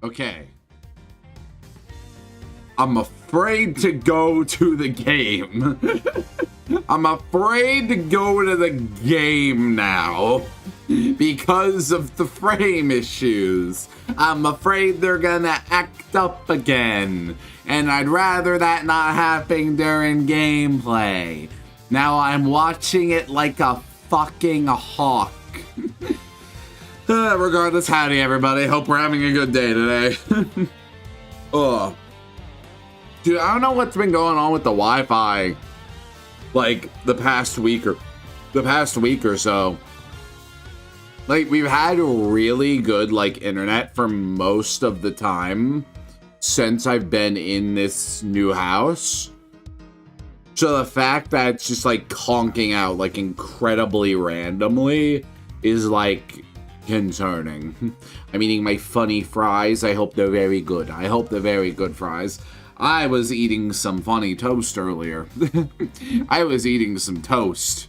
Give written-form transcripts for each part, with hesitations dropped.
Okay. I'm afraid to go to the game. I'm afraid to go to the game now because of the frame issues. I'm afraid they're gonna act up again, and I'd rather that not happen during gameplay. Now I'm watching it like a fucking hawk. Regardless, howdy everybody. Hope we're having a good day today. Oh. Dude, I don't know what's been going on with the Wi-Fi, like, the past week or so. Like, we've had really good, like, internet for most of the time since I've been in this new house. So the fact that it's just, like, conking out, like, incredibly randomly is, like, concerning. I'm eating my funny fries. I hope they're very good. I hope they're very good fries. I was eating some funny toast earlier. I was eating some toast.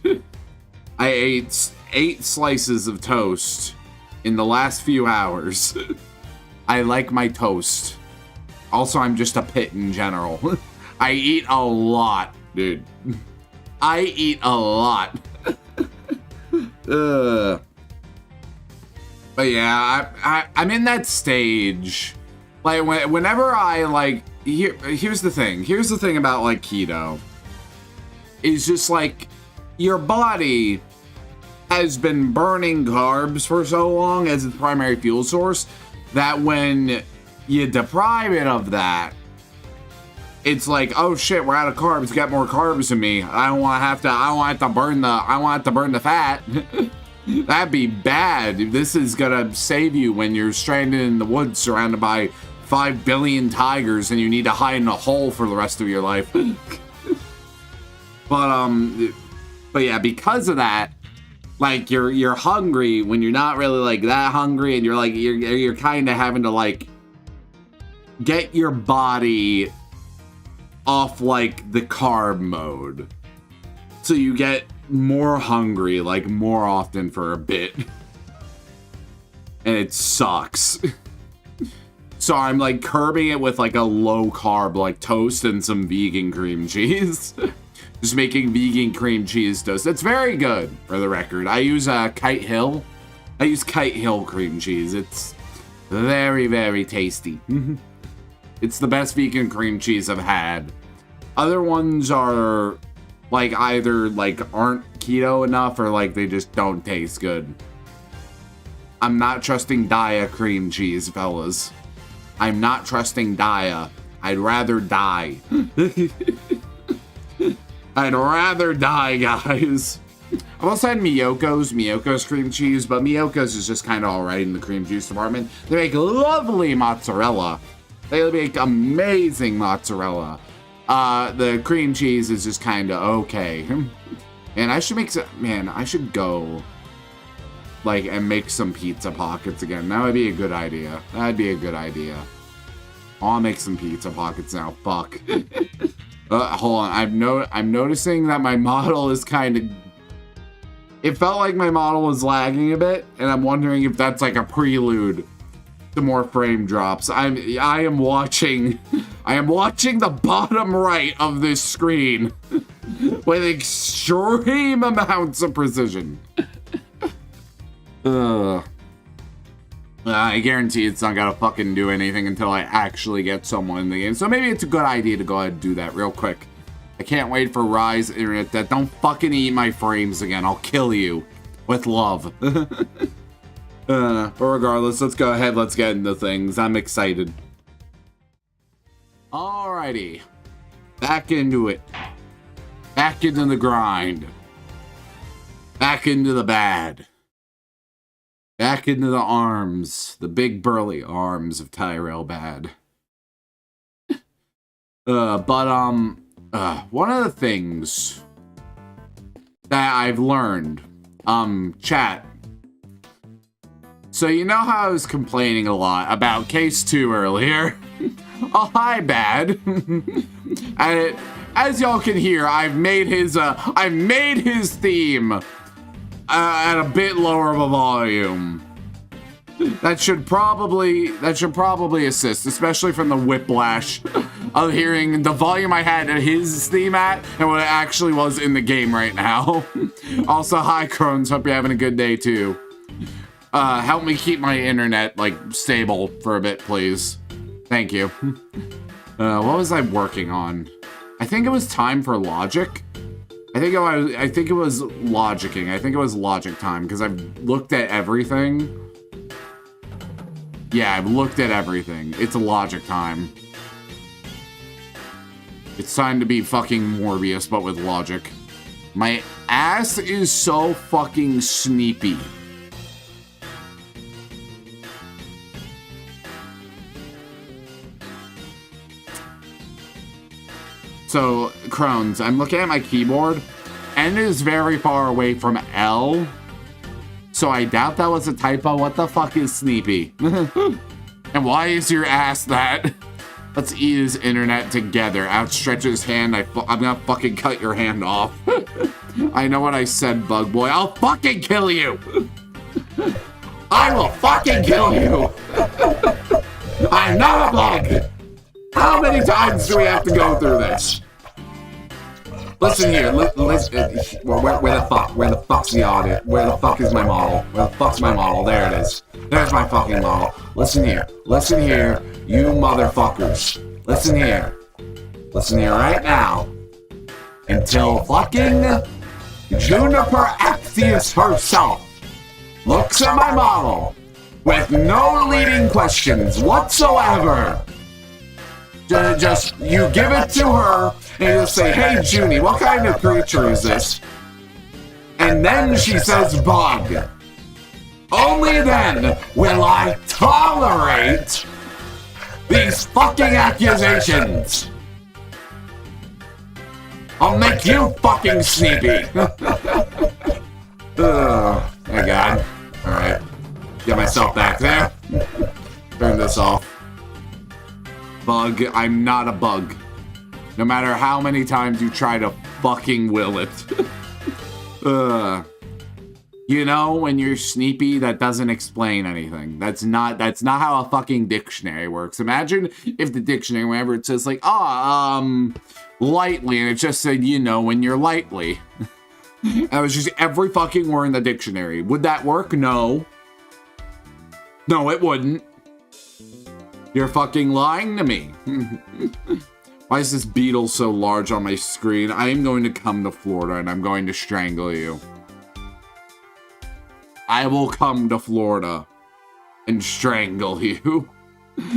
I ate 8 slices of toast in the last few hours. I like my toast. Also, I'm just a pit in general. I eat a lot, dude. I eat a lot. But yeah, I'm in that stage. Like, whenever I, like, here's the thing. Here's the thing about, like, keto. Is just, like, your body has been burning carbs for so long as its primary fuel source that when you deprive it of that, it's like, oh shit, we're out of carbs. Get more carbs in me. I don't want to burn the fat. That'd be bad. This is gonna save you when you're stranded in the woods surrounded by 5 billion tigers and you need to hide in a hole for the rest of your life. But yeah, because of that, like, you're hungry when you're not really, like, that hungry, and you're kind of having to, like, get your body off, like, the carb mode. So you get more hungry, like, more often for a bit. And it sucks. So I'm, like, curbing it with, like, a low carb, like, toast and some vegan cream cheese. Just making vegan cream cheese toast. It's very good, for the record. I use Kite Hill. I use Kite Hill cream cheese. It's very, very tasty. It's the best vegan cream cheese I've had. Other ones are, like, either, like, aren't keto enough or, like, they just don't taste good. I'm not trusting Daiya cream cheese, fellas. I'm not trusting Daiya. I'd rather die. I'd rather die, guys. I've also had Miyoko's cream cheese, but Miyoko's is just kind of alright in the cream cheese department. They make lovely mozzarella. They make amazing mozzarella. The cream cheese is just kind of okay. And I should make some, man, I should go, like, and make some pizza pockets again. That would be a good idea. That'd be a good idea. I'll make some pizza pockets now. Fuck. Hold on. I'm noticing that my model is kind of... It felt like my model was lagging a bit, and I'm wondering if that's like a prelude to more frame drops. I am watching the bottom right of this screen with extreme amounts of precision. I guarantee it's not gonna fucking do anything until I actually get someone in the game. So maybe it's a good idea to go ahead and do that real quick. I can't wait for Rise Internet that don't fucking eat my frames again. I'll kill you with love. But regardless, let's go ahead. Let's get into things. I'm excited. Alrighty. Back into it. Back into the grind. Back into the bad. Back into the arms, the big burly arms of Tyrell Bad. One of the things that I've learned, chat. So you know how I was complaining a lot about Case 2 earlier? Oh, hi, Bad. And as y'all can hear, I've made his theme at a bit lower of a volume. That should probably assist, especially from the whiplash of hearing the volume I had his theme at and what it actually was in the game right now. Also, hi Crones, hope you're having a good day too. Help me keep my internet, like, stable for a bit, please. Thank you. What was I working on? I think it was time for logic. I think it was logicking. I think it was logic time, because I've looked at everything. Yeah, I've looked at everything. It's a logic time. It's time to be fucking Morbius, but with logic. My ass is so fucking sneepy. So, Crones, I'm looking at my keyboard. N is very far away from L. So I doubt that was a typo. What the fuck is Sneepy? And why is your ass that? Let's eat his internet together. Outstretch his hand. I'm gonna fucking cut your hand off. I know what I said, Bug Boy. I'll fucking kill you. I will fucking kill you. I'm not a bug. How many times do we have to go through this? Listen here, listen, where the fuck's the audit? Where the fuck is my model? Where the fuck's my model? There it is. There's my fucking model. Listen here, you motherfuckers. Listen here right now. Until fucking Juniper Axius herself looks at my model with no leading questions whatsoever. Just, you give it to her, and you just say, hey, Junie, what kind of creature is this? And then she says, bug. Only then will I tolerate these fucking accusations. I'll make you fucking Sneepy. Oh, my God. Alright. Get myself back there. Turn this off. Bug, I'm not a bug. No matter how many times you try to fucking will it. You know, when you're Sneepy, that doesn't explain anything. That's not how a fucking dictionary works. Imagine if the dictionary, whenever it says like, lightly, and it just said, you know, when you're lightly. That was just every fucking word in the dictionary. Would that work? No. No, it wouldn't. You're fucking lying to me. Why is this beetle so large on my screen? I am going to come to Florida and I'm going to strangle you. I will come to Florida and strangle you.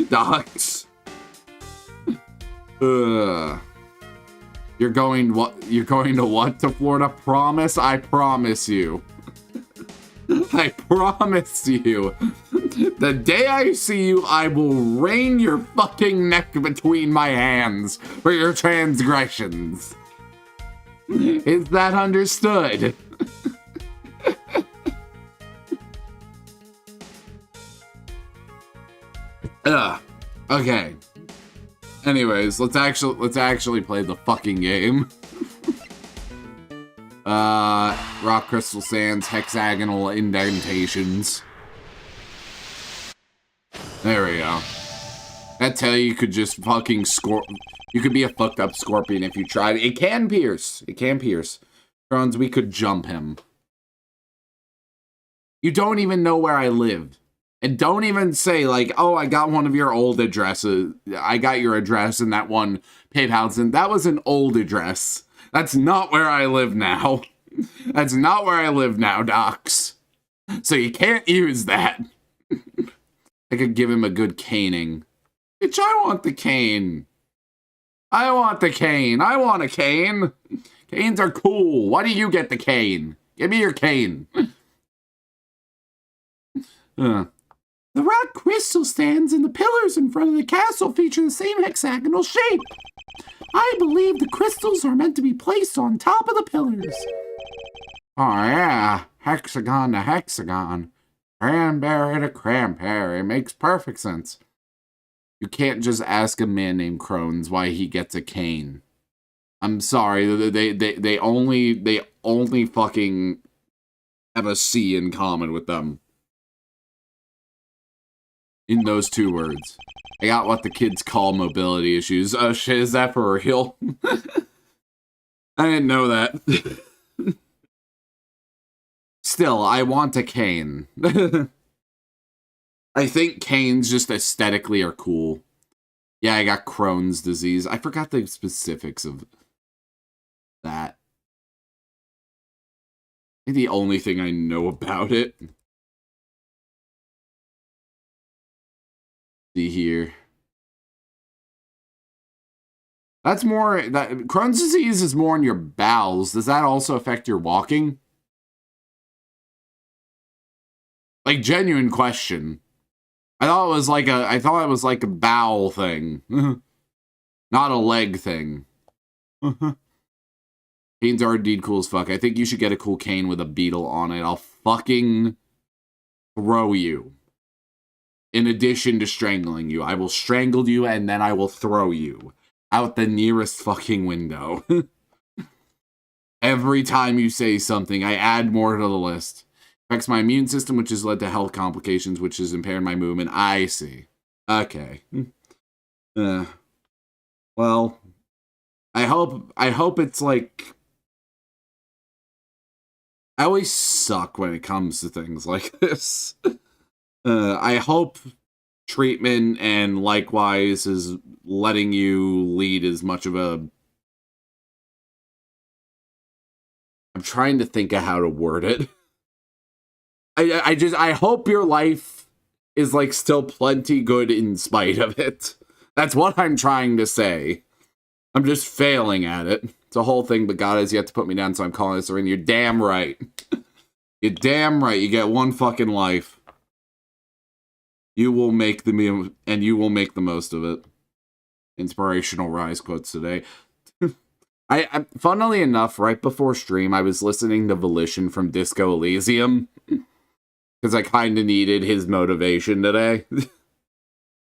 Ducks. You're going to what to Florida? Promise? I promise you. I promise you. The day I see you, I will wring your fucking neck between my hands for your transgressions. Is that understood? Okay. Anyways, let's actually play the fucking game. Rock crystal sands, hexagonal indentations. There we go. I tell you, you could just fucking you could be a fucked up scorpion if you tried. It can pierce. It can pierce. Crones, we could jump him. You don't even know where I live. And don't even say, like, oh, I got one of your old addresses. I got your address in that one PayPal. And that was an old address. That's not where I live now. That's not where I live now, docs. So you can't use that. I could give him a good caning. Bitch, I want the cane. I want the cane. I want a cane. Canes are cool. Why do you get the cane? Give me your cane. The rock crystal stands and the pillars in front of the castle feature the same hexagonal shape. I believe the crystals are meant to be placed on top of the pillars. Oh yeah, hexagon to hexagon. Cranberry to cranberry. Makes perfect sense. You can't just ask a man named Crones why he gets a cane. I'm sorry, they only fucking have a C in common with them. in those 2 words. I got what the kids call mobility issues. Oh shit, is that for real? I didn't know that. Still, I want a cane. I think canes just aesthetically are cool. Yeah, I got Crohn's disease. I forgot the specifics of that. The only thing I know about it. See here. That's more, Crohn's disease is more in your bowels. Does that also affect your walking? Like, genuine question. I thought it was like a bowel thing. Not a leg thing. Canes are indeed cool as fuck. I think you should get a cool cane with a beetle on it. I'll fucking throw you. In addition to strangling you. I will strangle you and then I will throw you out the nearest fucking window. Every time you say something, I add more to the list. Affects my immune system, which has led to health complications, which has impaired my movement. I see. Okay. Well, I hope it's like... I always suck when it comes to things like this. I hope treatment and likewise is letting you lead as much of a... I'm trying to think of how to word it. I hope your life is like still plenty good in spite of it. That's what I'm trying to say. I'm just failing at it. It's a whole thing, but God has yet to put me down, so I'm calling this a ring. You're damn right. You're damn right. You get one fucking life. You will make the and you will make the most of it. Inspirational Rise quotes today. I funnily enough, right before stream, I was listening to Volition from Disco Elysium. Because I kind of needed his motivation today.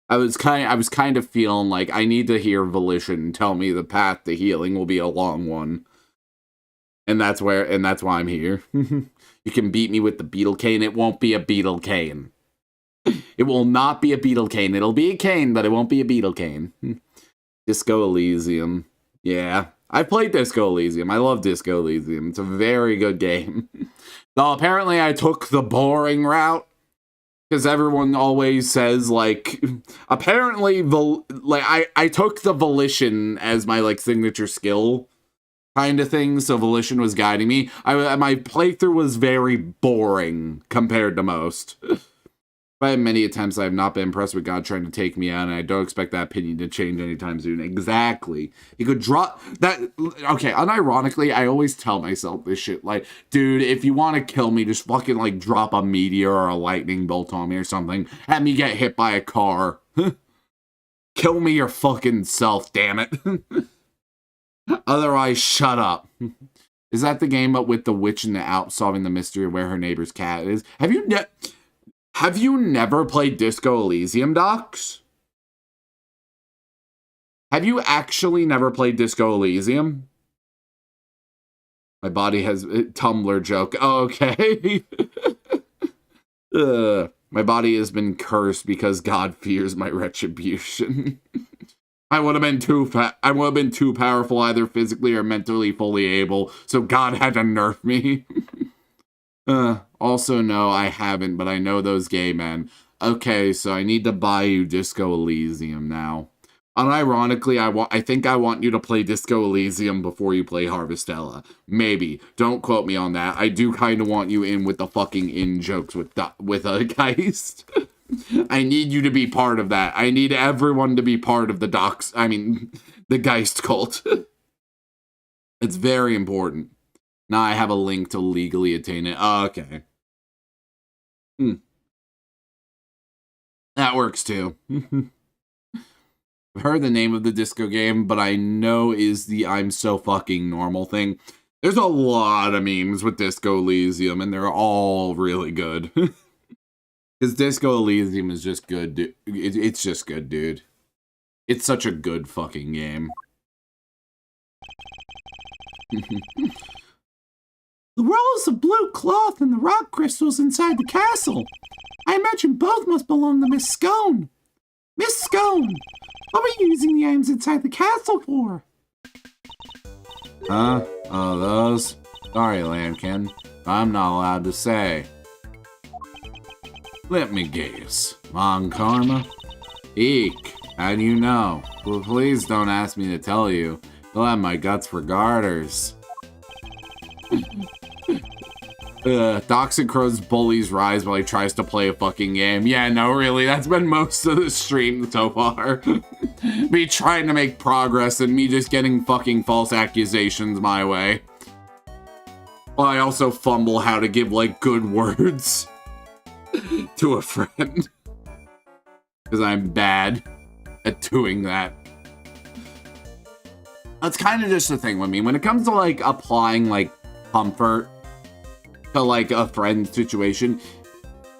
I was kind of feeling like I need to hear Volition tell me the path to healing will be a long one. And that's why I'm here. You can beat me with the beetle cane. It won't be a beetle cane. It will not be a beetle cane. It'll be a cane, but it won't be a beetle cane. Disco Elysium. Yeah. I played Disco Elysium. I love Disco Elysium. It's a very good game. Though apparently I took the boring route. Because everyone always says, like... Apparently, I took the Volition as my, like, signature skill kind of thing. So Volition was guiding me. My playthrough was very boring compared to most. By many attempts, I have not been impressed with God trying to take me out, and I don't expect that opinion to change anytime soon. Exactly. You could drop that. Okay, unironically, I always tell myself this shit. Like, dude, if you want to kill me, just fucking, like, drop a meteor or a lightning bolt on me or something. Have me get hit by a car. Kill me your fucking self, damn it. Otherwise, shut up. Is that the game up with the witch in the Alps solving the mystery of where her neighbor's cat is? Have you never played Disco Elysium, Docs? Have you actually never played Disco Elysium? My body has... Tumblr joke. Oh, okay. My body has been cursed because God fears my retribution. I would have been too powerful either physically or mentally fully able, so God had to nerf me. Also, no, I haven't, but I know those gay men. Okay, so I need to buy you Disco Elysium now. Unironically, I think I want you to play Disco Elysium before you play Harvestella. Maybe. Don't quote me on that. I do kind of want you in with the fucking in-jokes with a Geist. I need you to be part of that. I need everyone to be part of the the Geist cult. It's very important. Now I have a link to legally attain it. Oh, okay. That works too. I've heard the name of the disco game, but I know is the I'm so fucking normal thing. There's a lot of memes with Disco Elysium, and they're all really good. Because Disco Elysium is just good. It's just good, dude. It's such a good fucking game. The rolls of blue cloth and the rock crystals inside the castle. I imagine both must belong to Miss Scone. Miss Scone, what were you using the items inside the castle for? Huh? Oh, those? Sorry, Lambkin. I'm not allowed to say. Let me guess. Mon Karma? Eek. How do you know? Well, please don't ask me to tell you. You'll have my guts for garters. Toxic Crow's bullies rise while he tries to play a fucking game. Yeah, no, really, that's been most of the stream so far. Me trying to make progress and me just getting fucking false accusations my way. Well, I also fumble how to give, like, good words to a friend. Because I'm bad at doing that. That's kind of just the thing with me. When it comes to, like, applying, like, comfort to, like, a friend situation,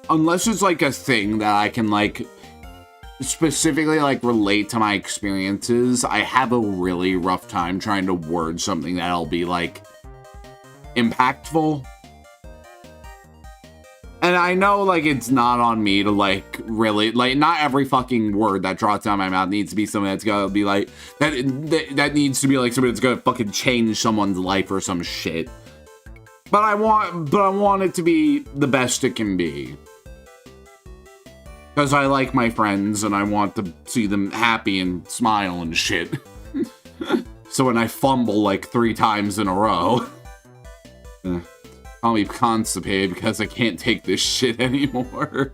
unless it's, like, a thing that I can, like, specifically, like, relate to my experiences, I have a really rough time trying to word something that'll be, like, impactful. And I know, like, it's not on me to, like, really, like, not every fucking word that drops out of my mouth needs to be something that's gonna be, like, that needs to be, like, something that's gonna fucking change someone's life or some shit. But I want it to be the best it can be. Because I like my friends, and I want to see them happy and smile and shit. So when I fumble, like, 3 times in a row... I'll be constipated because I can't take this shit anymore.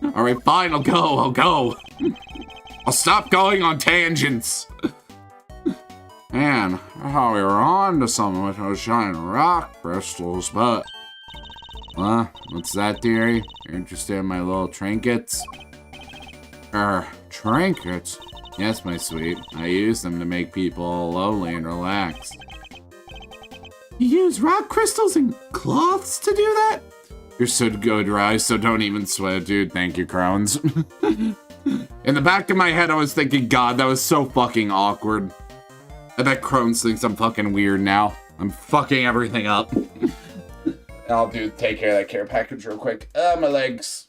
Alright, fine, I'll go. I'll stop going on tangents. Man, I thought we were on to something with those shining rock crystals, but... what's that, dearie? You're interested in my little trinkets? Trinkets? Yes, my sweet. I use them to make people lonely and relaxed. You use rock crystals and cloths to do that? You're so good, Rise, so don't even sweat, dude. Thank you, Crones. In the back of my head, I was thinking, God, that was so fucking awkward. I bet Crones thinks I'm fucking weird now. I'm fucking everything up. I'll take care of that care package real quick. My legs.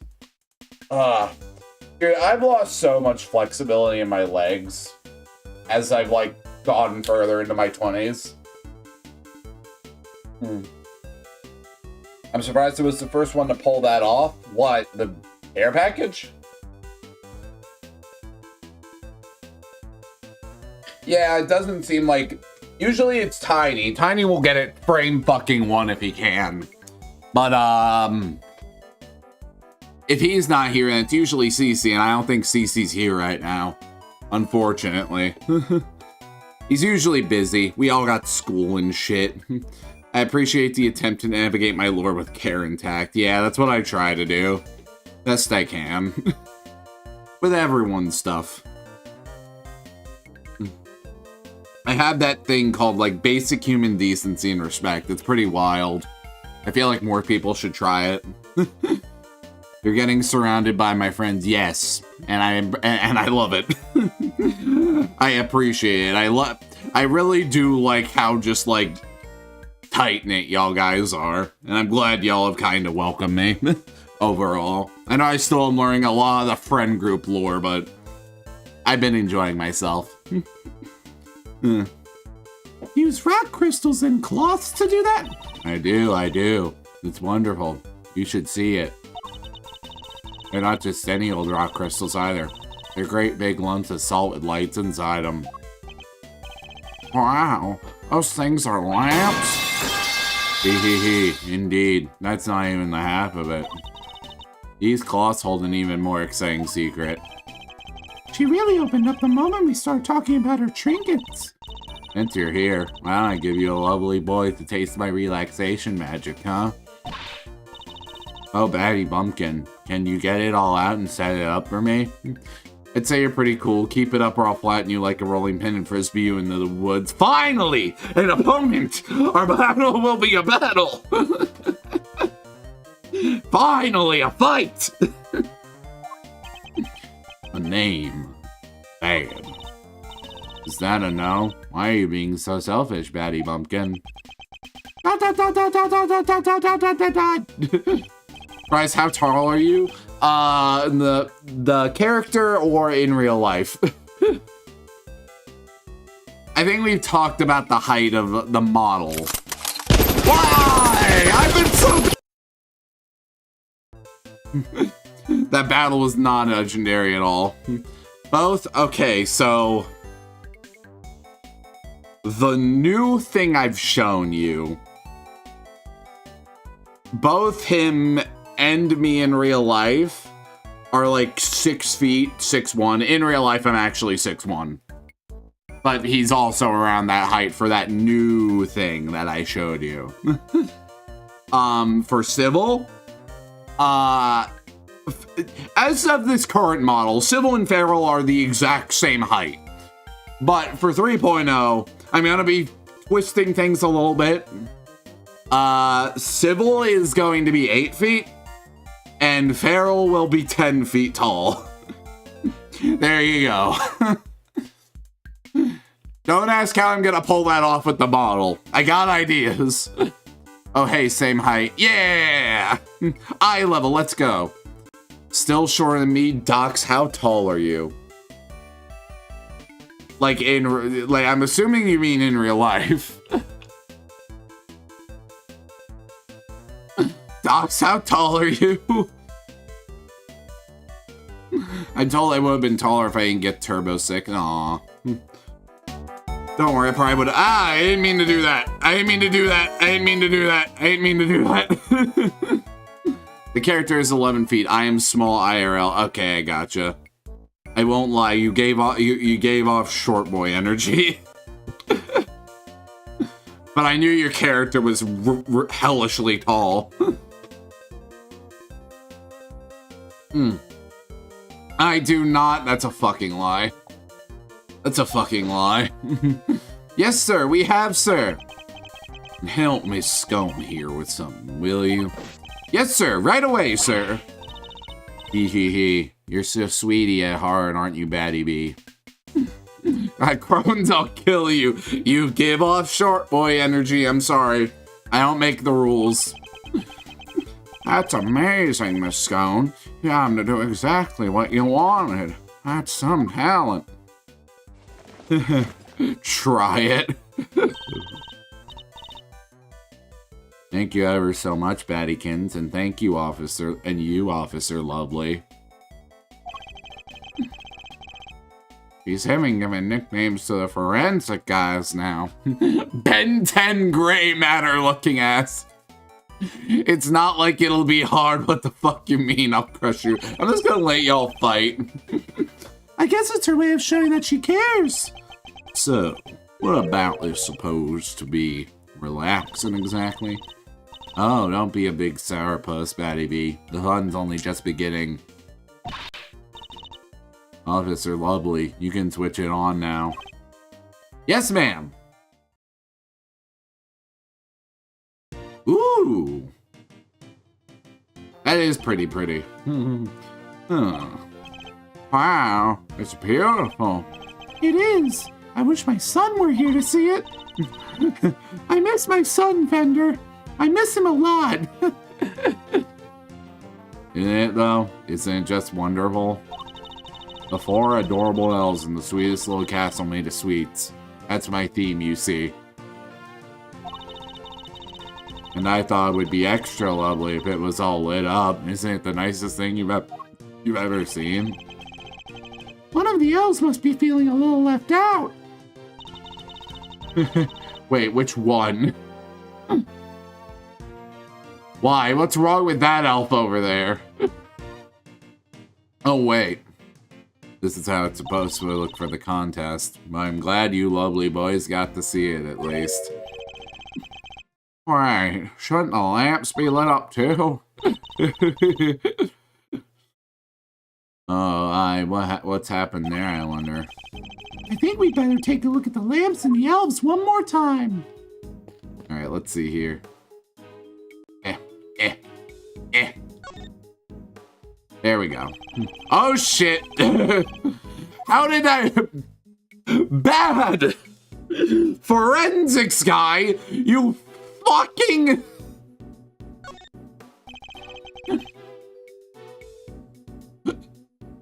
Dude, I've lost so much flexibility in my legs as I've, like, gotten further into my 20s. I'm surprised it was the first one to pull that off. What? The care package? Yeah, it doesn't seem like... Usually it's Tiny. Tiny will get it frame fucking 1 if he can. But, if he's not here, then it's usually Cece, and I don't think Cece's here right now. Unfortunately. He's usually busy. We all got school and shit. I appreciate the attempt to navigate my lore with care and tact. Yeah, that's what I try to do. Best I can. With everyone's stuff. I have that thing called, like, basic human decency and respect. It's pretty wild. I feel like more people should try it. You're getting surrounded by my friends, yes. And I love it. I appreciate it. I really do like how just, like, tight-knit y'all guys are, and I'm glad y'all have kind of welcomed me overall. I know I still am learning a lot of the friend group lore, but I've been enjoying myself. Use rock crystals and cloths to do that? I do. It's wonderful. You should see it. They're not just any old rock crystals either. They're great big lumps of salt with lights inside them. Wow, those things are lamps? Indeed. That's not even the half of it. These cloths hold an even more exciting secret. She really opened up the moment we started talking about her trinkets. Since you're here, why don't I give you a lovely boy to taste my relaxation magic, huh? Oh, Batty Bumpkin, can you get it all out and set it up for me? I'd say you're pretty cool. Keep it up or I'll flatten you like a rolling pin and frisbee you into the woods. Finally! An opponent! Our battle will be a battle! Finally, a fight! A name. Bad. Is that a no? Why are you being so selfish, Batty Bumpkin? Bryce, how tall are you? The character or in real life? I think we've talked about the height of the model. Why? I've been so... That battle was not legendary at all. Both? Okay, so... The new thing I've shown you... Both him and me in real life are like 6 feet, 6'1". In real life, I'm actually 6'1". But he's also around that height for that new thing that I showed you. For Civil, as of this current model, Civil and Feral are the exact same height. But for 3.0, I'm gonna be twisting things a little bit. Civil is going to be 8 feet, and Feral will be 10 feet tall. There you go. Don't ask how I'm gonna pull that off with the model. I got ideas. Oh, hey, same height. Yeah! Eye level, let's go. Still shorter than me. Docs, how tall are you? Like, I'm assuming you mean in real life. Docs, how tall are you? I'm told I would have been taller if I didn't get turbo sick. Aw. Don't worry, I probably would have. Ah, I didn't mean to do that. I didn't mean to do that. I didn't mean to do that. I didn't mean to do that. The character is 11 feet. I am small IRL. Okay, I gotcha. I won't lie. You gave off. You gave off short boy energy. But I knew your character was hellishly tall. I do not. That's a fucking lie. That's a fucking lie. Yes, sir. We have, sir. Help Miss Scone here with something, will you? Yes, sir. Right away, sir. Hee hee hee. You're so sweetie at heart, aren't you, Batty Bee? Crones, I'll kill you. You give off short boy energy. I'm sorry. I don't make the rules. That's amazing, Miss Scone. You happened to do exactly what you wanted. That's some talent. Try it. Thank you ever so much, Battykins, and thank you, Officer, and you, Officer Lovely. He's having given nicknames to the forensic guys now. Ben 10 gray matter looking ass. It's not like it'll be hard. What the fuck you mean? I'll crush you. I'm just gonna let y'all fight. I guess it's her way of showing that she cares. So, what about this supposed to be relaxing exactly? Oh, don't be a big sourpuss, Batty Bee. The fun's only just beginning. Officer Lovely, you can switch it on now. Yes, ma'am. Ooh. That is pretty. Huh. Wow, it's beautiful. It is. I wish my son were here to see it. I miss my son, Fender. I miss him a lot. Isn't it, though? Isn't it just wonderful? The 4 adorable elves in the sweetest little castle made of sweets. That's my theme, you see. And I thought it would be extra lovely if it was all lit up. Isn't it the nicest thing you've ever seen? One of the elves must be feeling a little left out. Wait, which one? Why? What's wrong with that elf over there? Oh, wait. This is how it's supposed to look for the contest. I'm glad you lovely boys got to see it, at least. Right, shouldn't the lamps be lit up, too? Oh, what's happened there, I wonder? I think we better take a look at the lamps and the elves one more time. Alright, let's see here. There we go. Oh, shit! How did I... Bad! Forensics guy! You fucking...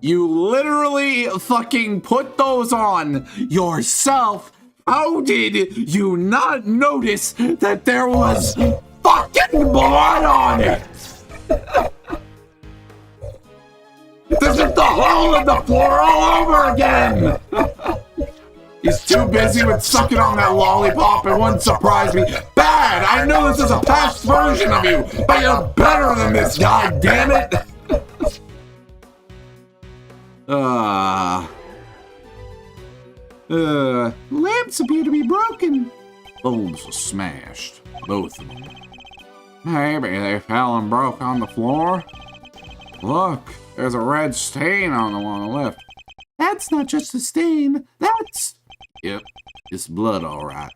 You literally fucking put those on yourself. How did you not notice that there was fucking blood on it? This is the hole in the floor all over again! He's too busy with sucking on that lollipop, it wouldn't surprise me. Bad! I know this is a past version of you, but you're better than this, god damn it! Lamps appear to be broken. Bulbs were smashed, both of them. Maybe they fell and broke on the floor. Look, there's a red stain on the one on the left. That's not just a stain, that's... Yep, it's blood alright.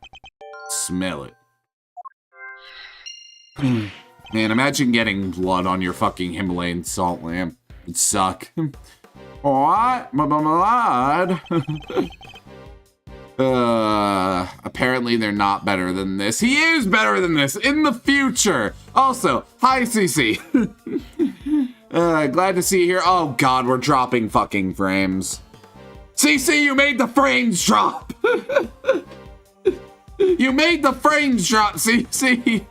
Smell it. Man, imagine getting blood on your fucking Himalayan salt lamp. It'd suck. What? Blood? Apparently they're not better than this. He is better than this in the future. Also, hi CC. Glad to see you here. Oh god, we're dropping fucking frames. CC, you made the frames drop. You made the frames drop, CC.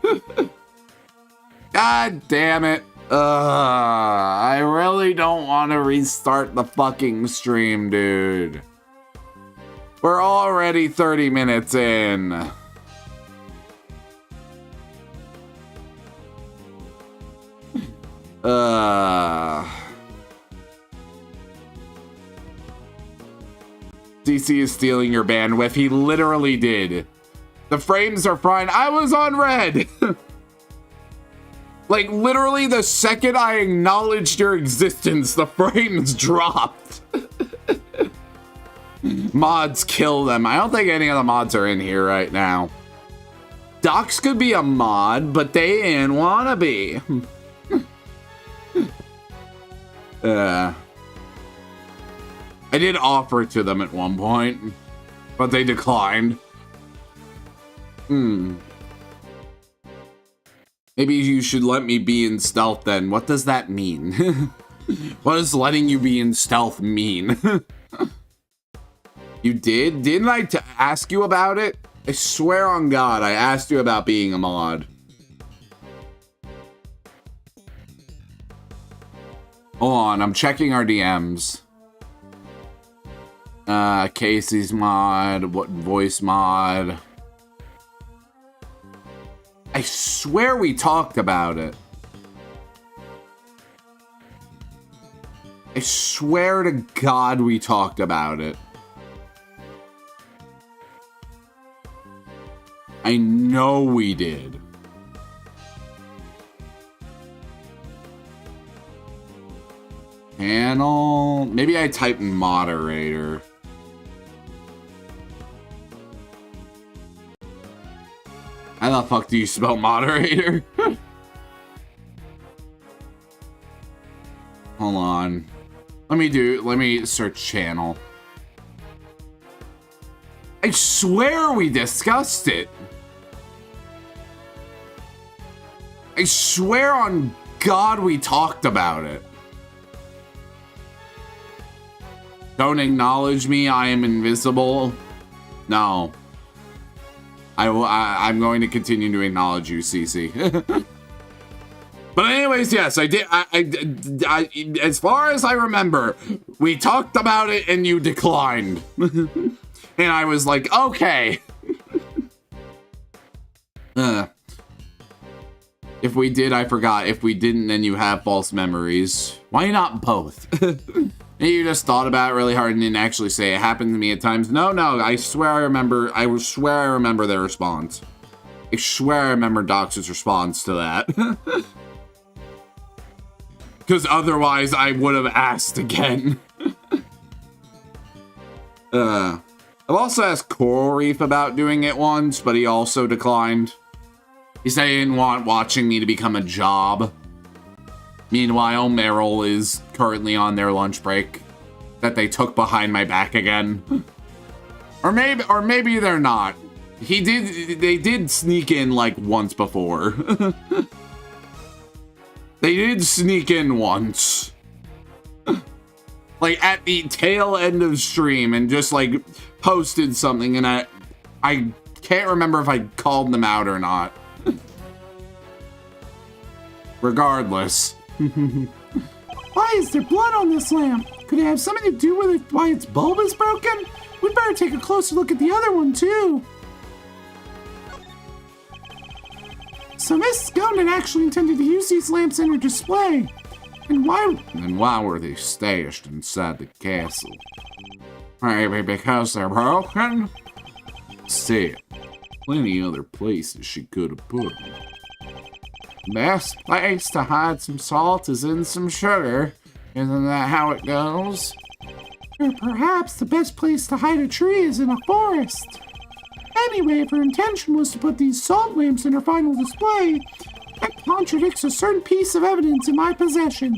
God damn it. I really don't want to restart the fucking stream, dude. We're already 30 minutes in. DC is stealing your bandwidth. He literally did. The frames are fine. I was on red. Like, literally the second I acknowledged your existence, the frames dropped. Mods kill them. I don't think any of the mods are in here right now. Docs could be a mod, but they didn't wanna be. I did offer it to them at one point, but they declined. Maybe you should let me be in stealth then. What does that mean? What does letting you be in stealth mean? You did? Didn't I ask you about it? I swear on God, I asked you about being a mod. Hold on, I'm checking our DMs. Casey's mod, what voice mod? I swear we talked about it. I swear to God we talked about it. I know we did. Panel. Maybe I typed moderator. How the fuck do you spell moderator? Hold on. Let me search channel. I swear we discussed it. I swear on God we talked about it. Don't acknowledge me, I am invisible. No. I'm going to continue to acknowledge you, CC. But anyways, yes, I did. I, as far as I remember, we talked about it and you declined. And I was like, okay. If we did, I forgot. If we didn't, then you have false memories. Why not both? You just thought about it really hard and didn't actually say it. Happened to me at times. No, I swear I remember. I swear I remember their response. I swear I remember Dox's response to that. Because otherwise I would have asked again. I've also asked Coral Reef about doing it once, but he also declined. He said he didn't want watching me to become a job. Meanwhile, Meryl is currently on their lunch break that they took behind my back again. Or maybe they're not. They did sneak in like once before. They did sneak in once. like at the tail end of stream and just like posted something, and I can't remember if I called them out or not. Regardless. Why is there blood on this lamp? Could it have something to do with it, why its bulb is broken? We'd better take a closer look at the other one too. So Miss Scoundon actually intended to use these lamps in her display. And why were they stashed inside the castle? Maybe because they're broken? Still, plenty other places she could have put them. Best place to hide some salt is in some sugar. Isn't that how it goes? Or perhaps the best place to hide a tree is in a forest. Anyway, if her intention was to put these salt lamps in her final display, that contradicts a certain piece of evidence in my possession.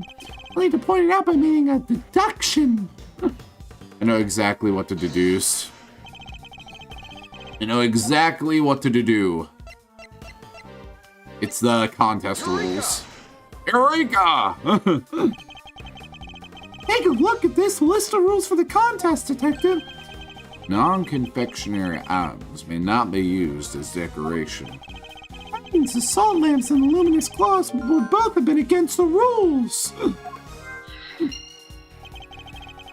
I'll need to point it out by making a deduction. I know exactly what to deduce. I know exactly what to do. It's the contest rules. Eureka! Take a look at this list of rules for the contest, Detective. Non-confectionery items may not be used as decoration. That means the salt lamps and the luminous cloths would both have been against the rules.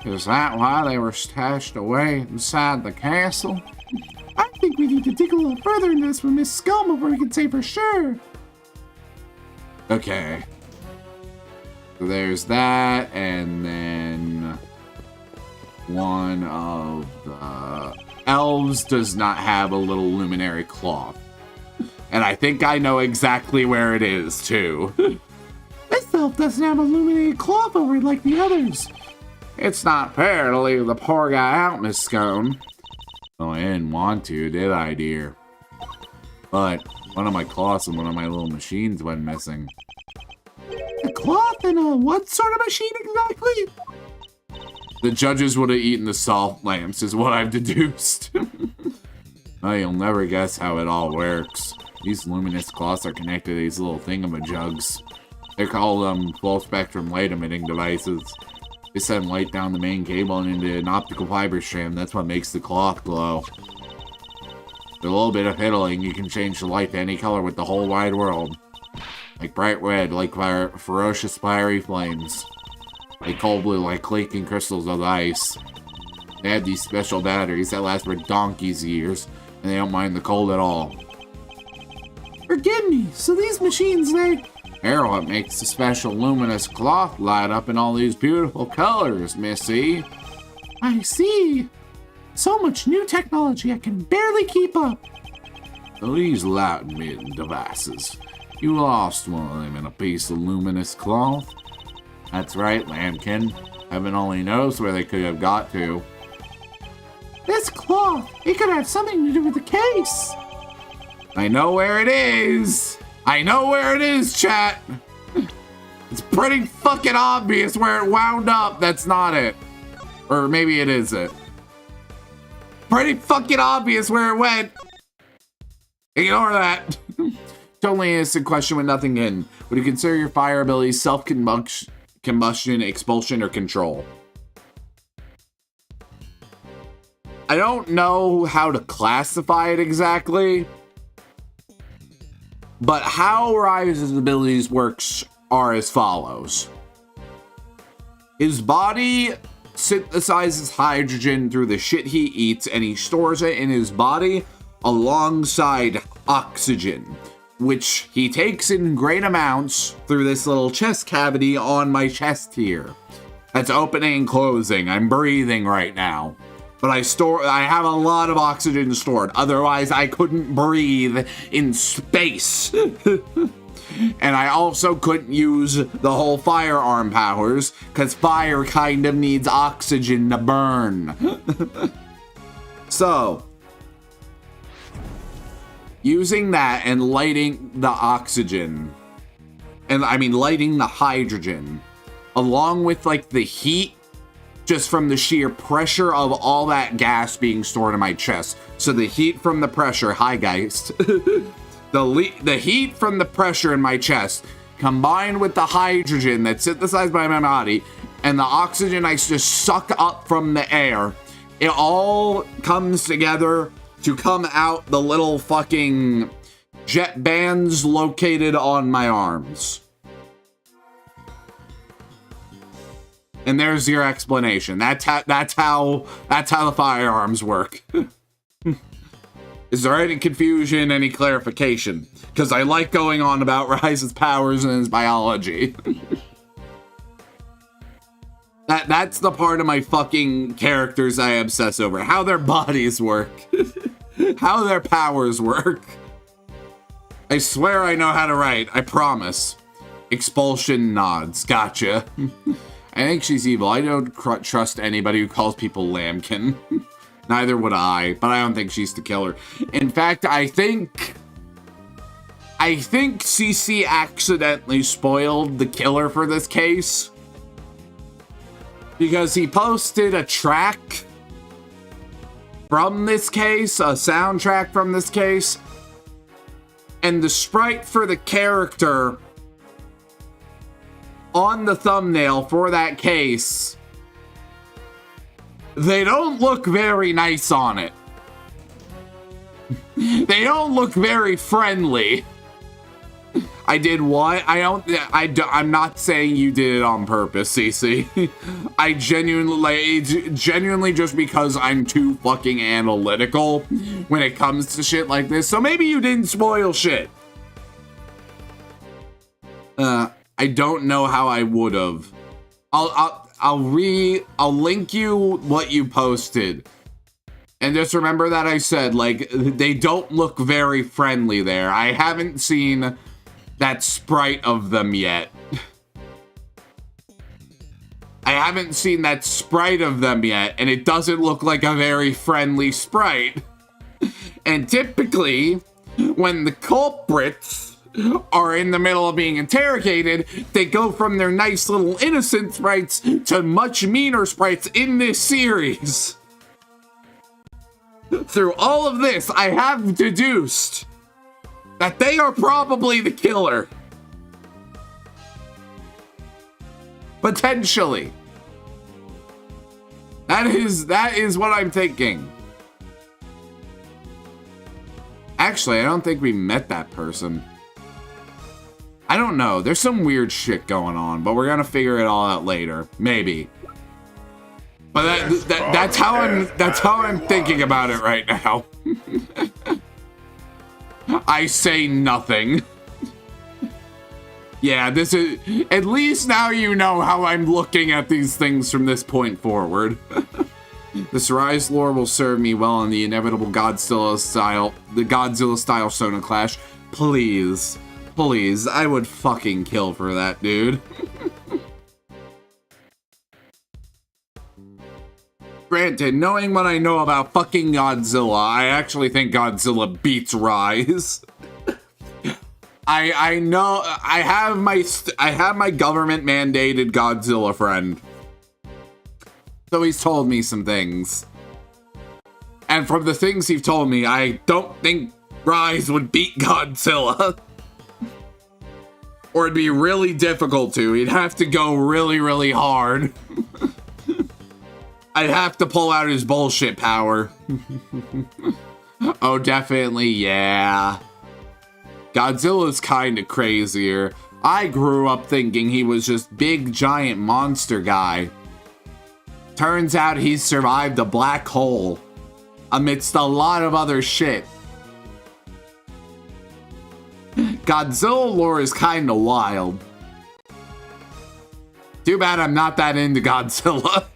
Is that why they were stashed away inside the castle? I think we need to dig a little further in this with Miss Scum before we can say for sure. Okay. So there's that, and then one of the elves does not have a little luminary cloth. And I think I know exactly where it is, too. This elf doesn't have a luminary cloth over it like the others. It's not fair to leave the poor guy out, Miss Scone. Oh, I didn't want to, did I, dear? But one of my cloths and one of my little machines went missing. A cloth and a what sort of machine exactly? The judges would have eaten the salt lamps, is what I've deduced. Oh, you'll never guess how it all works. These luminous cloths are connected to these little thingamajugs. They're called full spectrum light emitting devices. They send light down the main cable and into an optical fiber strand. That's what makes the cloth glow. With a little bit of fiddling, you can change the light to any color with the whole wide world. Like bright red, like ferocious fiery flames. Like cold blue, like clinking crystals of ice. They have these special batteries that last for donkey's years, and they don't mind the cold at all. Forgive me, so these machines, They're what makes the special luminous cloth light up in all these beautiful colors, Missy. I see. So much new technology, I can barely keep up. These light-emitting devices. You lost one of them in a piece of luminous cloth. That's right, Lambkin. Heaven only knows where they could have got to. This cloth, it could have something to do with the case. I know where it is. I know where it is, chat. It's pretty fucking obvious where it wound up. That's not it. Or maybe it is it. Pretty fucking obvious where it went. Ignore that. Totally innocent question with nothing in. Would you consider your fire abilities self-combustion, expulsion, or control? I don't know how to classify it exactly. But how Rise's abilities works are as follows. His body synthesizes hydrogen through the shit he eats, and he stores it in his body alongside oxygen, which he takes in great amounts through this little chest cavity on my chest here. That's opening and closing. I'm breathing right now. But I have a lot of oxygen stored. Otherwise, I couldn't breathe in space. And I also couldn't use the whole firearm powers, because fire kind of needs oxygen to burn. So, using that and lighting the oxygen, and I mean lighting the hydrogen, along with like the heat, just from the sheer pressure of all that gas being stored in my chest. So the heat from the pressure, hi guys, the heat from the pressure in my chest, combined with the hydrogen that's synthesized by my body, and the oxygen I just suck up from the air, it all comes together to come out the little fucking jet bands located on my arms. And there's your explanation. That's how the firearms work. Is there any confusion, any clarification? Because I like going on about Rise's powers and his biology. That's the part of my fucking characters I obsess over. How their bodies work. How their powers work. I swear I know how to write. I promise. Expulsion nods. Gotcha. I think she's evil. I don't trust anybody who calls people lambkin. Neither would I, but I don't think she's the killer. In fact, I think CC accidentally spoiled the killer for this case. Because he posted a track from this case, a soundtrack from this case, and the sprite for the character on the thumbnail for that case, they don't look very nice on it. They don't look very friendly. I did what? I'm not saying you did it on purpose, CC. I genuinely just because I'm too fucking analytical when it comes to shit like this. So maybe you didn't spoil shit. I don't know how I would have. I'll link you what you posted. And just remember that I said, like, they don't look very friendly there. I haven't seen that sprite of them yet. I haven't seen that sprite of them yet, and it doesn't look like a very friendly sprite. And typically, when the culprits are in the middle of being interrogated, they go from their nice little innocent sprites to much meaner sprites in this series. Through all of this, I have deduced that they are probably the killer. Potentially. That is what I'm thinking. Actually, I don't think we met that person. I don't know. There's some weird shit going on, but we're gonna figure it all out later. Maybe. But that's how I'm thinking about it right now. I say nothing. Yeah, this is... At least now you know how I'm looking at these things from this point forward. This Rise lore will serve me well in the inevitable Godzilla style Sona Clash. Please. Please. I would fucking kill for that, dude. Granted, knowing what I know about fucking Godzilla, I actually think Godzilla beats Rise. I know I have my government mandated Godzilla friend. So he's told me some things. And from the things he's told me, I don't think Rise would beat Godzilla. Or it'd be really difficult to. He'd have to go really, really hard. I'd have to pull out his bullshit power. Oh, definitely, yeah. Godzilla's kinda crazier. I grew up thinking he was just big, giant monster guy. Turns out he's survived a black hole amidst a lot of other shit. Godzilla lore is kinda wild. Too bad I'm not that into Godzilla.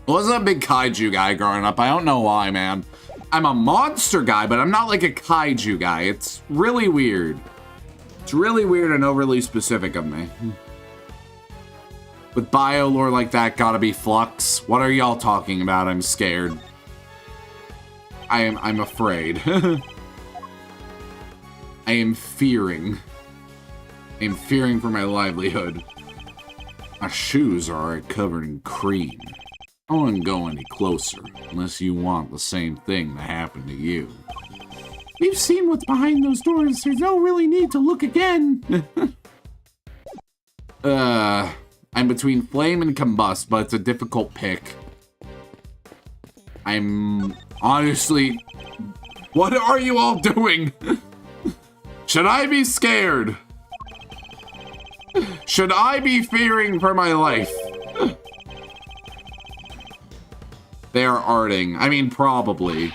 I wasn't a big kaiju guy growing up. I don't know why, man. I'm a monster guy, but I'm not like a kaiju guy. It's really weird. It's really weird and overly specific of me. With bio lore like that, gotta be Flux. What are y'all talking about? I'm scared. I'm afraid. I am fearing. I am fearing for my livelihood. My shoes are already covered in cream. I wouldn't go any closer, unless you want the same thing to happen to you. We've seen what's behind those doors. There's no really need to look again. I'm between flame and combust, but it's a difficult pick. I'm honestly... What are you all doing? Should I be scared? Should I be fearing for my life? They are arting. I mean, probably.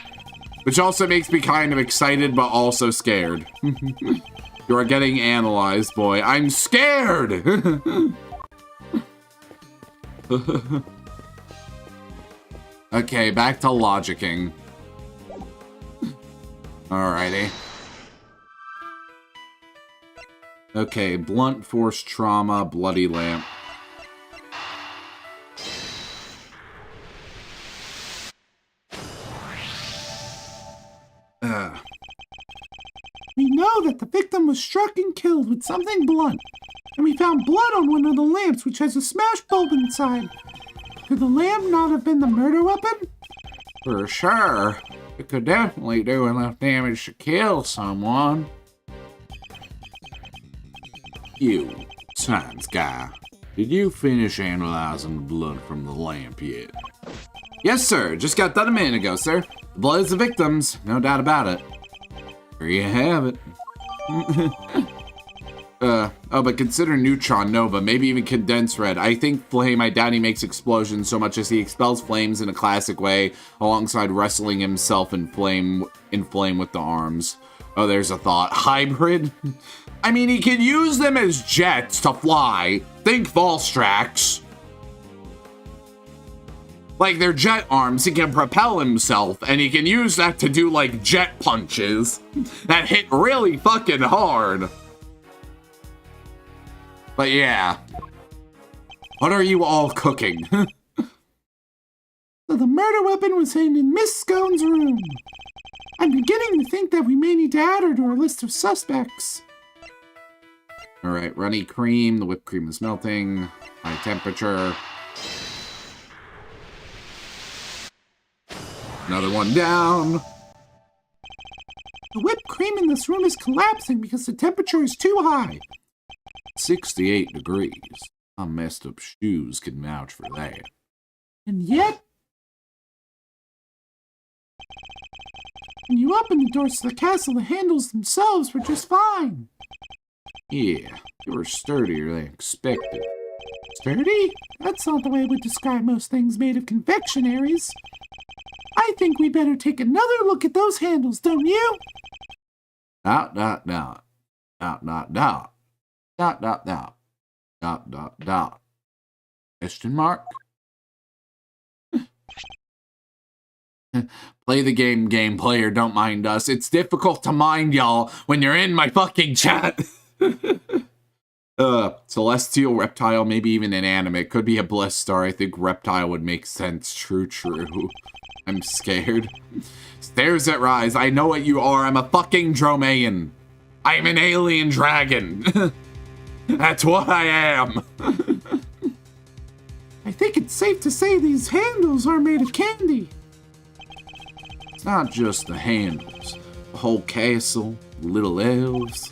Which also makes me kind of excited, but also scared. You are getting analyzed, boy. I'm scared! Okay, back to logicking. Alrighty. Okay, blunt force trauma, bloody lamp. We know that the victim was struck and killed with something blunt, and we found blood on one of the lamps which has a smashed bulb inside. Could the lamp not have been the murder weapon? For sure. It could definitely do enough damage to kill someone. You, science guy, did you finish analyzing the blood from the lamp yet? Yes, sir. Just got done a minute ago, sir. The blood is the victim's, no doubt about it. There you have it. Oh, but consider neutron nova, maybe even condensed red. I think flame, I doubt he makes explosions so much as he expels flames in a classic way, alongside wrestling himself in flame with the arms. Oh, there's a thought. Hybrid? I mean, he can use them as jets to fly. Think Volstrax. Like, they're jet arms, he can propel himself, and he can use that to do, like, jet punches that hit really fucking hard. But yeah. What are you all cooking? So the murder weapon was hidden in Miss Scone's room. I'm beginning to think that we may need to add her to our list of suspects. Alright, runny cream, the whipped cream is melting, high temperature. Another one down. The whipped cream in this room is collapsing because the temperature is too high. 68 degrees. My messed up shoes can vouch for that. And yet, when you open the doors to the castle, the handles themselves were just fine. Yeah, they were sturdier than expected. Sturdy? That's not the way I would describe most things made of confectionaries. I think we better take another look at those handles, don't you? Dot, dot, dot. Dot, dot, dot. Dot, dot, dot. Dot, dot, dot. Question mark? Play the game player, don't mind us. It's difficult to mind y'all when you're in my fucking chat. Celestial, reptile, maybe even inanimate. Could be a blessed star. I think reptile would make sense. True. I'm scared. Stairs that rise. I know what you are. I'm a fucking Dromaean. I'm an alien dragon. That's what I am. I think it's safe to say these handles are made of candy. It's not just the handles. The whole castle, little elves.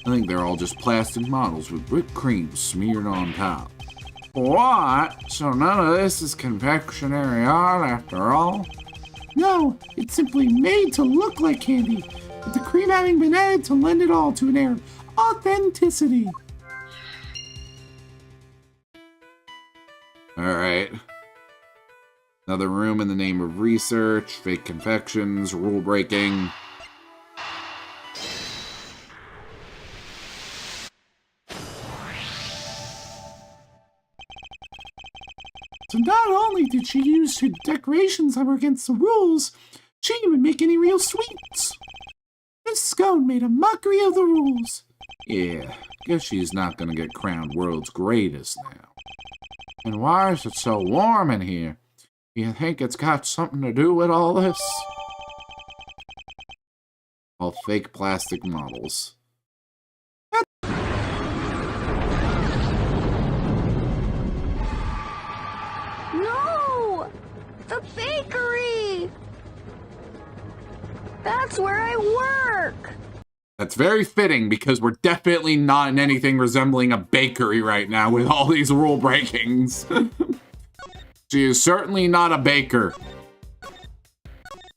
I think they're all just plastic models with whipped cream smeared on top. What? So none of this is confectionery art after all? No, it's simply made to look like candy, with the cream having been added to lend it all to an air of authenticity. Alright. Another room in the name of research, fake confections, rule breaking. So not only did she use her decorations that were against the rules, she didn't even make any real sweets. Miss Scone made a mockery of the rules. Yeah, guess she's not gonna get crowned world's greatest now. And why is it so warm in here? You think it's got something to do with all this? All fake plastic models. No! The bakery! That's where I work! That's very fitting because we're definitely not in anything resembling a bakery right now with all these rule breakings. She is certainly not a baker.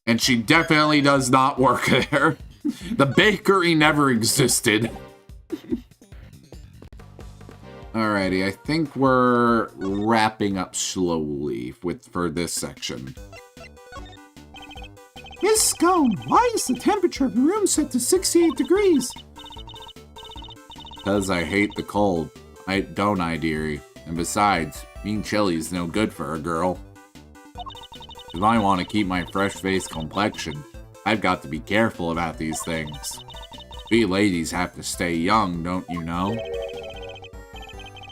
And she definitely does not work there. The bakery never existed. Alrighty, I think we're wrapping up slowly for this section. Miss Scone, why is the temperature of the room set to 68 degrees? Because I hate the cold. Don't I, dearie? And besides, being chilly is no good for a girl. If I want to keep my fresh-faced complexion, I've got to be careful about these things. We ladies have to stay young, don't you know?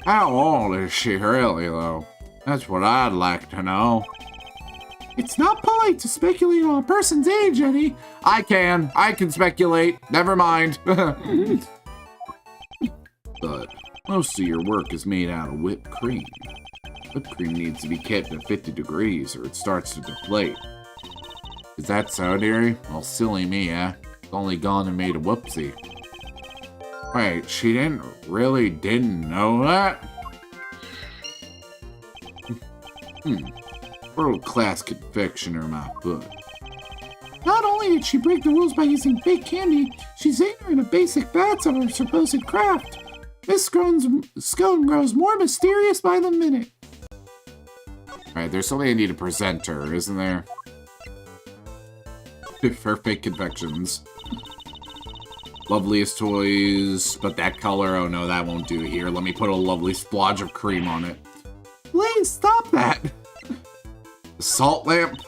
How old is she really, though? That's what I'd like to know. It's not polite to speculate on a person's age, Eddie. I can speculate. Never mind. But most of your work is made out of whipped cream. Whipped cream needs to be kept at 50 degrees or it starts to deflate. Is that so, dearie? Well, silly me, eh? It's only gone and made a whoopsie. Wait, she didn't know that? World-class confectioner, my foot. Not only did she break the rules by using fake candy, she's ignorant of basic facts of her supposed craft. Miss Scone grows more mysterious by the minute. Alright, there's something I need to present her, isn't there? For fake confections. Loveliest toys, but that color, oh no, that won't do here. Let me put a lovely splodge of cream on it. Please stop that! The salt lamp?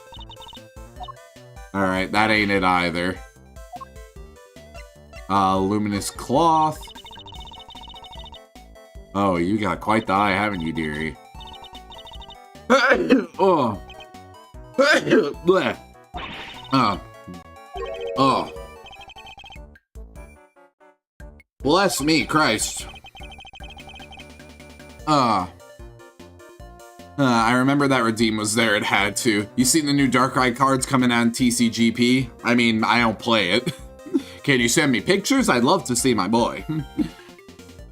Alright, that ain't it either. Luminous cloth. Oh, you got quite the eye, haven't you, dearie? Oh. Oh. Bless me, Christ. I remember that redeem was there, it had to. You seen the new Darkrai cards coming out on TCGP? I mean, I don't play it. Can you send me pictures? I'd love to see my boy.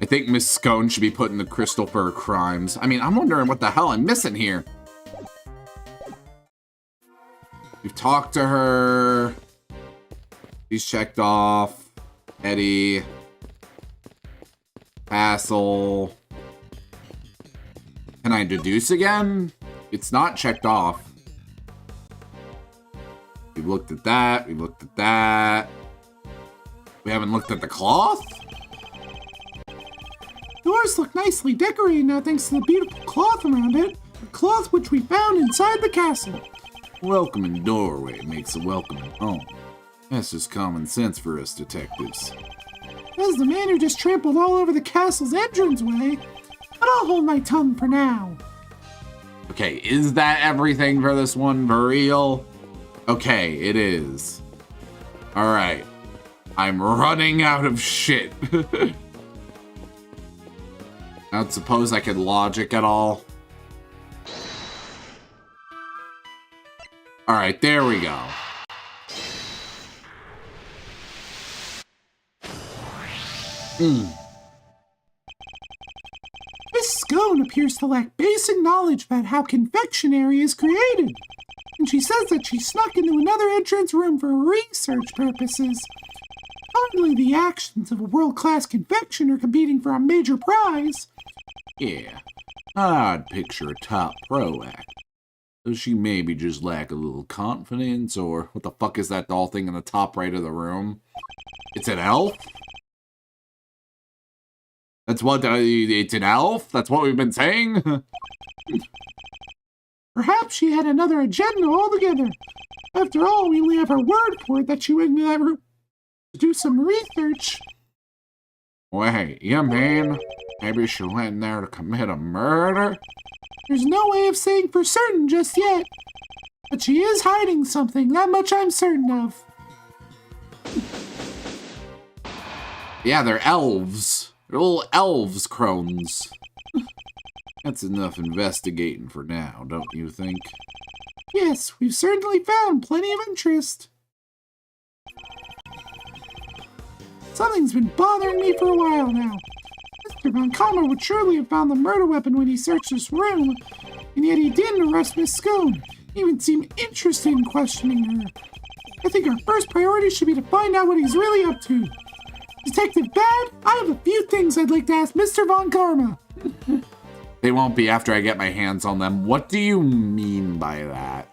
I think Miss Scone should be put in the crystal for her crimes. I mean, I'm wondering what the hell I'm missing here. We've talked to her. She's checked off. Eddie. Hassel. Can I deduce again? It's not checked off. We've looked at that. We've looked at that. We haven't looked at the cloth? Doors look nicely decorated now thanks to the beautiful cloth around it. The cloth which we found inside the castle. Welcoming doorway makes a welcoming home. That's just common sense for us detectives. As the man who just trampled all over the castle's entranceway, but I'll hold my tongue for now. Okay, is that everything for this one? For real? Okay, it is. Alright. I'm running out of shit. I don't suppose I could logic at all. Alright, there we go. Miss Scone appears to lack basic knowledge about how confectionery is created. And she says that she snuck into another entrance room for research purposes. Hardly the actions of a world-class confectioner competing for a major prize. Yeah, I'd picture a top pro act. Does she maybe just lack a little confidence, or what the fuck is that doll thing in the top right of the room? It's an elf? That's what, it's an elf? That's what we've been saying? Perhaps she had another agenda altogether. After all, we only have her word for it that she went into that room to do some research. Wait, you mean maybe she went in there to commit a murder? There's no way of saying for certain just yet. But she is hiding something, that much I'm certain of. Yeah, they're elves. They're little elves, crones. That's enough investigating for now, don't you think? Yes, we've certainly found plenty of interest. Something's been bothering me for a while now. Mr. Von Karma would surely have found the murder weapon when he searched this room, and yet he didn't arrest Miss Scone. He even seemed interested in questioning her. I think our first priority should be to find out what he's really up to. Detective Bad, I have a few things I'd like to ask Mr. Von Karma. They won't be after I get my hands on them. What do you mean by that?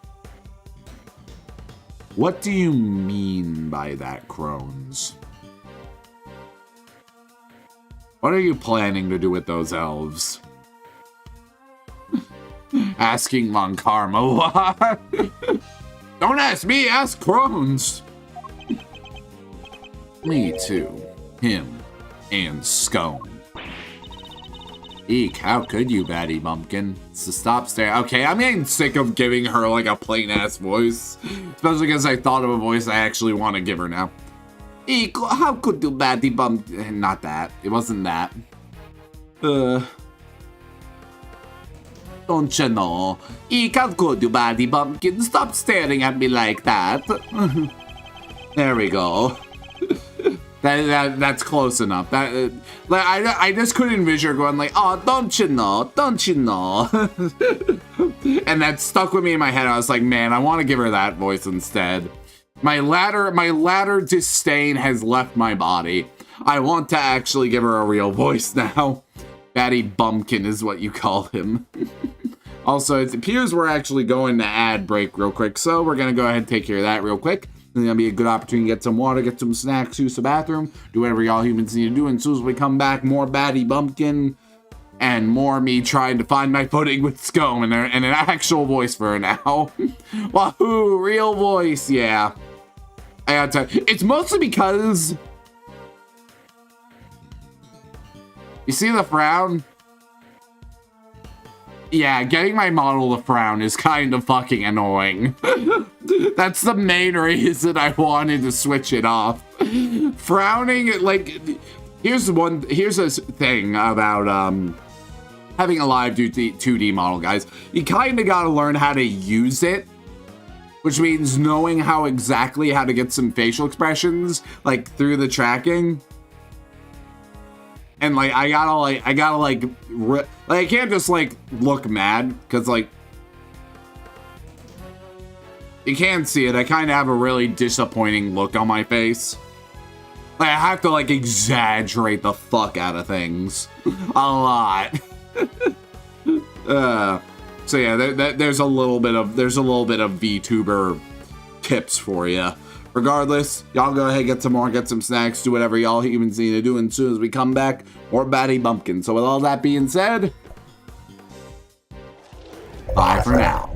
What do you mean by that, Crones? What are you planning to do with those elves? Asking Von Karma what? Don't ask me, ask Crones. Me too. Him and Scone. Eek, how could you, Batty Bumpkin? So stop staring. Okay, I'm getting sick of giving her like a plain-ass voice. Especially because I thought of a voice I actually want to give her now. Eek, how could you, Batty Bumpkin? Not that. It wasn't that. Don't you know? Eek, how could you, Batty Bumpkin? Stop staring at me like that. There we go. That's close enough. I just couldn't envision her going like, oh, don't you know, and that stuck with me in my head. I was like, man, I want to give her that voice instead. My latter disdain has left my body. I want to actually give her a real voice now. Batty Bumpkin is what you call him. Also, it appears we're actually going to ad break real quick, so we're gonna go ahead and take care of that real quick. It's gonna be a good opportunity to get some water, get some snacks, use the bathroom, do whatever y'all humans need to do. And as soon as we come back, more Batty Bumpkin and more me trying to find my footing with Scone and an actual voice for her now. Wahoo, real voice, yeah. I gotta tell you, it's mostly because you see the frown? Yeah, getting my model to frown is kind of fucking annoying. That's the main reason I wanted to switch it off. Frowning, like, here's a thing about having a live 2D model, guys. You kind of got to learn how to use it, which means knowing how to get some facial expressions, like, through the tracking. And like, I can't just like look mad, because like, you can't see it. I kind of have a really disappointing look on my face. Like, I have to like exaggerate the fuck out of things a lot. So yeah, there's a little bit of VTuber tips for you. Regardless, y'all go ahead, get some snacks, do whatever y'all humans need to do, and as soon as we come back, more Batty Bumpkin. So with all that being said, bye for now.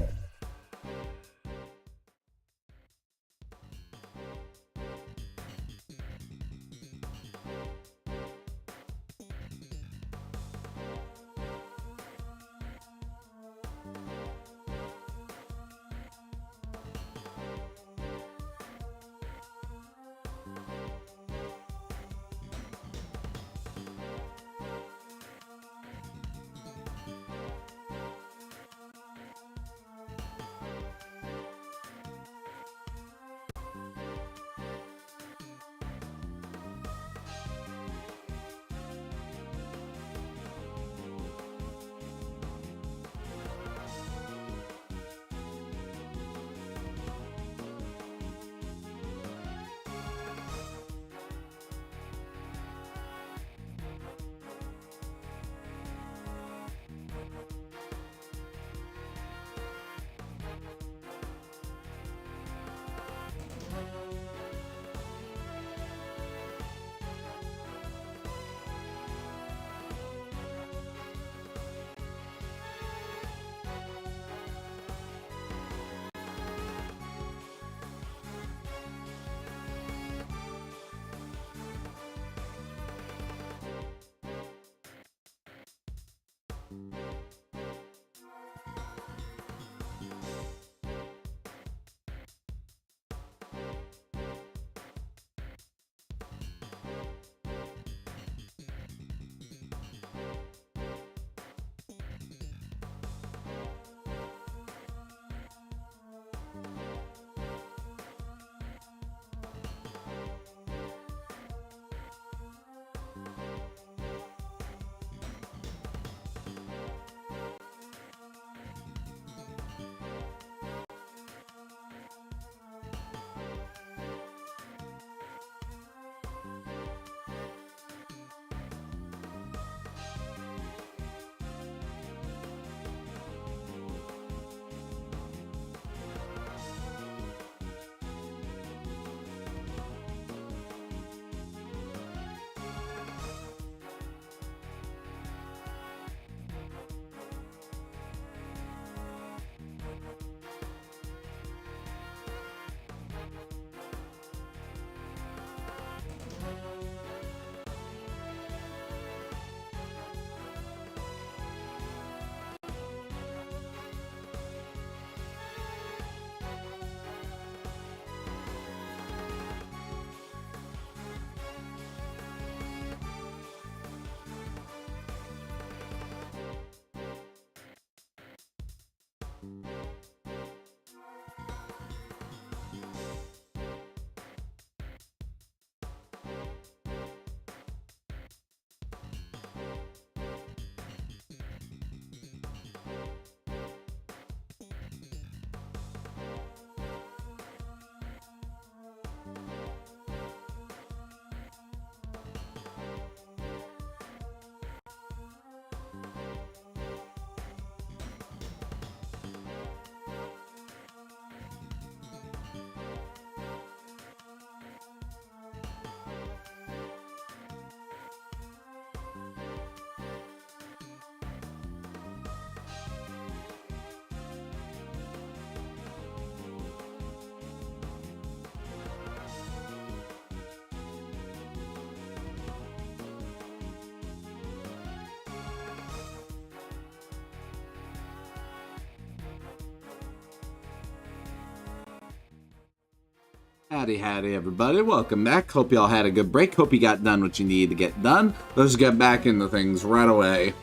Howdy, everybody. Welcome back. Hope y'all had a good break. Hope you got done what you needed to get done. Let's get back into things right away.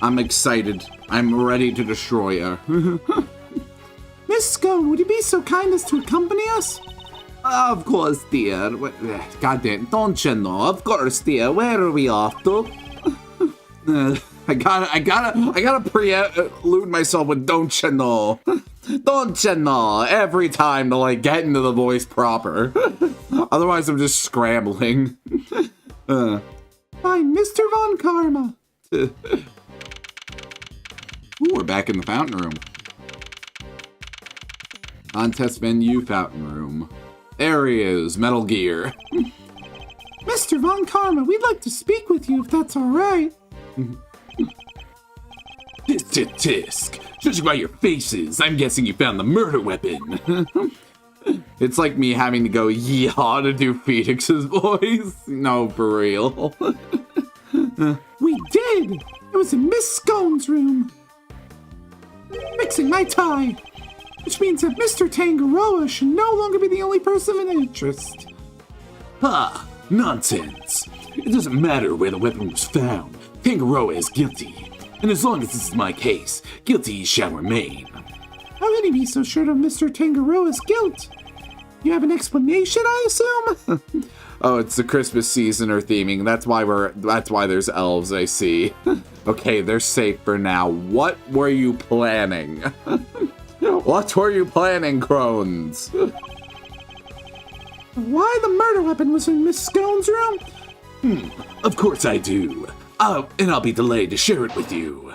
I'm excited. I'm ready to destroy her. Miss Scone, would you be so kind as to accompany us? Of course, dear. Goddamn, don't you know? Of course, dear. Where are we off to? I gotta prelude myself with "don't you know." Don't you know? Every time to like get into the voice proper. Otherwise, I'm just scrambling. Fine, Mr. Von Karma. Ooh, we're back in the fountain room. Contest venue, fountain room. There he is, Metal Gear. Mr. Von Karma, we'd like to speak with you if that's all right. Tisk. Judging by your faces, I'm guessing you found the murder weapon. It's like me having to go yeehaw to do Phoenix's voice. No, for real. We did! It was in Miss Scone's room. Fixing my tie. Which means that Mr. Tangaroa should no longer be the only person of interest. Ha! Nonsense. It doesn't matter where the weapon was found. Tangaroa is guilty. And as long as this is my case, guilty he shall remain. How can he be so sure of Mr. Tangaroa's guilt? You have an explanation, I assume? Oh, it's the Christmas season or theming. That's why there's elves, I see. Okay, they're safe for now. What were you planning? What were you planning, crones? Why the murder weapon was in Miss Scone's room? Of course I do. And I'll be delayed to share it with you.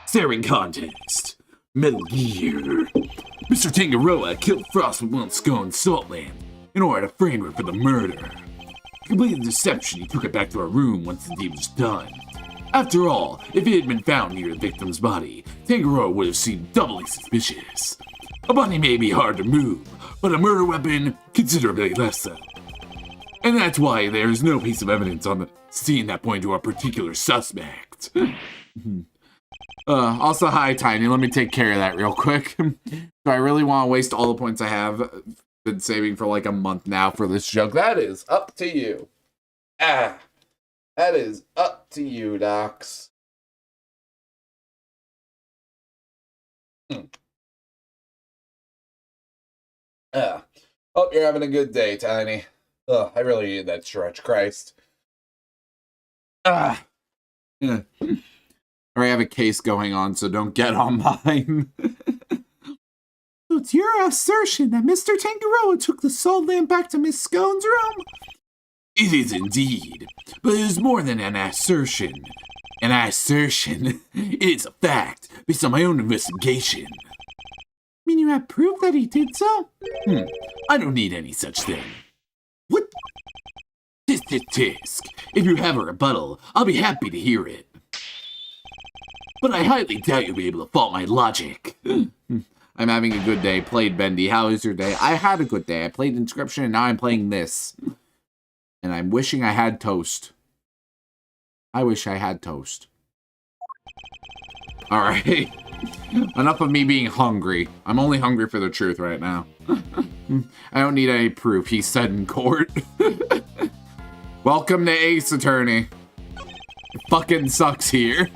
Staring contest. Metal Gear. Mr. Tangaroa killed Frost with one Scone salt lamp in order to frame her for the murder. To complete the deception, he took it back to her room once the deed was done. After all, if it had been found near the victim's body, Tangaroa would have seemed doubly suspicious. A body may be hard to move, but a murder weapon, considerably less so. And that's why there is no piece of evidence on the scene that point to a particular suspect. Also, hi, Tiny. Let me take care of that real quick. Do I really want to waste all the points I have been saving for like a month now for this joke? That is up to you. That is up to you, Docs. Hope you're having a good day, Tiny. I really need that stretch, Christ. Yeah. I have a case going on, so don't get on mine. So it's your assertion that Mr. Tangaroa took the salt lamp back to Miss Scone's room? It is indeed, but it is more than an assertion. An assertion. It is a fact, based on my own investigation. Mean you have proof that he did so? I don't need any such thing. What? Tisk. If you have a rebuttal, I'll be happy to hear it. But I highly doubt you'll be able to fault my logic. I'm having a good day. Played Bendy. How is your day? I had a good day. I played Inscription, and now I'm playing this. And I'm wishing I had toast. I wish I had toast. Alright. Enough of me being hungry. I'm only hungry for the truth right now. I don't need any proof, he said in court. Welcome to Ace Attorney. It fucking sucks here.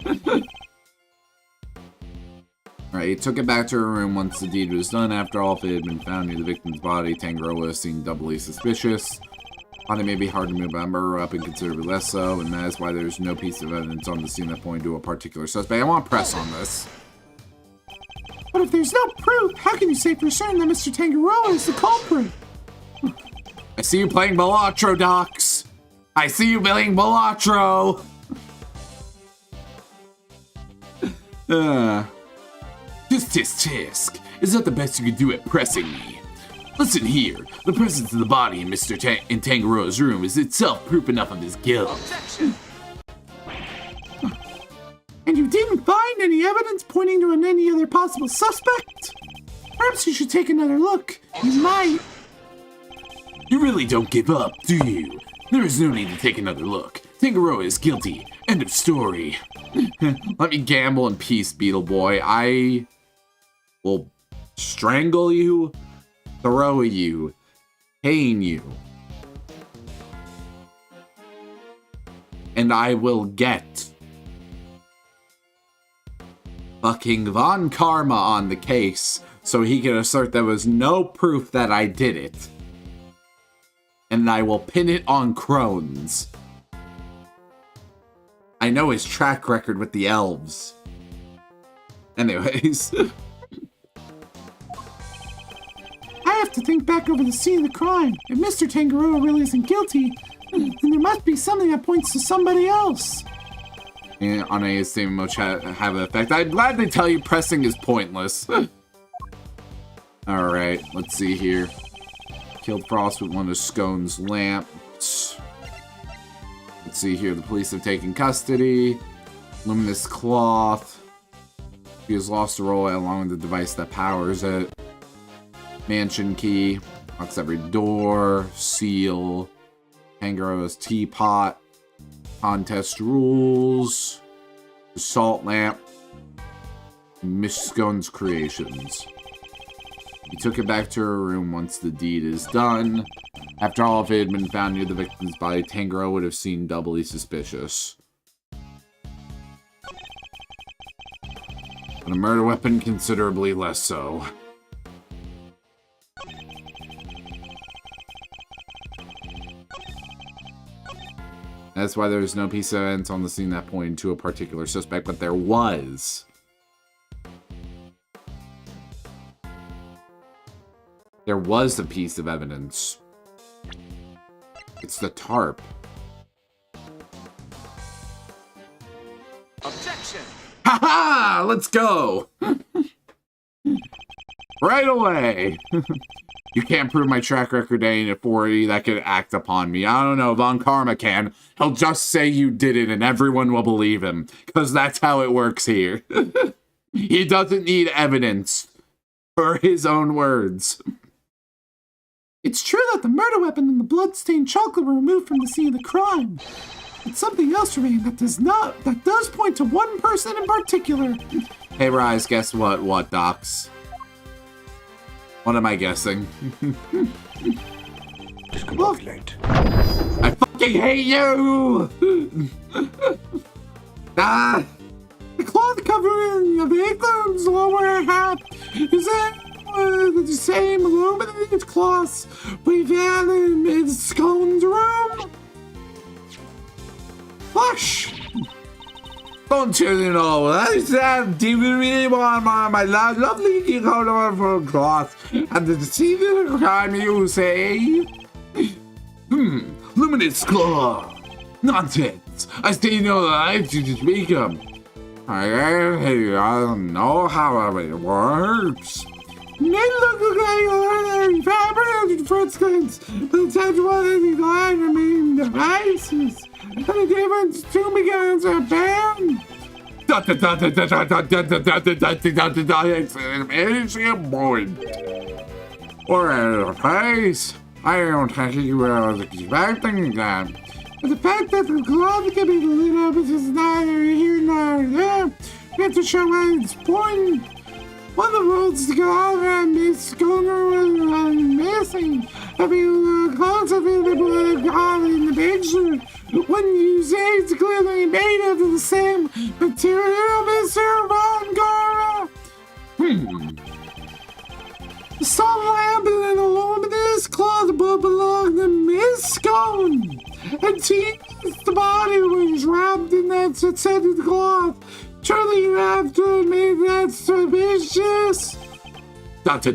Alright, he took it back to her room once the deed was done. After all, if it had been found near the victim's body, Tangaroa seemed doubly suspicious. Body may be hard to move, but murder up and considerably less so, and that is why there's no piece of evidence on the scene that pointed to a particular suspect. I want to press on this. But if there's no proof, how can you say for certain that Mr. Tangaroa is the culprit? I see you playing Balatro, Docs. I see you playing Balatro. Tisk. Is that the best you could do at pressing me? Listen here. The presence of the body in in Tangaroa's room is itself proof enough of his guilt. Objection. And you didn't find any evidence pointing to any other possible suspect? Perhaps you should take another look. You might. You really don't give up, do you? There is no need to take another look. Tangaroa is guilty. End of story. Let me gamble in peace, Beetle Boy. I will strangle you throw you, cane you. And I will get fucking Von Karma on the case so he can assert there was no proof that I did it. And I will pin it on Crohn's. I know his track record with the elves. Anyways. I have to think back over the scene of the crime. If Mr. Tangaroa really isn't guilty, then there must be something that points to somebody else. And on a statement much have an effect. I'd gladly tell you pressing is pointless. Alright, let's see here. Killed Frost with one of Scone's lamps. Let's see here. The police have taken custody. Luminous cloth. He has lost a roll along with the device that powers it. Mansion key. Locks every door. Seal. Tangaroa's teapot. Contest rules. The salt lamp. Miss Scone's creations. He took it back to her room once the deed is done. After all, if it had been found near the victim's body, Tangaroa would have seemed doubly suspicious. But a murder weapon, considerably less so. That's why there's no piece of evidence on the scene that pointed to a particular suspect, but there was. There was a piece of evidence. It's the tarp. Objection! Ha-ha! Let's go! Right away! You can't prove my track record ain't authority that could act upon me. I don't know, Von Karma can. He'll just say you did it and everyone will believe him. Because that's how it works here. He doesn't need evidence for his own words. It's true that the murder weapon and the blood-stained chocolate were removed from the scene of the crime. But something else remained that does point to one person in particular. Hey, Rise, guess what? What, Docs? What am I guessing? Discombobulate. I fucking hate you! Ah! The cloth covering of Acorn's lower half is the same illuminated cloths we found in Miss Scone's room. Flush! Don't you know, I said, do you really want my lovely color for cloth and the deceiving crime you say? Luminous claw. Nonsense. I stay no life to speak of. I don't know how it works. They look like ordinary fabric footprints, but such one line remain devices. And the difference to begins a band. Or a face. I don't think you were expecting that. But the fact that the cloth can be lit up is neither here nor there. We have to show why it's pointing. One of the roads to go out and Miss Schooner was missing. If you look close at the God in the picture, when you say it's clearly made of the same material, Mr. Von Gara. The salt lamp and the luminous cloth both belong to Miss Scone. And the body was wrapped in that scented cloth. Surely you have to admit that's suspicious. Mr.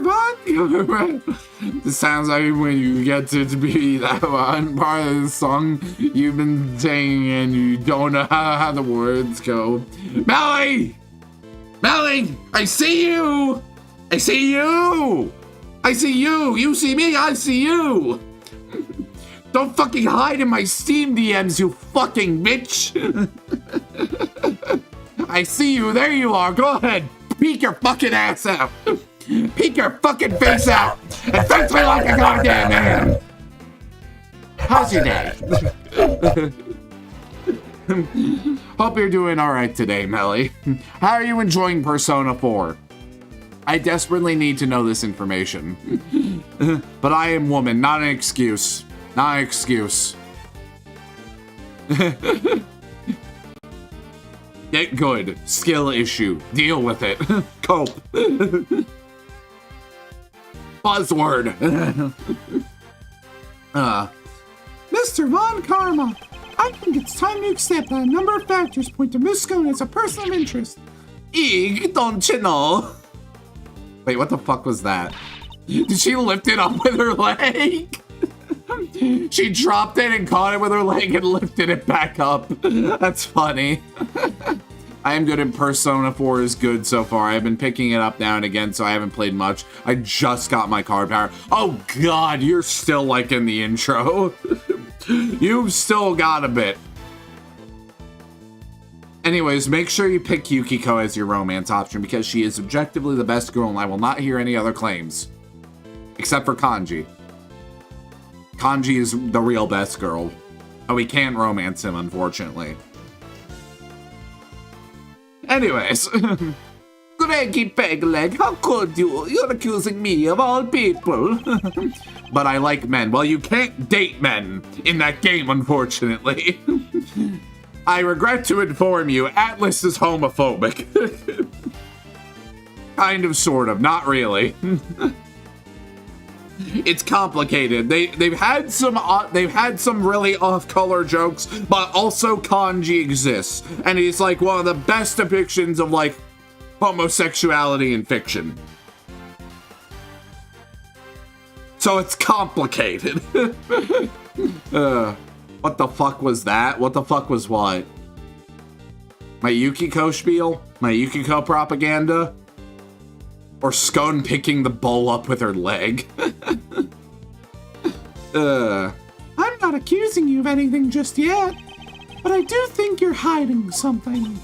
Von? This sounds like when you get to be that one part of the song you've been singing and you don't know how the words go. Melly! Melly! I see you! I see you! I see you! You see me, I see you! Don't fucking hide in my Steam DMs, you fucking bitch! I see you, there you are, go ahead! Peek your fucking ass out! Peek your fucking face out! And face me like a goddamn man! How's your day? Hope you're doing all right today, Melly. How are you enjoying Persona 4? I desperately need to know this information. But I am woman, not an excuse. Not an excuse. Get good. Skill issue. Deal with it. Cope. Buzzword. Mr. Von Karma, I think it's time to accept that a number of factors point to Miss Scone as a person of interest. Eek, don't you know? Wait, what the fuck was that? Did she lift it up with her leg? She dropped it and caught it with her leg and lifted it back up. That's funny. I am good in Persona 4 is good so far. I've been picking it up now and again, so I haven't played much. I just got my card power. Oh god, you're still like in the intro. You've still got a bit. Anyways, make sure you pick Yukiko as your romance option because she is objectively the best girl and I will not hear any other claims. Except for Kanji. Kanji is the real best girl. Oh, we can't romance him, unfortunately. Anyways. Greggy Pegleg, how could you? You're accusing me of all people. But I like men. Well, you can't date men in that game, unfortunately. I regret to inform you, Atlas is homophobic. Kind of, sort of, not really. It's complicated. They've had some really off-color jokes, but also Kanji exists, and he's like one of the best depictions of like homosexuality in fiction. So it's complicated. What the fuck was that? What the fuck was what? My Yukiko spiel? My Yukiko propaganda? Or Scone picking the bowl up with her leg? I'm not accusing you of anything just yet, but I do think you're hiding something.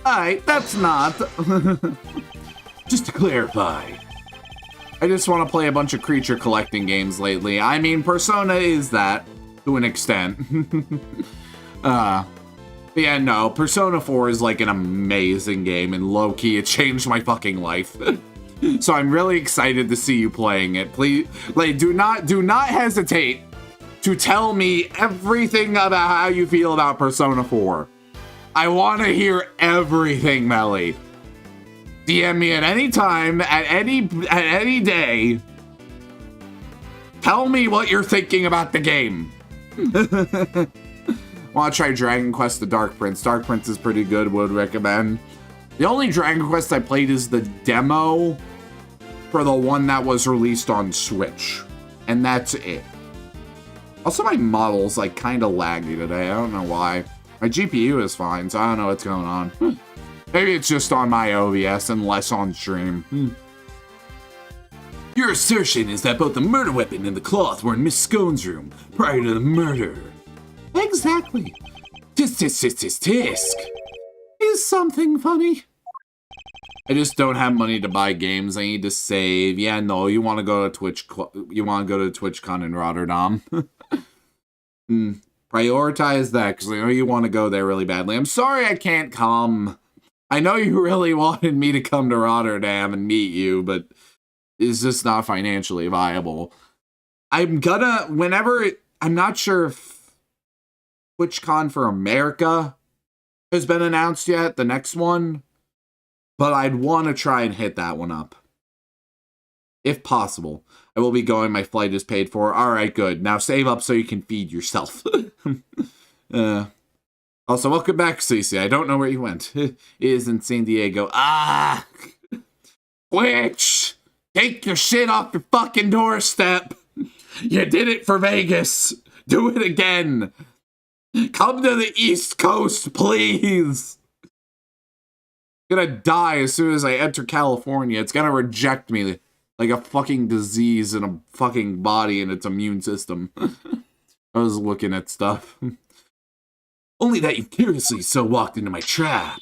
Alright, that's not. Just to clarify. I just want to play a bunch of creature collecting games lately. I mean, Persona is that, to an extent. Yeah, no, Persona 4 is like an amazing game, and low-key, it changed my fucking life. So I'm really excited to see you playing it. Please, like, do not hesitate to tell me everything about how you feel about Persona 4. I want to hear everything, Melly. DM me at any time, at any day. Tell me what you're thinking about the game. Want to try Dragon Quest the Dark Prince. Dark Prince is pretty good, would recommend. The only Dragon Quest I played is the demo for the one that was released on Switch. And that's it. Also, my model's like kind of laggy today. I don't know why. My GPU is fine, so I don't know what's going on. Maybe it's just on my OBS and less on stream. Your assertion is that both the murder weapon and the cloth were in Miss Scone's room prior to the murder. Exactly. Tisk. Is something funny? I just don't have money to buy games. I need to save. Yeah, no, you want to go to TwitchCon in Rotterdam. Prioritize that, because I know you want to go there really badly. I'm sorry I can't come. I know you really wanted me to come to Rotterdam and meet you, but it's just not financially viable. I'm not sure if TwitchCon for America has been announced yet, the next one, but I'd want to try and hit that one up. If possible. I will be going, my flight is paid for. Alright, good. Now save up so you can feed yourself. Also, welcome back, Cece. I don't know where you went. It is in San Diego. Twitch! Take your shit off your fucking doorstep! You did it for Vegas! Do it again! Come to the East Coast, please! I'm gonna die as soon as I enter California. It's gonna reject me like a fucking disease in a fucking body and its immune system. I was looking at stuff. Only that you curiously so walked into my trap.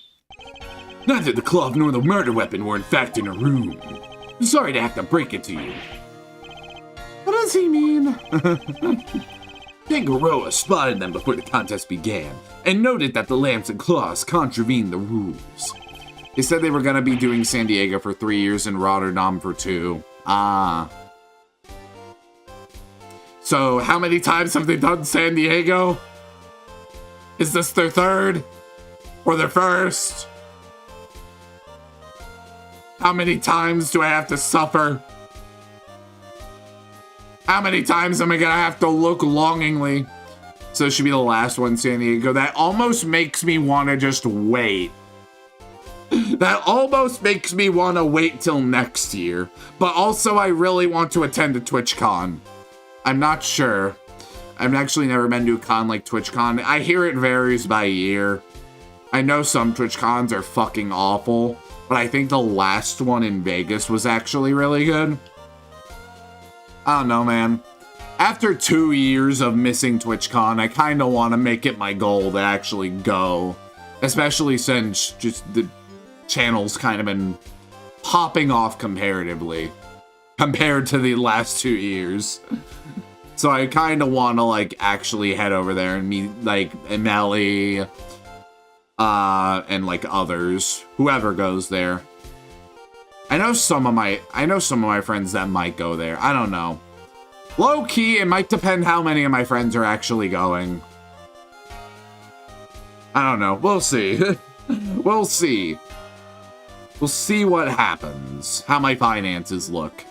Neither the cloth nor the murder weapon were in fact in a room. I'm sorry to have to break it to you. What does he mean? Figueroa spotted them before the contest began and noted that the lamps and claws contravened the rules. They said they were going to be doing San Diego for 3 years and Rotterdam for 2. So how many times have they done San Diego? Is this their third? Or their first? How many times do I have to suffer? How many times am I gonna have to look longingly? So it should be the last one, San Diego. That almost makes me want to just wait. That almost makes me want to wait till next year. But also, I really want to attend a TwitchCon. I'm not sure. I've actually never been to a con like TwitchCon. I hear it varies by year. I know some TwitchCons are fucking awful, but I think the last one in Vegas was actually really good. I don't know, man. After 2 years of missing TwitchCon, I kind of want to make it my goal to actually go. Especially since just the channel's kind of been popping off comparatively. Compared to the last 2 years. So I kind of want to, like, actually head over there and meet, like, Melly, and, like, others. Whoever goes there. I know some of my friends that might go there. I don't know. Low key, it might depend how many of my friends are actually going. I don't know. We'll see. We'll see. We'll see what happens. How my finances look.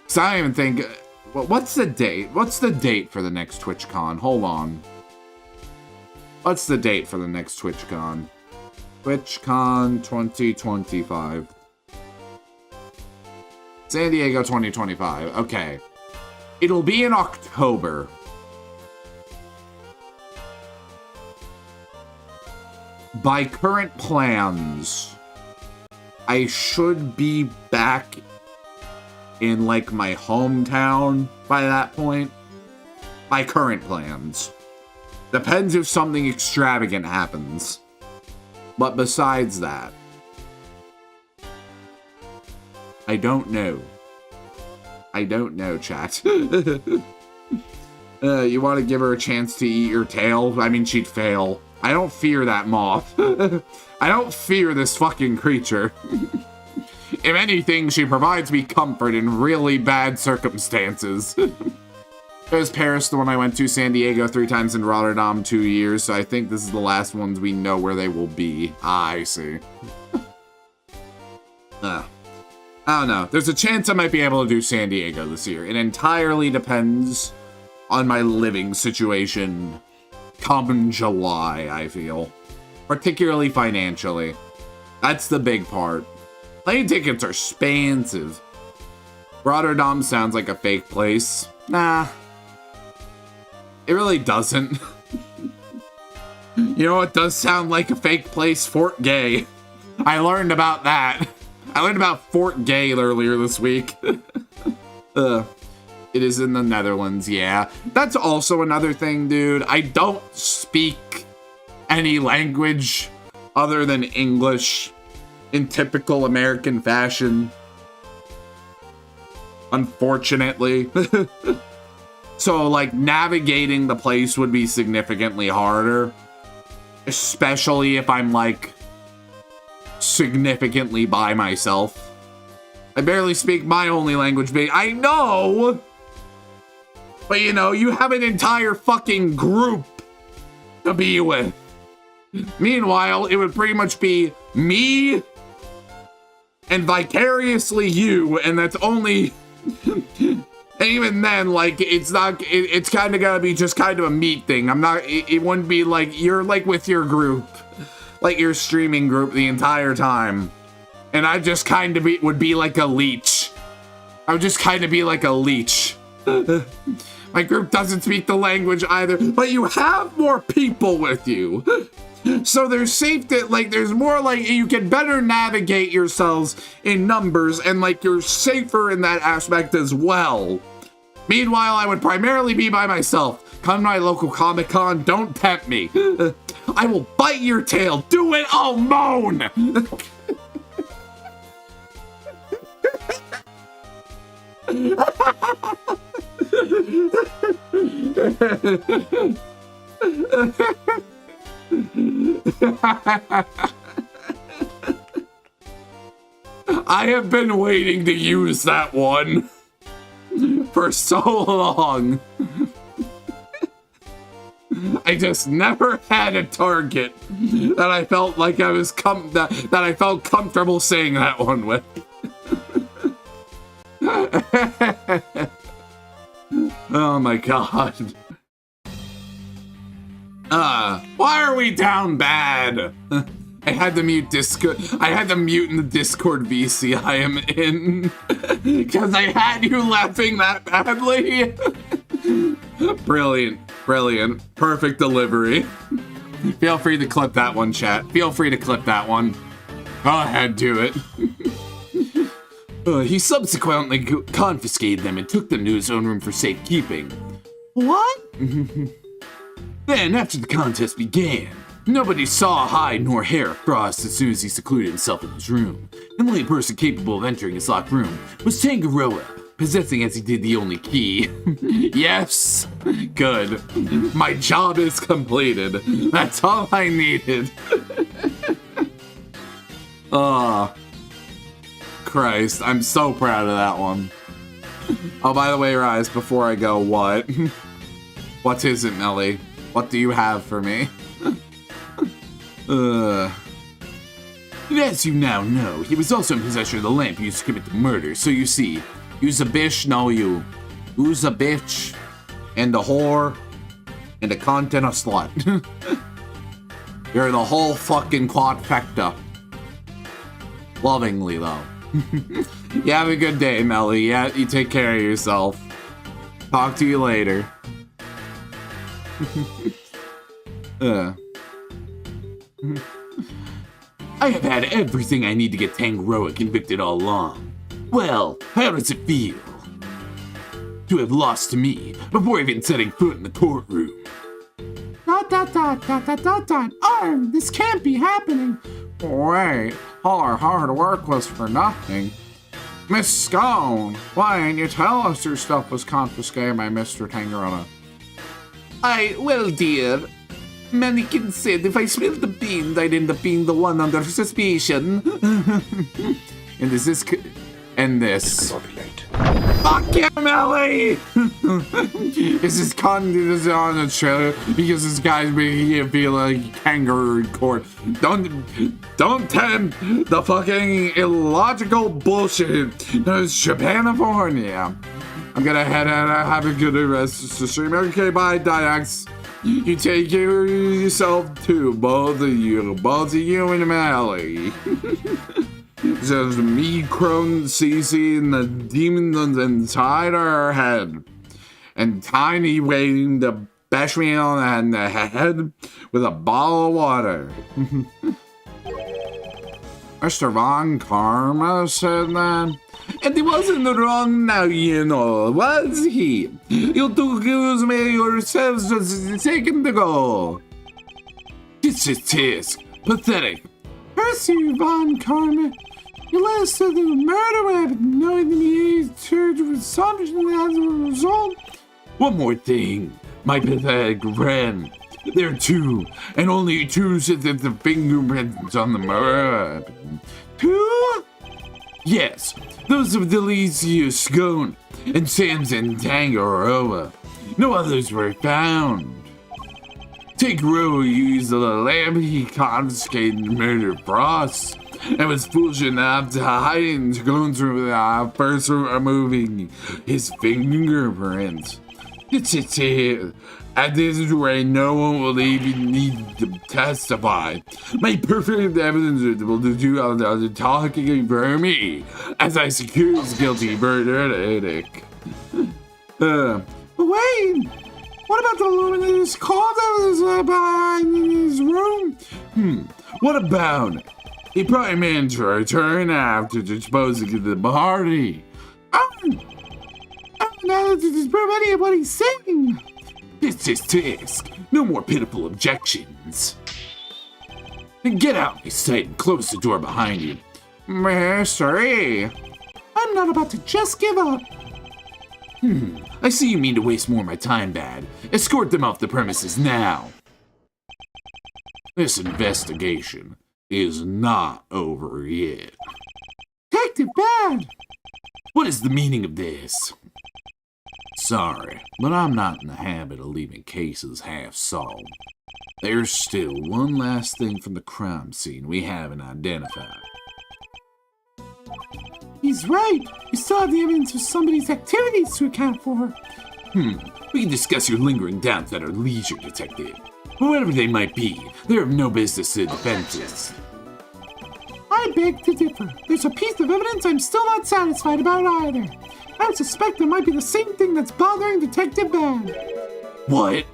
Cause I don't even think. What's the date? What's the date for the next TwitchCon? Hold on. What's the date for the next TwitchCon? TwitchCon 2025. San Diego 2025. Okay. It'll be in October. By current plans, I should be back in, like, my hometown by that point. By current plans. Depends if something extravagant happens. But besides that, I don't know. I don't know, chat. You want to give her a chance to eat your tail? I mean, she'd fail. I don't fear that moth. I don't fear this fucking creature. If anything, she provides me comfort in really bad circumstances. There's Paris, the one I went to, San Diego 3 times, in Rotterdam 2 years, so I think this is the last ones we know where they will be. Ah, I see. I don't know. There's a chance I might be able to do San Diego this year. It entirely depends on my living situation come July, I feel. Particularly financially. That's the big part. Plane tickets are expensive. Rotterdam sounds like a fake place. Nah. It really doesn't. You know what does sound like a fake place? Fort Gay. I learned about that. I learned about Fort Gay earlier this week. It is in the Netherlands, yeah. That's also another thing, dude. I don't speak any language other than English in typical American fashion. Unfortunately. So, like, navigating the place would be significantly harder. Especially if I'm, like, significantly by myself. I barely speak my only language. I know! But, you know, you have an entire fucking group to be with. Meanwhile, it would pretty much be me and vicariously you, and that's only... And even then, like, it's kind of gotta be just kind of a meat thing. It wouldn't be like, you're like with your group, like your streaming group the entire time. And I just kind of would be like a leech. I would just kind of be like a leech. My group doesn't speak the language either, but you have more people with you. So there's safety, like, there's more, like, you can better navigate yourselves in numbers, and, like, you're safer in that aspect as well. Meanwhile, I would primarily be by myself. Come to my local Comic-Con, don't tempt me. I will bite your tail, do it, I'll moan! I have been waiting to use that one for so long. I just never had a target that I felt like I was that I felt comfortable saying that one with. Oh my god. Why are we down bad? I had to mute Discord. I had to mute in the Discord VC I am in because I had you laughing that badly. Brilliant, brilliant, perfect delivery. Feel free to clip that one, chat. Feel free to clip that one. Go ahead, do it. He subsequently confiscated them and took them to his own room for safekeeping. What? Then, after the contest began, nobody saw hide nor hair of Frost as soon as he secluded himself in his room. The only person capable of entering his locked room was Tangaroa, possessing as he did the only key. Yes! Good. My job is completed. That's all I needed. Oh, Christ. I'm so proud of that one. Oh, by the way, Rise, before I go, what? What is it, Melly? What do you have for me? And as you now know, he was also in possession of the lamp used to commit the murder. So you see, you's a bitch, no you. You's a bitch, and a whore, and a cunt and a slut. You're the whole fucking quadfecta. Lovingly, though. You have a good day, Melly. Yeah, you take care of yourself. Talk to you later. I have had everything I need to get Tangaroa convicted all along. Well, how does it feel to have lost to me before even setting foot in the courtroom? ... This can't be happening. Wait, all our hard work was for nothing. Miss Scone, why didn't you tell us your stuff was confiscated by Mr. Tangaroa? Well, dear, Mannequin said if I spilled the beans, I'd end up being the one under suspicion. And this. Fuck you, Melly! This is on the trailer because this guy's making you feel like kangaroo in court. Don't tempt the fucking illogical bullshit. There's Japanifornia. I'm gonna head out. Have a good rest of the stream. Okay, bye, Diax. You take care of yourself too, both of you and Melly. There's me, Crone, Cece, and the demons inside our head. And Tiny waiting to bash me on the head with a bottle of water. Mr. Von Karma said that. And he wasn't wrong now, you know, was he? You took me yourselves just a second ago. This is tisk. Pathetic. Percy Von Karma. You led us to the murder weapon, knowing that he turned to assumption as a result. One more thing, my pathetic friend. There are two, and only two sets of the fingerprints on the murder weapon. Two? Yes, those of Delicia Scone and Samson Tangaroa. No others were found. Tangaroa used the lamp he confiscated and murdered Frost, and was foolish enough to hide it and go through without first removing his fingerprints. It's here. At this rate, no one will even need to testify. My perfect evidence will do all the talking for me as I secure his guilty verdict. Wait! What about the luminous call that was behind his room? What about it? He probably managed to return after disposing of the party. Now that disprove any of what he's saying. This is Tisk. No more pitiful objections. Then get out of my sight and close the door behind you. Mystery. I'm not about to just give up. I see you mean to waste more of my time, Bad. Escort them off the premises now. This investigation is not over yet. Detective Bad! What is the meaning of this? Sorry, but I'm not in the habit of leaving cases half solved. There's still one last thing from the crime scene we haven't identified. He's right. We still have the evidence of somebody's activities to account for. We can discuss your lingering doubts at our leisure, Detective. But whatever they might be, they have no business to defend us. I beg to differ. There's a piece of evidence I'm still not satisfied about either. I would suspect it might be the same thing that's bothering Detective Bad. What?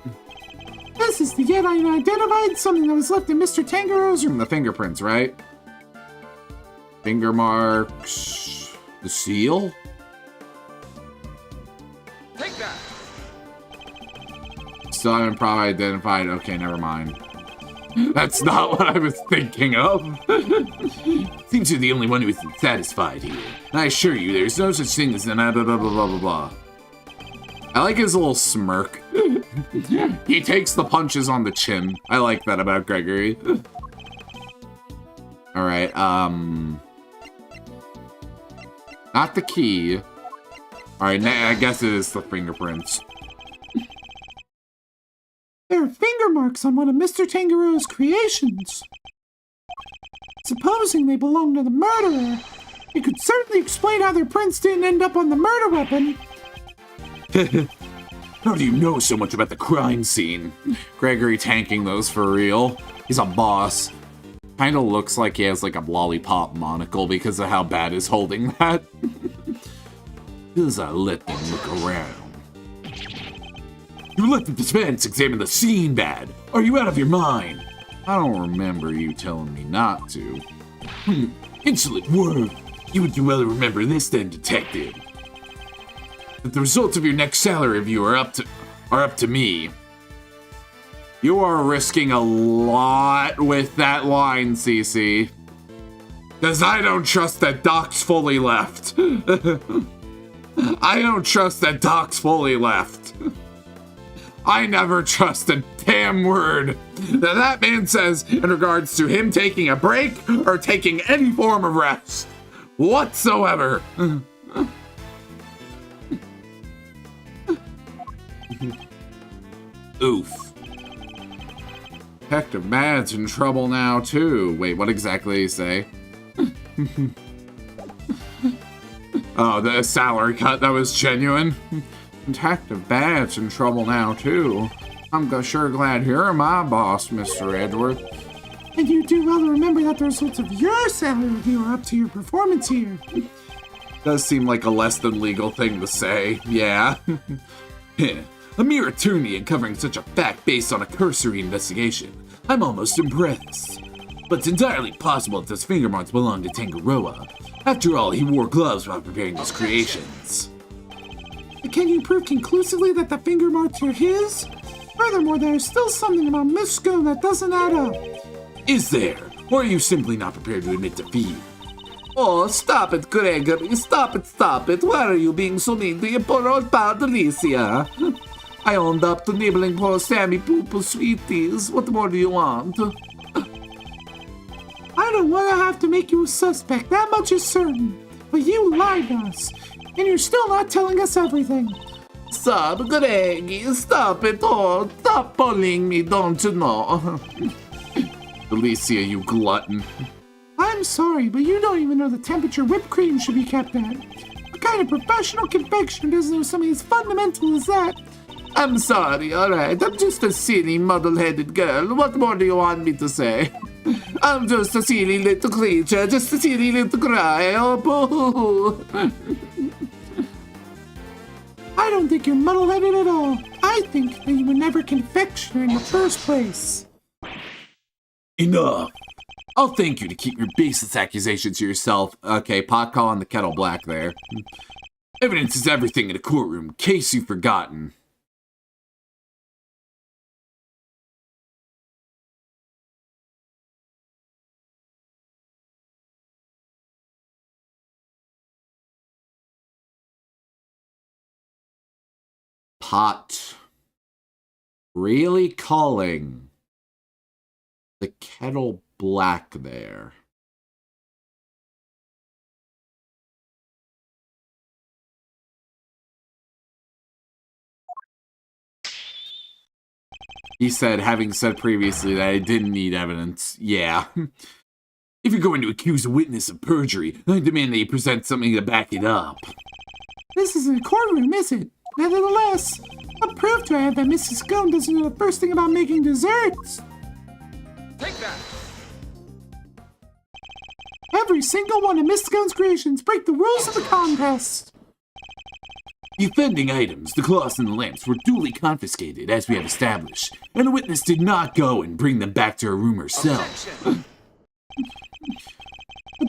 This is the yet unidentified something that was left in Mr. Tangaro's room. The fingerprints, right? Finger marks. The seal? Take that! Still haven't probably identified. Okay, never mind. That's not what I was thinking of. Seems you're the only one who isn't satisfied here. I assure you, there's no such thing as an blah blah blah blah blah blah. I like his little smirk. He takes the punches on the chin. I like that about Gregory. Alright, not the key. Alright, I guess it is the fingerprints. There are finger marks on one of Mr. Tangaro's creations. Supposing they belong to the murderer, it could certainly explain how their prints didn't end up on the murder weapon. How do you know so much about the crime scene? Gregory tanking those for real. He's a boss. Kinda looks like he has like a lollipop monocle because of how Bad is holding that. As I let them look around. You let the defense examine the scene, Bad. Are you out of your mind? I don't remember you telling me not to. Insolent word. You would do well to remember this then, Detective. That the results of your next salary review are up to me. You are risking a lot with that line, Cece. Because I don't trust that Doc's fully left. I don't trust that Doc's fully left. I never trust a damn word that man says in regards to him taking a break or taking any form of rest whatsoever. Oof. Detective Bad's in trouble now, too. Wait, what exactly did he say? Oh, the salary cut, that was genuine. Detective Bad's in trouble now, too. I'm sure glad you're my boss, Mr. Edgeworth. And you do well to remember that the results of your salary review are up to your performance here. Does seem like a less than legal thing to say, yeah. A mere attorney uncovering such a fact based on a cursory investigation. I'm almost impressed. But it's entirely possible that those finger marks belong to Tangaroa. After all, he wore gloves while preparing his creations. Can you prove conclusively that the finger marks are his? Furthermore, there's still something about Miss Scone that doesn't add up. Is there? Or are you simply not prepared to admit defeat? Oh, stop it, Gregory. Stop it. Why are you being so mean to your poor old pal, Alicia? I owned up to nibbling poor Sammy Poo-Poo sweeties. What more do you want? I don't want to have to make you a suspect, that much is certain. But you lied to us, and you're still not telling us everything. Stop, Greggy. Stop it all. Stop bullying me, don't you know? Alicia, you glutton. I'm sorry, but you don't even know the temperature whipped cream should be kept at. What kind of professional confectioner doesn't know something as fundamental as that? I'm sorry, alright. I'm just a silly, muddle-headed girl. What more do you want me to say? I'm just a silly little creature, just a silly little cry. Oh, boo! I don't think you're muddle-headed at all. I think that you were never confectioner in the first place. Enough! I'll thank you to keep your baseless accusations to yourself. Okay, pot calling the kettle black there. Evidence is everything in a courtroom, in case you've forgotten. pot really calling the kettle black there? He said, having said previously that I didn't need evidence. Yeah. If you're going to accuse a witness of perjury, I demand that you present something to back it up. This isn't a courtroom, is it? Nevertheless, what proof do I have that Mrs. Scone doesn't know the first thing about making desserts? Take that! Every single one of Miss Scone's creations break the rules of the contest. The offending items, the cloths and the lamps, were duly confiscated, as we have established, and the witness did not go and bring them back to her room herself. But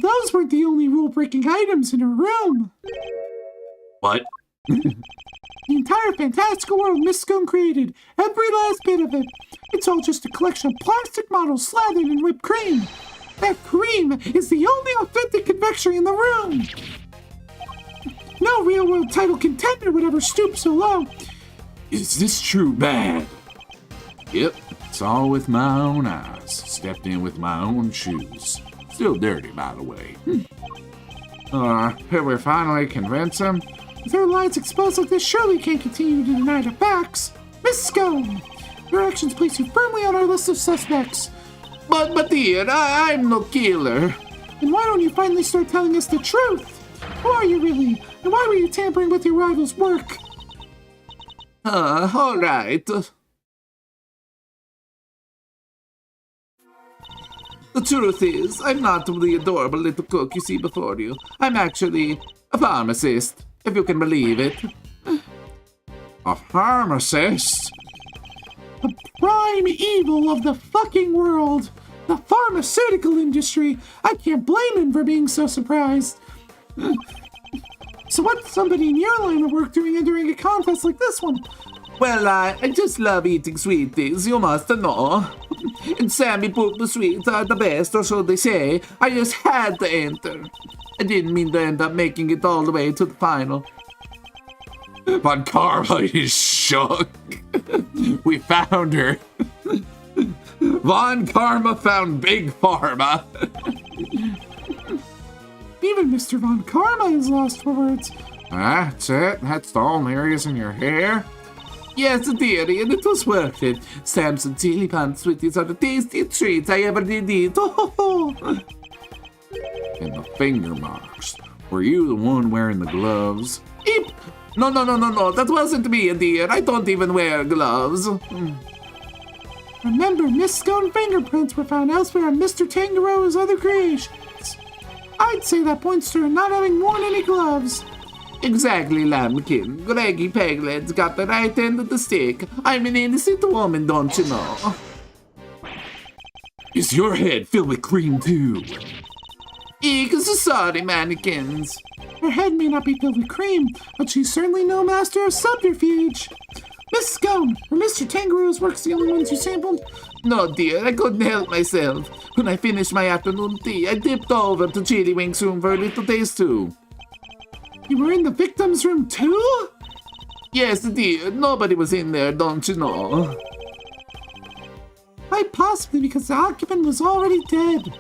those weren't the only rule-breaking items in her room. What? The entire fantastical world Miss Scone created, every last bit of it. It's all just a collection of plastic models slathered in whipped cream. That cream is the only authentic confectionery in the room. No real-world title contender would ever stoop so low. Is this true bad? Yep, saw with my own eyes. Stepped in with my own shoes. Still dirty, by the way. Did we finally convince him? With her lies exposed like this, surely can't continue to deny the facts. Miss Scone, your actions place you firmly on our list of suspects. But dear, I'm no killer. Then why don't you finally start telling us the truth? Who are you really? And why were you tampering with your rival's work? All right. The truth is, I'm not the adorable little cook you see before you. I'm actually a pharmacist, if you can believe it. A pharmacist? The prime evil of the fucking world. The pharmaceutical industry. I can't blame him for being so surprised. So what's somebody in your line of work doing entering a contest like this one? Well, I just love eating sweeties, you must know. And Sammy Poop sweets are the best, or so they say. I just had to enter. I didn't mean to end up making it all the way to the final. Von Karma is shook. We found her. Von Karma found Big Pharma. Even Mr. Von Karma is lost for words. That's it? That's the only reason you're here? Yes, dearie, and it was worth it. Samson chili pan sweeties are the tastiest treats I ever did eat. And the finger marks. Were you the one wearing the gloves? Eep! No, that wasn't me, dear. I don't even wear gloves. Remember, Miss Scone fingerprints were found elsewhere on Mr. Tangaroa's other creations. I'd say that points to her not having worn any gloves. Exactly, Lambkin. Greggy Peglet's got the right end of the stick. I'm an innocent woman, don't you know? Is your head filled with cream, too? Eek, so sorry, mannequins. Her head may not be filled with cream, but she's certainly no master of subterfuge. Miss Scone, were Mr. Tangaroa's works the only ones you sampled? No, dear, I couldn't help myself. When I finished my afternoon tea, I dipped over to Chili Wink's room for a little taste, too. You were in the victim's room, too? Yes, dear. Nobody was in there, don't you know? Quite possibly because the occupant was already dead.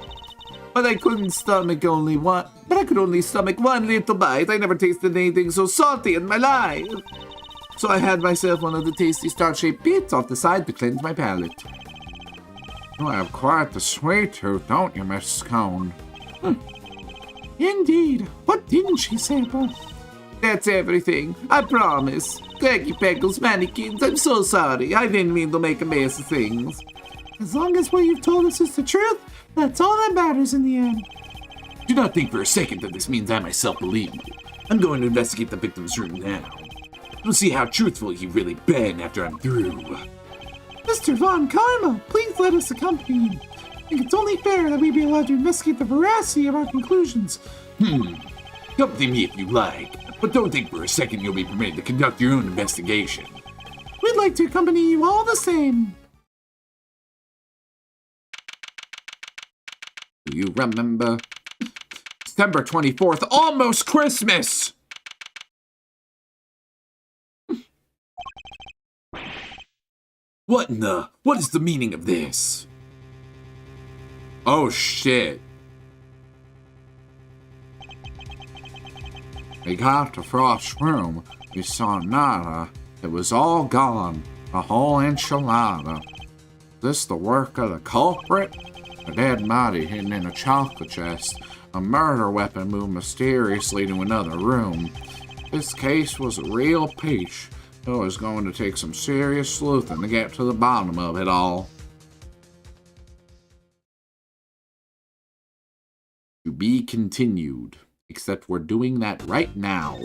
But I couldn't stomach only one. But I could only stomach one little bite. I never tasted anything so salty in my life. So I had myself one of the tasty star-shaped bits off the side to cleanse my palate. You have quite the sweet tooth, don't you, Miss Scone? Indeed. What didn't she sample? That's everything. I promise. Cracky Peckles, mannequins, I'm so sorry. I didn't mean to make a mess of things. As long as what you've told us is the truth, that's all that matters in the end. Do not think for a second that this means I myself believe you. I'm going to investigate the victim's room now. We'll see how truthful you've really been after I'm through. Mr. Von Karma, please let us accompany you. I think it's only fair that we be allowed to investigate the veracity of our conclusions. Accompany me if you like, but don't think for a second you'll be permitted to conduct your own investigation. We'd like to accompany you all the same. Do you remember? December 24th, almost Christmas! What in the? What is the meaning of this? Oh shit. We got to Frost's room. We saw nada. It was all gone. A whole enchilada. This the work of the culprit? A dead body hidden in a chocolate chest. A murder weapon moved mysteriously to another room. This case was a real peach. It was going to take some serious sleuthing to get to the bottom of it all. To be continued. Except we're doing that right now.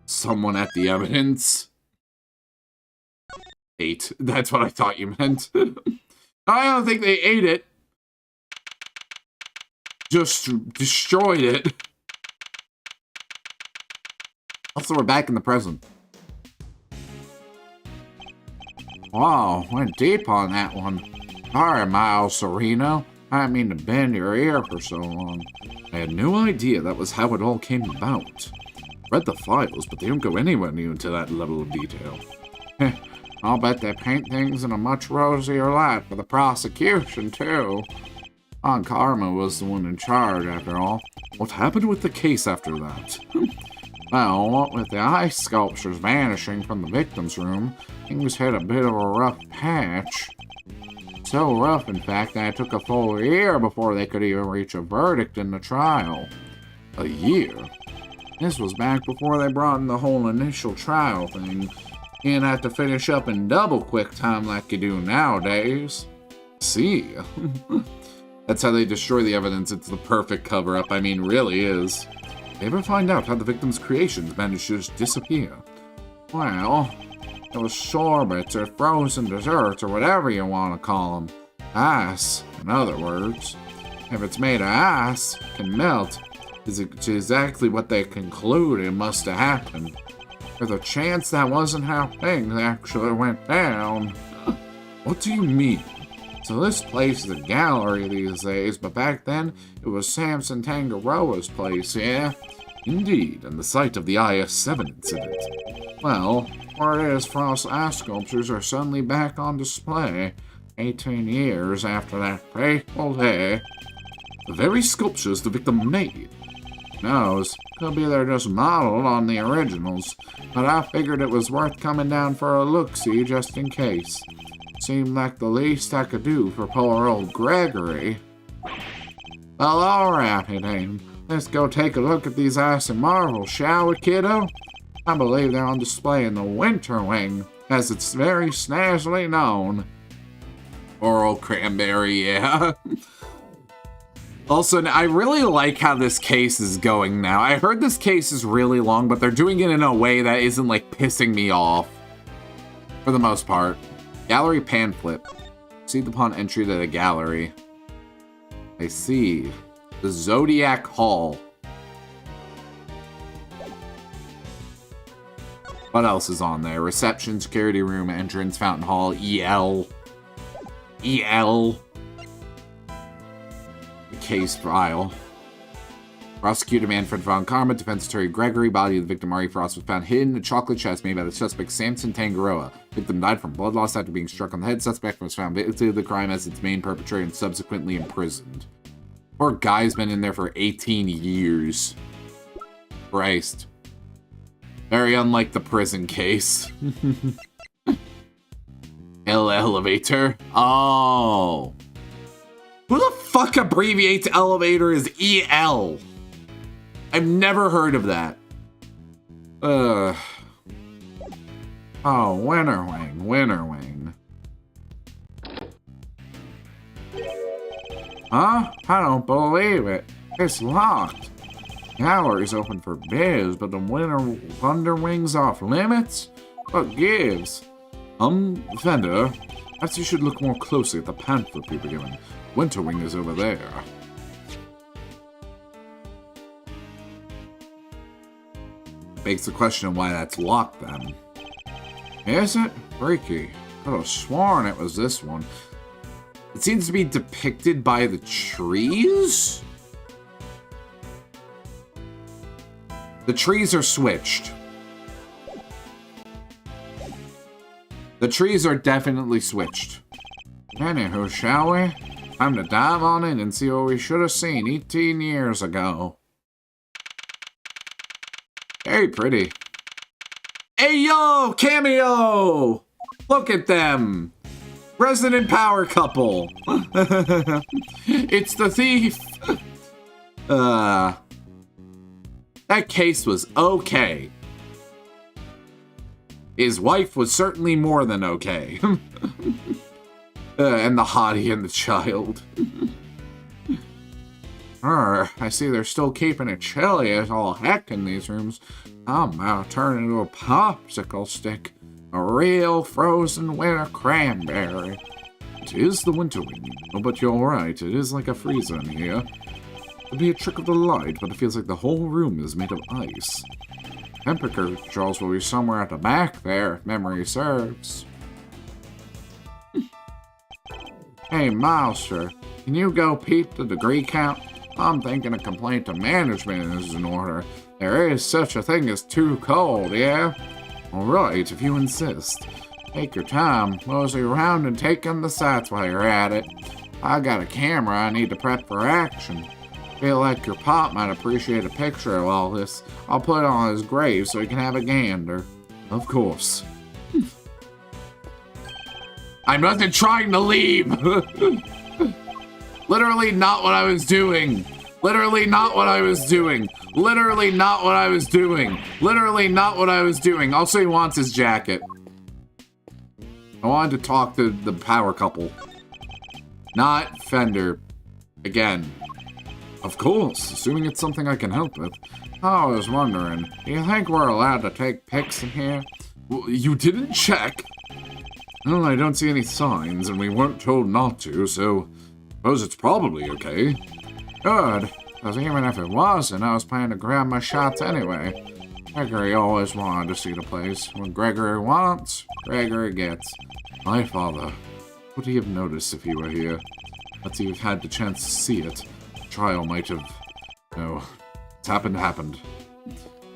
Someone at the evidence. 8. That's what I thought you meant. I don't think they ate it. Just destroyed it. Also, we're back in the present. Wow, went deep on that one. Sorry, Miles Sereno. I didn't mean to bend your ear for so long. I had no idea that was how it all came about. Read the files, but they don't go anywhere near to that level of detail. I'll bet they paint things in a much rosier light for the prosecution, too. Aunt Karma was the one in charge, after all. What happened with the case after that? Well, what with the ice sculptures vanishing from the victim's room, things hit a bit of a rough patch. So rough, in fact, that it took a full year before they could even reach a verdict in the trial. A year? This was back before they brought in the whole initial trial thing. You didn't have to finish up in double quick time like you do nowadays. See? That's how they destroy the evidence. It's the perfect cover-up. I mean, really is. You ever find out how the victim's creations managed to just disappear? Well, it was sorbets or frozen desserts or whatever you want to call them. Ice, in other words. If it's made of ice, it can melt. Is exactly what they concluded must have happened. There's a chance that wasn't how things actually went down. What do you mean? So this place is a gallery these days, but back then it was Samson Tangaroa's place, yeah? Indeed, and the site of the IS-7 incident. Well, word is Frost's ice sculptures are suddenly back on display, 18 years after that fateful day. The very sculptures the victim made. Knows, could be they're just modeled on the originals, but I figured it was worth coming down for a look-see just in case. Seemed like the least I could do for poor old Gregory. Well, alright, Dane. Let's go take a look at these icy marvels, shall we, kiddo? I believe they're on display in the Winter Wing, as it's very snazzily known. Oral cranberry, yeah. Also, I really like how this case is going now. I heard this case is really long, but they're doing it in a way that isn't, like, pissing me off. For the most part. Gallery pan flip. Proceed upon entry to the gallery. I see. The Zodiac Hall. What else is on there? Reception, security room, entrance, fountain hall, EL. EL. The case file. Prosecutor Manfred von Karma, defense attorney Gregory, body of the victim Ari Frost was found hidden in a chocolate chest made by the suspect Samson Tangaroa. Victim died from blood loss after being struck on the head. Suspect was found guilty of the crime as its main perpetrator and subsequently imprisoned. Poor guy's been in there for 18 years. Christ. Very unlike the prison case. Elevator. Oh. Who the fuck abbreviates elevator as EL? I've never heard of that. Oh, Winter Wing, Winter Wing. Huh? I don't believe it. It's locked. Gallery's open for biz, but the Wonder Wing's off limits? What gives? Fender, perhaps you should look more closely at the pamphlet we were given. Winter Wing is over there. Begs the question of why that's locked then. Is it? Freaky. Could have sworn it was this one. It seems to be depicted by the trees? The trees are switched. The trees are definitely switched. Anywho, shall we? Time to dive on in and see what we should have seen 18 years ago. Very pretty. Hey yo, cameo! Look at them! Resident power couple! It's the thief! That case was okay. His wife was certainly more than okay. And the hottie and the child. I see they're still keeping it chilly as all heck in these rooms. I'm about to turn into a popsicle stick. A real frozen winter cranberry. It is the winter wind, but you're right, it is like a freezer in here. It'd be a trick of the light, but it feels like the whole room is made of ice. Temperature controls will be somewhere at the back there, if memory serves. Hey, Master, can you go peep the degree count? I'm thinking a complaint to management is in order. There is such a thing as too cold, yeah? Alright, if you insist. Take your time, mosey around and take in the sights while you're at it. I got a camera I need to prep for action. Feel like your pop might appreciate a picture of all this. I'll put it on his grave so he can have a gander. Of course. I wasn't trying to leave! Literally not what I was doing. Literally not what I was doing. Literally not what I was doing. Literally not what I was doing. Also, he wants his jacket. I wanted to talk to the power couple. Not Fender. Again. Of course, assuming it's something I can help with. I was wondering, do you think we're allowed to take pics in here? Well, you didn't check. Well, I don't see any signs, and we weren't told not to, so I suppose it's probably okay. Good, because even if it wasn't, I was planning to grab my shots anyway. Gregory always wanted to see the place. When Gregory wants, Gregory gets. My father. Would he have noticed if he were here? Let's see if he had the chance to see it. The trial might have... No. It's happened.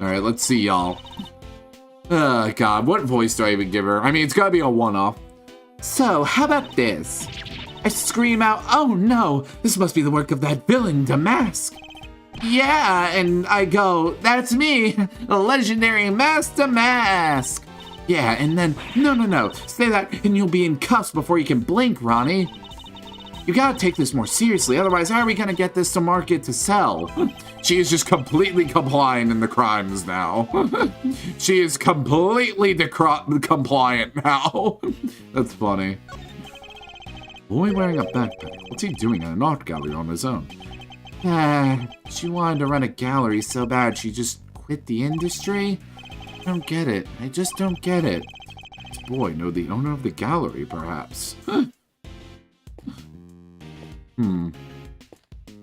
Alright, let's see, y'all. God, what voice do I even give her? I mean, it's gotta be a one-off. So, how about this? I scream out, oh no, this must be the work of that villain Damask. Yeah, and I go, that's me, the legendary Master Mask. Yeah, and then, no, say that and you'll be in cuffs before you can blink, Ronnie. You gotta take this more seriously, otherwise how are we gonna get this to market to sell? She is just completely compliant in the crimes now. She is completely compliant now. That's funny. Boy wearing a backpack. What's he doing in an art gallery on his own? She wanted to run a gallery so bad she just quit the industry? I don't get it. I just don't get it. Does boy know the owner of the gallery, perhaps?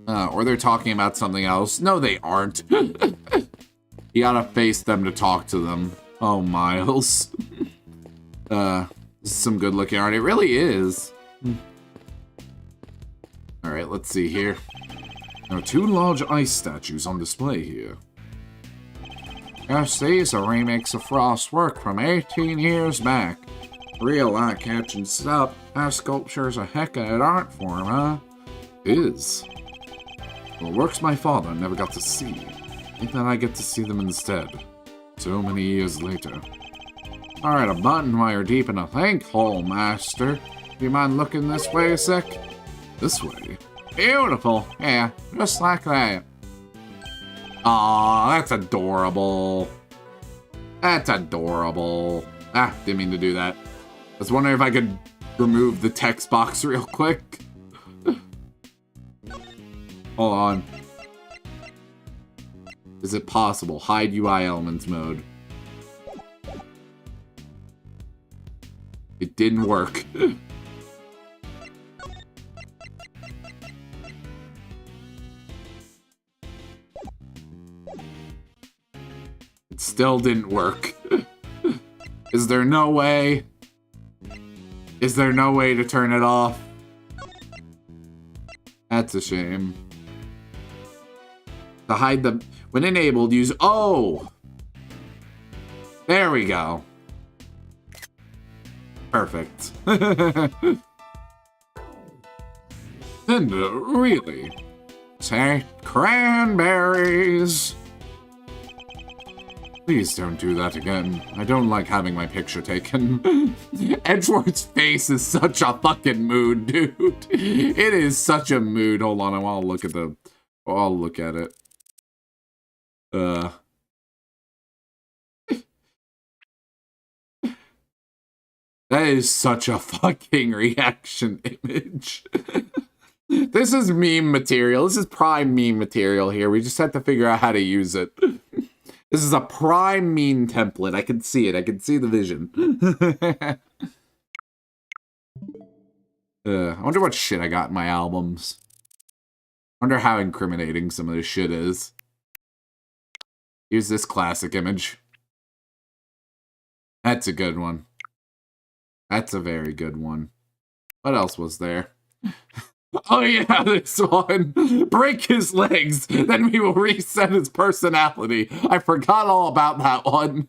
Or they're talking about something else. No, they aren't. You gotta face them to talk to them. Oh, Miles. This is some good looking art. It really is. Alright, let's see here. There are 2 large ice statues on display here. Yes, these are remakes of Frost's work from 18 years back. Real eye-catching stuff. That sculpture's a heck of an art form, huh? It is. Well, works my father never got to see. I think that I get to see them instead. So many years later. Alright, a button while you're deep in a think hole, Master. Do you mind looking this way a sec? This way? Beautiful. Yeah, just like that. Aw, that's adorable. That's adorable. Ah, didn't mean to do that. I was wondering if I could remove the text box real quick. Hold on. Is it possible? Hide UI elements mode. It didn't work. It still didn't work. Is there no way? Is there no way to turn it off? That's a shame. To hide the... When enabled, use... Oh! There we go. Perfect. And really, say cranberries. Please don't do that again. I don't like having my picture taken. Edward's face is such a fucking mood, dude. It is such a mood. Hold on, I want to look at the... I'll look at it. That is such a fucking reaction image. This is meme material. This is prime meme material here. We just have to figure out how to use it. This is a prime meme template. I can see it. I can see the vision. I wonder what shit I got in my albums. I wonder how incriminating some of this shit is. Here's this classic image. That's a good one. That's a very good one. What else was there? Oh yeah, this one. Break his legs, then we will reset his personality. I forgot all about that one.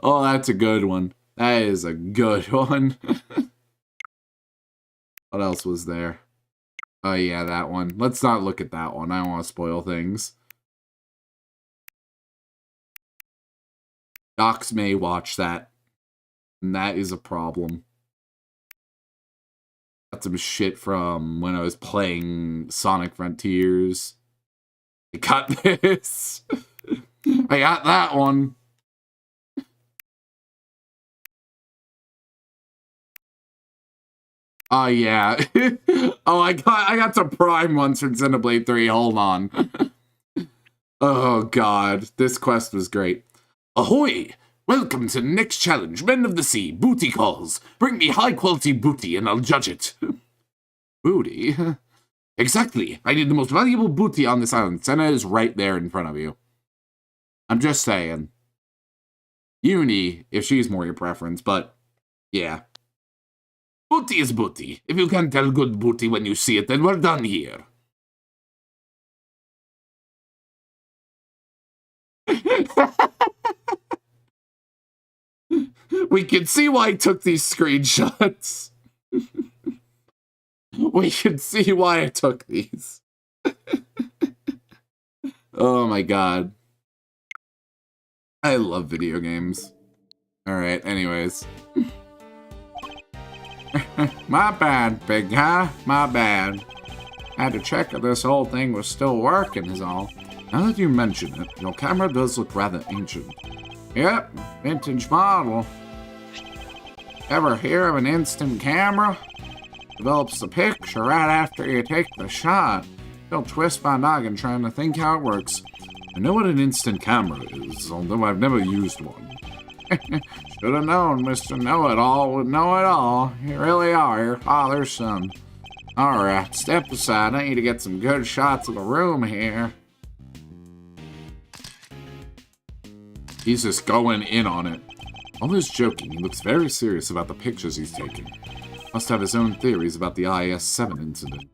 Oh, that's a good one. That is a good one. What else was there? Oh yeah, that one. Let's not look at that one. I don't want to spoil things. Docs may watch that. And that is a problem. Got some shit from when I was playing Sonic Frontiers. I got this. I got that one. Oh yeah. Oh, I got some prime ones from Xenoblade 3. Hold on. Oh god, this quest was great. Ahoy! Welcome to the next challenge, Men of the Sea, booty calls. Bring me high-quality booty and I'll judge it. Booty? Exactly. I need the most valuable booty on this island. Senna is right there in front of you. I'm just saying. Uni, if she's more your preference, but yeah. Booty is booty. If you can't tell good booty when you see it, then we're done here. We can see why I took these screenshots. We can see why I took these. Oh my god. I love video games. Alright, anyways. My bad, big guy. My bad. Had to check if this whole thing was still working is all. Now that you mention it, your camera does look rather ancient. Yep, vintage model. Ever hear of an instant camera? Develops the picture right after you take the shot. Don't twist my noggin trying to think how it works. I know what an instant camera is, although I've never used one. Should have known, Mr. Know-It-All would know it all. You really are your father's son. Alright, step aside. I need to get some good shots of the room here. He's just going in on it. All this joking, he looks very serious about the pictures he's taking. Must have his own theories about the IS-7 incident.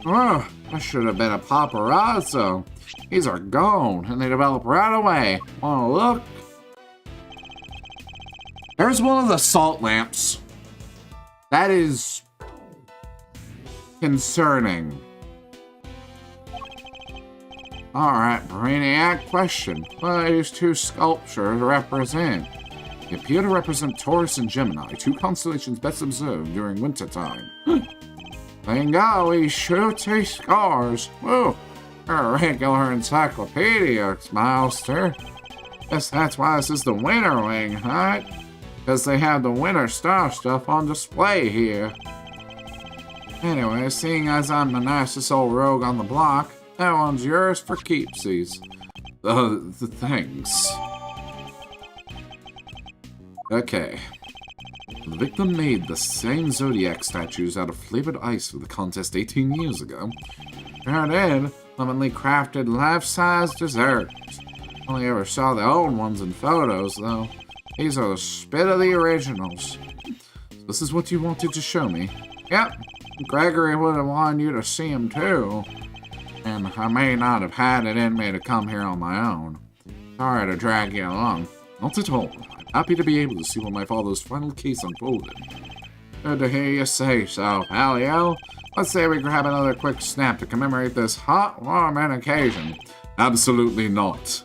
Oh, I should have been a paparazzo. These are gone, and they develop right away. Wanna look? There's one of the salt lamps. That is concerning. Alright, Brainiac question. What do these two sculptures represent? They appear to represent Taurus and Gemini, two constellations best observed during wintertime. Bingo, we shoot these scars. Woo! You're a regular encyclopedia, Milester. Guess that's why this is the winter wing, right? Because they have the winter star stuff on display here. Anyway, seeing as I'm the nicest old rogue on the block, that one's yours for keepsies. Thanks. Okay. The victim made the same zodiac statues out of flavored ice for the contest 18 years ago. Sure did. Lovingly crafted life-size desserts. Only ever saw the old ones in photos, though. These are the spit of the originals. So this is what you wanted to show me? Yep. Gregory would have wanted you to see him, too. And I may not have had it in me to come here on my own. Sorry to drag you along. Not at all. I Happy to be able to see what my father's final case unfolded. Good to hear you say so, Alio. Let's say we grab another quick snap to commemorate this hot, warm occasion. Absolutely not.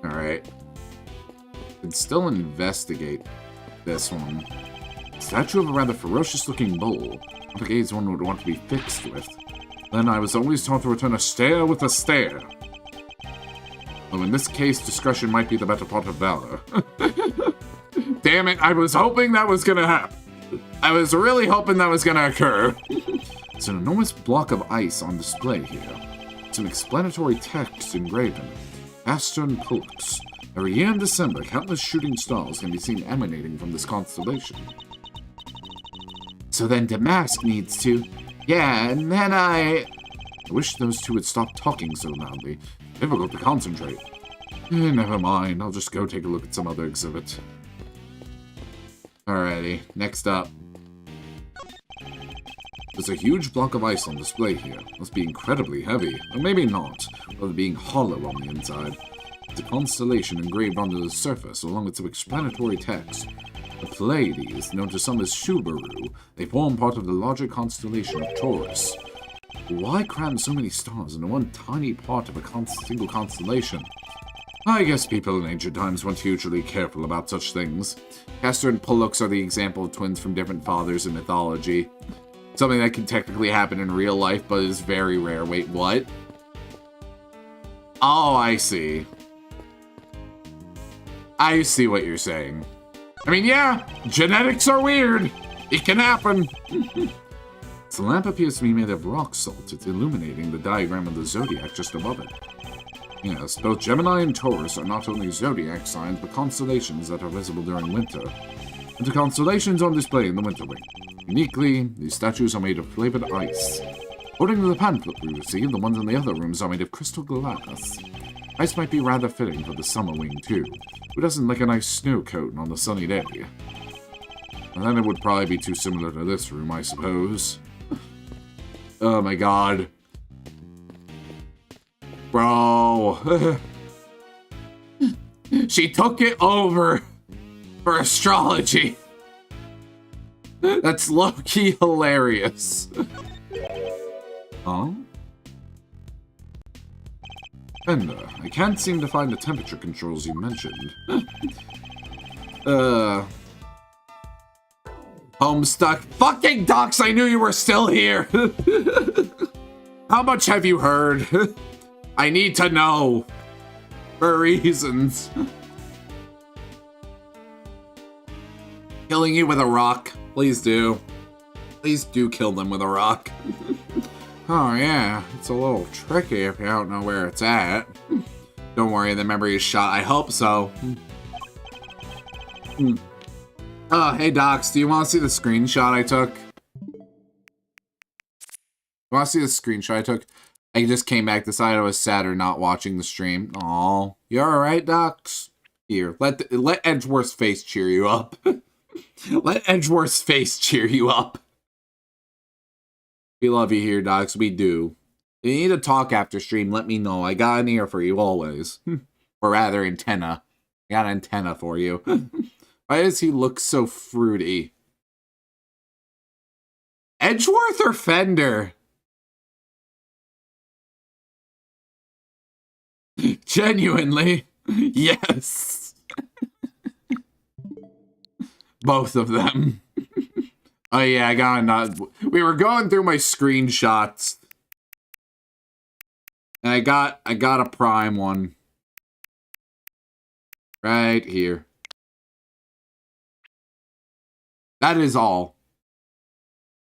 Alright. Can still investigate this one. Statue of a rather ferocious-looking bull. Not a gaze one would want to be fixed with. Then I was always taught to return a stare with a stare. Though in this case, discretion might be the better part of valor. Damn it, I was hoping that was gonna happen. I was really hoping that was gonna occur. It's an enormous block of ice on display here. Some explanatory text engraved in it. Astern Pollux. Every year in December, countless shooting stars can be seen emanating from this constellation. So then Damask needs to... Yeah, and then I wish those two would stop talking so loudly. Difficult to concentrate. Never mind, I'll just go take a look at some other exhibit. Alrighty, next up. There's a huge block of ice on display here. Must be incredibly heavy, or maybe not, rather being hollow on the inside. It's a constellation engraved onto the surface, along with some explanatory text. The Pleiades, known to some as Subaru, they form part of the larger constellation of Taurus. Why cram so many stars into one tiny part of a single constellation? I guess people in ancient times weren't hugely careful about such things. Castor and Pollux are the example of twins from different fathers in mythology. Something that can technically happen in real life, but is very rare. Wait, what? Oh, I see. I see what you're saying. I mean, yeah, genetics are weird. It can happen. This lamp appears to be made of rock salt. It's illuminating the diagram of the zodiac just above it. Yes, both Gemini and Taurus are not only zodiac signs, but constellations that are visible during winter. And the constellations on display in the winter wing. Uniquely, these statues are made of flavored ice. According to the pamphlet we received, the ones in the other rooms are made of crystal glass. Ice might be rather fitting for the summer wing, too. Who doesn't like a nice snow coat on a sunny day? And then it would probably be too similar to this room, I suppose. Oh my god. Bro. She took it over for astrology. That's low-key hilarious. Huh? Ender, I can't seem to find the temperature controls you mentioned. Homestuck. Fucking ducks, I knew you were still here. How much have you heard? I need to know. For reasons. Killing you with a rock. Please do. Please do kill them with a rock. Oh yeah, it's a little tricky if you don't know where it's at. Don't worry, the memory is shot. I hope so. Oh, hey Docs, do you want to see the screenshot I took? You want to see the screenshot I took? I just came back, decided I was sad or not watching the stream. Aw, you alright, Docs? Here, let Edgeworth's face cheer you up. Let Edgeworth's face cheer you up. We love you here, Docs. We do. If you need to talk after stream, let me know. I got an ear for you always. Or rather, antenna. I got an antenna for you. Why does he look so fruity? Edgeworth or Fender? Genuinely. Yes. Both of them. Oh yeah, I got a nod. We were going through my screenshots. And I got a prime one. Right here. That is all.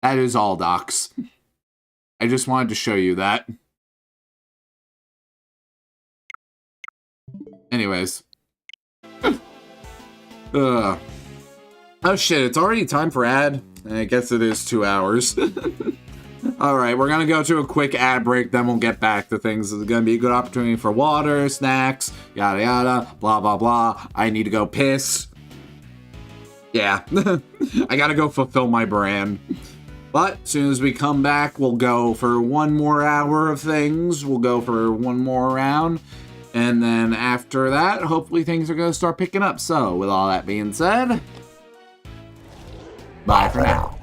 That is all, Docs. I just wanted to show you that. Anyways. Oh shit, it's already time for ad. I guess it is 2 hours. Alright, we're gonna go to a quick ad break, then we'll get back to things. It's gonna be a good opportunity for water, snacks, yada yada, blah blah blah. I need to go piss. Yeah, I gotta go fulfill my brand. But as soon as we come back, we'll go for one more hour of things. We'll go for one more round. And then after that, hopefully things are going to start picking up. So, with all that being said, bye for now.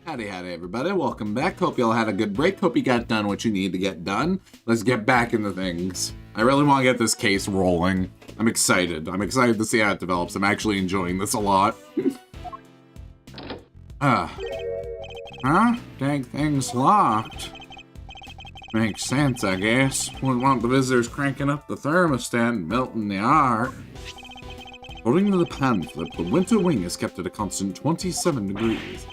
Howdy, everybody. Welcome back. Hope y'all had a good break. Hope you got done what you need to get done. Let's get back into things. I really want to get this case rolling. I'm excited. I'm excited to see how it develops. I'm actually enjoying this a lot. Huh? Dang thing's locked. Makes sense, I guess. Wouldn't want the visitors cranking up the thermostat and melting the art. According to the pamphlet, the winter wing is kept at a constant 27 degrees.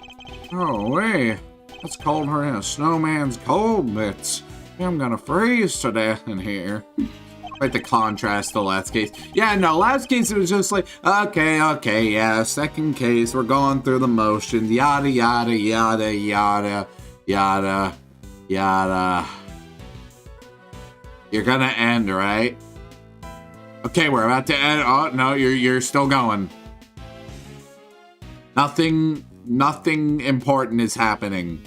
Oh, wait. That's cold for a snowman's cold bits. I'm gonna freeze to death in here. Like the contrast to last case. Yeah, no, last case it was just like, okay, yeah, second case, we're going through the motions, yada, yada, yada, yada, yada, yada. You're gonna end, right? Okay, we're about to end. Oh, no, you're still going. Nothing important is happening.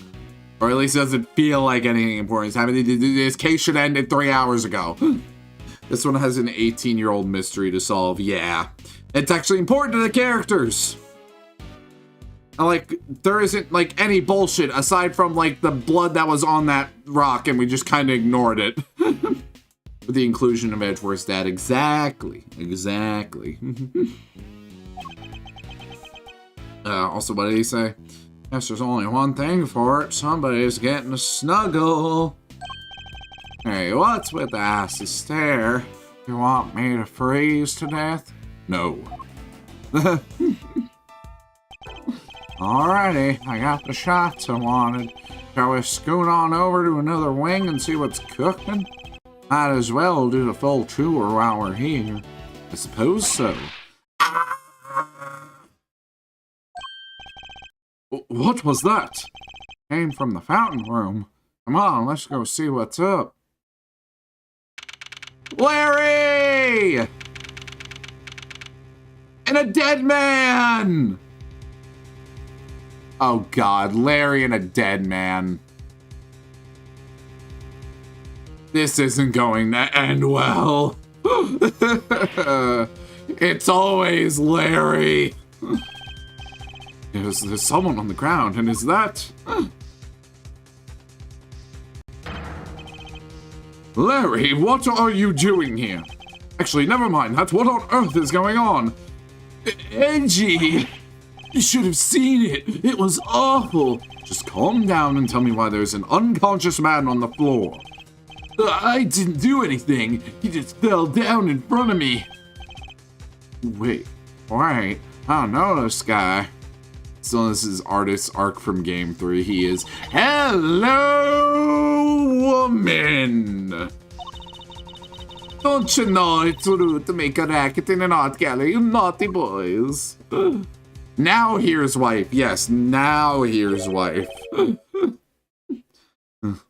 Or at least it doesn't feel like anything important is happening. This case should end 3 hours ago. This one has an 18-year-old mystery to solve. Yeah. It's actually important to the characters. And, like, there isn't, like, any bullshit aside from, like, the blood that was on that rock, and we just kind of ignored it. With the inclusion of Edgeworth's dad. Exactly. Exactly. Also, what did he say? Guess there's only one thing for it. Somebody's getting a snuggle. Hey, what's with the assy stare? You want me to freeze to death? No. Alrighty, I got the shots I wanted. Shall we scoot on over to another wing and see what's cooking? Might as well do the full tour while we're here. I suppose so. What was that? Came from the fountain room. Come on, let's go see what's up. Larry! And a dead man! Oh God, Larry and a dead man. This isn't going to end well. It's always Larry. There's someone on the ground, and is that... Larry, what are you doing here? Actually, never mind that. What on earth is going on? Edgy! You should have seen it. It was awful. Just calm down and tell me why there's an unconscious man on the floor. I didn't do anything. He just fell down in front of me. Wait. I don't know this guy. So this is artist's arc from Game 3. He is, hello, woman. Don't you know it's rude to make a racket in an art gallery, you naughty boys. Now here's wife. Yes, now here's wife.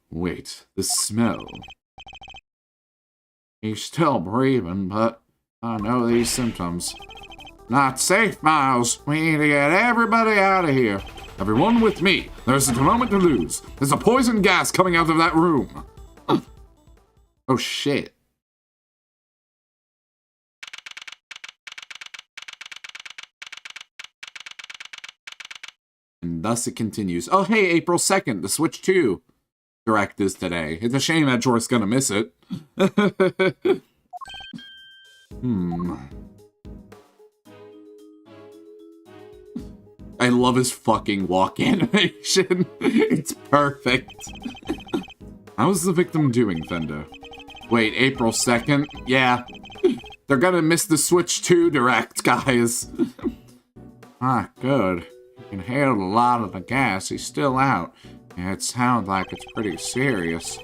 Wait, the smell. He's still breathing, but I know these symptoms. Not safe, Miles. We need to get everybody out of here. Everyone with me. There's a moment to lose. There's a poison gas coming out of that room. Oh, shit. And thus it continues. Oh, hey, April 2nd, the Switch 2 Direct is today. It's a shame that Jor's gonna miss it. I love his fucking walk animation. It's perfect. How's the victim doing, Fendo? Wait, April 2nd? Yeah. They're gonna miss the Switch 2 Direct, guys. Ah, good. He inhaled a lot of the gas. He's still out. Yeah, it sounds like it's pretty serious.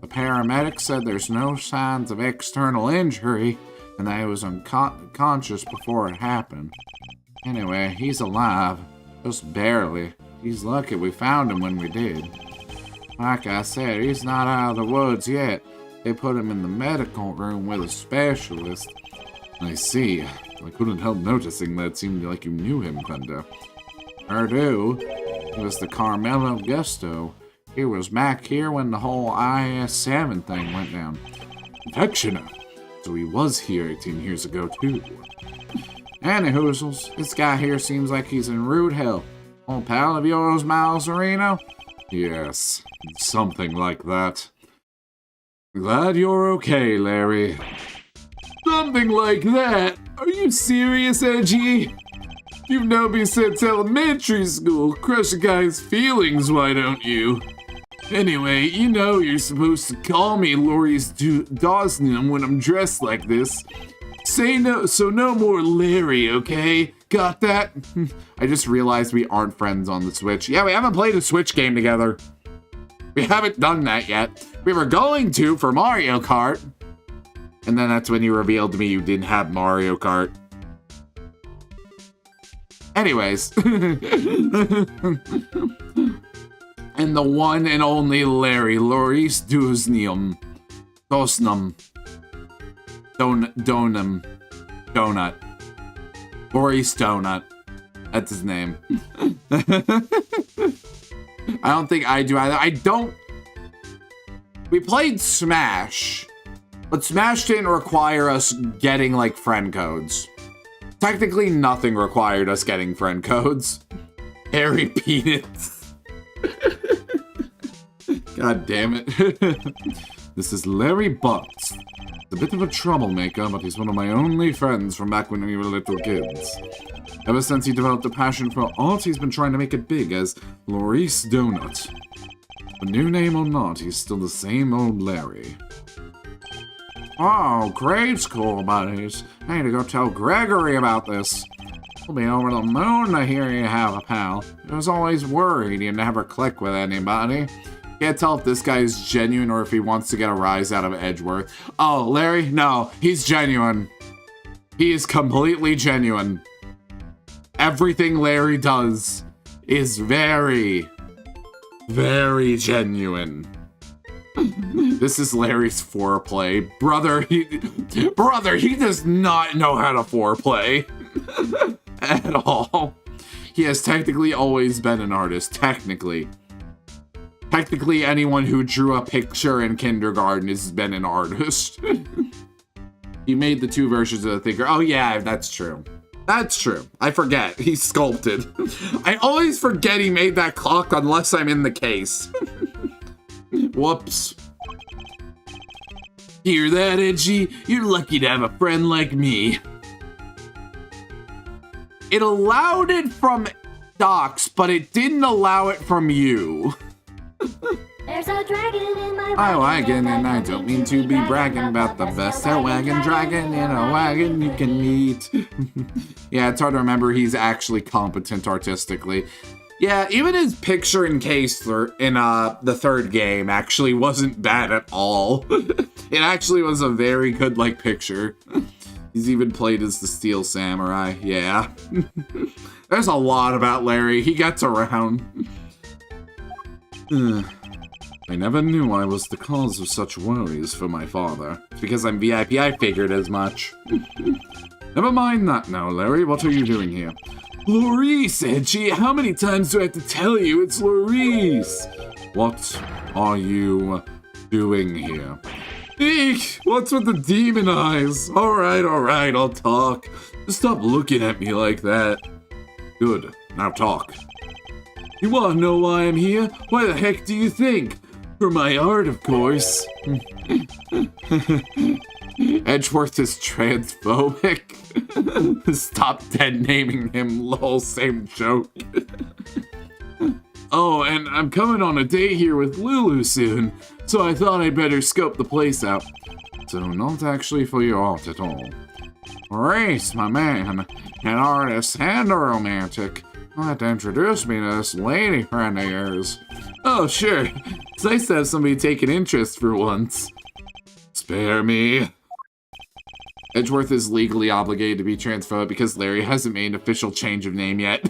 The paramedic said there's no signs of external injury, and that he was unconscious before it happened. Anyway, he's alive. Just barely. He's lucky we found him when we did. Like I said, he's not out of the woods yet. They put him in the medical room with a specialist. I see. I couldn't help noticing that it seemed like you knew him, Fendo. I do. It was the Carmelo Gusto. He was back here when the whole IS-7 thing went down. Infectioner. So he was here 18 years ago, too. Anyhoozles, this guy here seems like he's in rude hell. Old pal of yours, Miles Reno? Yes, something like that. Glad you're okay, Larry. Something like that? Are you serious, Edgy? You've known me since elementary school. Crush a guy's feelings, why don't you? Anyway, you know you're supposed to call me Laurie's Dosnium when I'm dressed like this. Say no, so no more Larry, okay? Got that? I just realized we aren't friends on the Switch. Yeah, we haven't played a Switch game together. We haven't done that yet. We were going to for Mario Kart. And then that's when you revealed to me you didn't have Mario Kart. Anyways. And the one and only Larry, Loris Dosnum. Donut. Boris Donut. That's his name. I don't think I do either. I don't... We played Smash, but Smash didn't require us getting, like, friend codes. Technically, nothing required us getting friend codes. Hairy peanuts. God damn it. This is Larry Butts. He's a bit of a troublemaker, but he's one of my only friends from back when we were little kids. Ever since he developed a passion for art, he's been trying to make it big as Maurice Donut. A new name or not, he's still the same old Larry. Oh, grade school buddies. I need to go tell Gregory about this. We'll be over the moon to hear you have a pal. I was always worried you never click with anybody. Can't tell if this guy is genuine or if he wants to get a rise out of Edgeworth. Oh, Larry? No, he's genuine. He is completely genuine. Everything Larry does is very, very genuine. This is Larry's foreplay. Brother, he does not know how to foreplay. At all. He has technically always been an artist. Technically. Technically, anyone who drew a picture in kindergarten has been an artist. He made the 2 versions of the Thinker. Oh yeah, that's true. That's true. I forget. He sculpted. I always forget he made that clock unless I'm in the case. Whoops. Hear that, Edgy? You're lucky to have a friend like me. It allowed it from Docs, but it didn't allow it from you. There's a dragon in my wagon, and I don't mean to be bragging about the best wagon dragon in a wagon you can meet. Yeah, it's hard to remember he's actually competent artistically. Yeah, even his picture in case in the 3rd game actually wasn't bad at all. It actually was a very good, like, picture. He's even played as the Steel Samurai, yeah. There's a lot about Larry, he gets around. I never knew I was the cause of such worries for my father. It's because I'm VIP, I figured as much. Never mind that now, Larry, what are you doing here? Maurice, Edgy, how many times do I have to tell you it's Maurice? What are you doing here? Eek! What's with the demon eyes? Alright, I'll talk. Just stop looking at me like that. Good, now talk. You wanna know why I'm here? Why the heck do you think? For my art, of course. Edgeworth is transphobic. Stop dead naming him, lol, same joke. Oh, and I'm coming on a date here with Lulu soon, so I thought I'd better scope the place out. So not actually for your art at all. Maurice, my man, an artist and a romantic. I'll have to introduce me to this lady friend of yours. Oh, sure. It's nice to have somebody take an interest for once. Spare me. Edgeworth is legally obligated to be transphobic because Larry hasn't made an official change of name yet.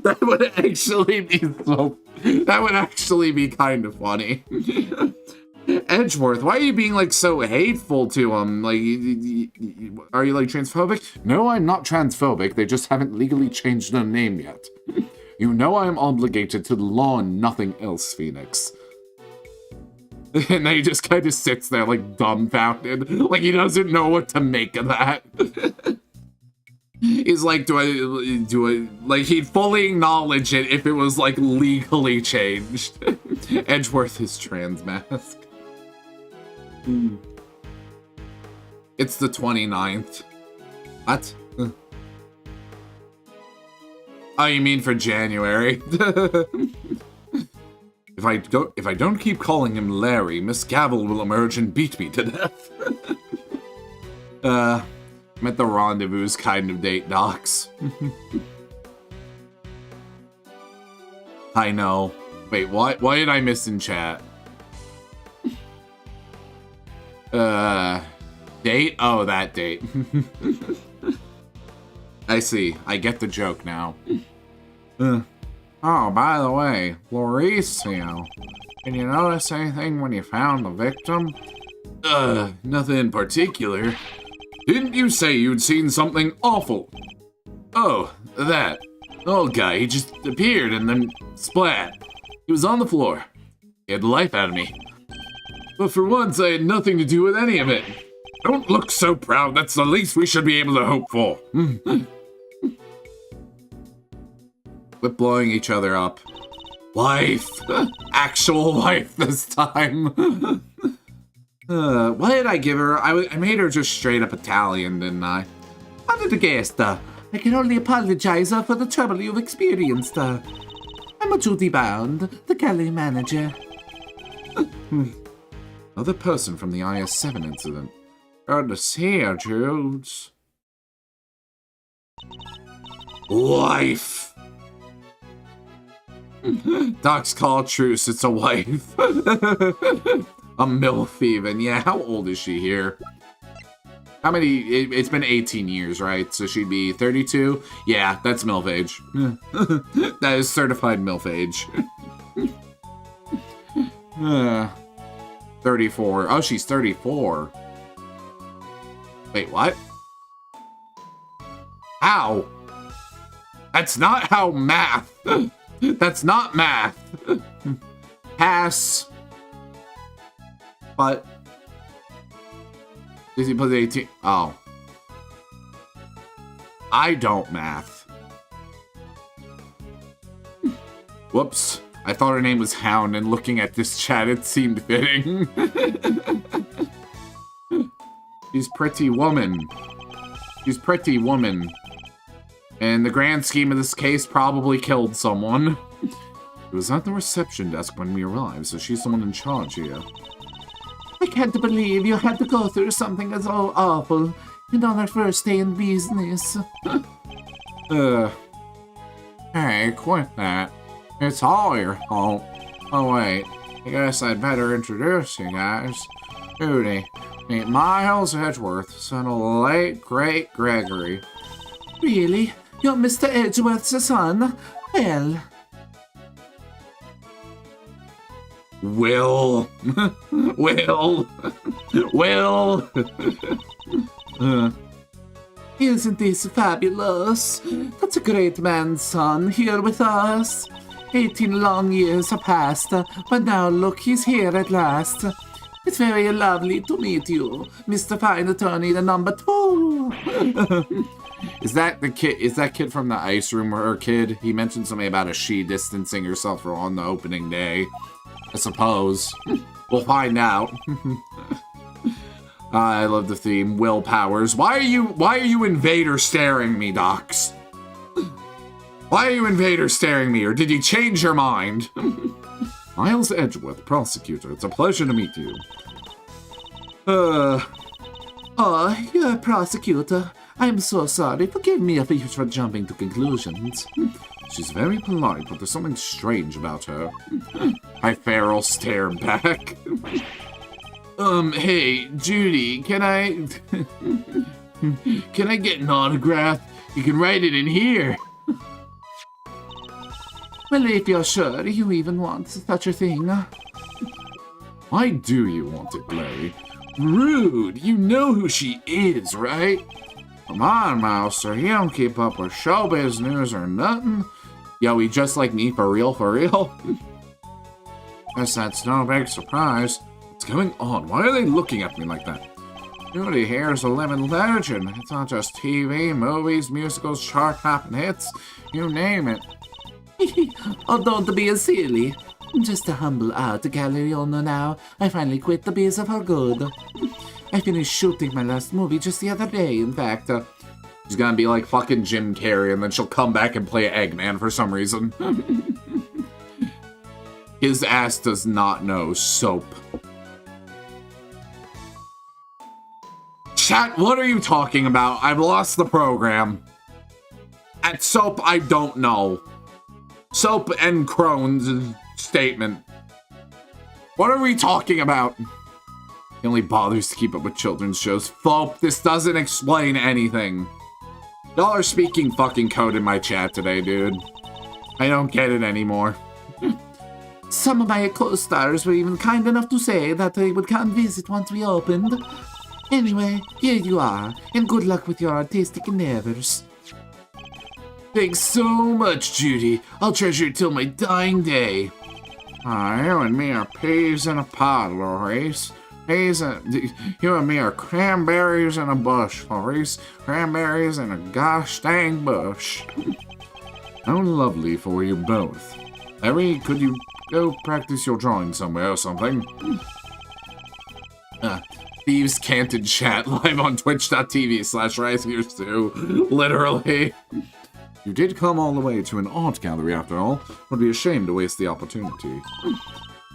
That would actually be so... That would actually be kind of funny. Edgeworth, why are you being, like, so hateful to him? Like, are you, like, transphobic? No, I'm not transphobic. They just haven't legally changed their name yet. You know I'm obligated to the law and nothing else, Phoenix. And then he just kind of sits there, like, dumbfounded. Like, he doesn't know what to make of that. He's like, do I, like, he'd fully acknowledge it if it was, like, legally changed. Edgeworth is trans mask. It's the 29th. What? Oh, you mean for January? If I don't keep calling him Larry, Miss Gavel will emerge and beat me to death. I'm at the rendezvous kind of date, Docs. I know. Wait, why did I miss in chat? Date? Oh, that date. I see. I get the joke now. Oh, by the way, Mauricio, can you notice anything when you found the victim? Nothing in particular. Didn't you say you'd seen something awful? Oh, that. Old guy, he just appeared and then splat. He was on the floor. He had the life out of me. But for once, I had nothing to do with any of it. Don't look so proud. That's the least we should be able to hope for. Quit blowing each other up. Wife. Actual wife this time. What did I give her? I made her just straight up Italian, didn't I? Under the guest. I can only apologize for the trouble you've experienced. I'm a duty bound, the galley manager. Another person from the IS-7 incident. Good to see you, Judes. Wife. Docs call truce, it's a wife. A MILF even. Yeah, how old is she here? How many? It's been 18 years, right? So she'd be 32? Yeah, that's MILF age. That is certified MILF age. 34. Oh, she's 34. Wait, what? How? That's not how math. That's not math. Pass. But Disney Plus 18. Oh. I don't math. Whoops. I thought her name was Hound, and looking at this chat, it seemed fitting. She's pretty woman. She's pretty woman. In the grand scheme of this case, probably killed someone. It was at the reception desk when we arrived, so she's the one in charge here. I can't believe you had to go through something as awful and on our first day in business. Hey, quit that. It's all your fault. Oh wait, I guess I'd better introduce you guys. Judy, meet Miles Edgeworth, son of the late, great Gregory. Really? You're Mr. Edgeworth's son? Well... Will. Isn't this fabulous? That's a great man's son here with us. 18 long years have passed, but now look, he's here at last. It's very lovely to meet you, Mr. Fine Attorney, the number 2. Is that the kid? Is that kid from the ice room or her kid? He mentioned something about a she distancing herself on the opening day. I suppose. We'll find out. I love the theme. Will Powers. Why are you invader staring me, Docs? Why are you invader staring me, or did you change your mind? Miles Edgeworth, prosecutor. It's a pleasure to meet you. Oh, you're a prosecutor. I'm so sorry. Forgive me for jumping to conclusions. She's very polite, but there's something strange about her. I feral stare back. Hey, Judy, can I get an autograph? You can write it in here. Well, if you're sure you even want such a thing. Why do you want it, Larry? Rude! You know who she is, right? Come on, Mouser, you don't keep up with showbiz news or nothing. Yo, he just like me, for real, for real? Guess that's no big surprise. What's going on? Why are they looking at me like that? Judy here's a living legend. It's not just TV, movies, musicals, chart-topping hits. You name it. Oh, don't be silly. Just a humble art gallery owner now. I finally quit the biz for good. I finished shooting my last movie just the other day, in fact. She's gonna be like fucking Jim Carrey, and then she'll come back and play Eggman for some reason. His ass does not know soap. Chat, what are you talking about? I've lost the program. At soap, I don't know. Soap and Crohn's statement. What are we talking about? He only bothers to keep up with children's shows. Fope, this doesn't explain anything. Y'all are speaking fucking code in my chat today, dude. I don't get it anymore. Some of my co-stars were even kind enough to say that they would come visit once we opened. Anyway, here you are, and good luck with your artistic endeavors. Thanks so much, Judy. I'll treasure it till my dying day. You and me are peas in a pod, Maurice. You and me are cranberries in a bush, Maurice. Cranberries in a gosh dang bush. How lovely for you both. Harry, could you go practice your drawing somewhere or something? Thieves can't in chat live on twitch.tv/risingers2. Literally. You did come all the way to an art gallery after all. Would be a shame to waste the opportunity.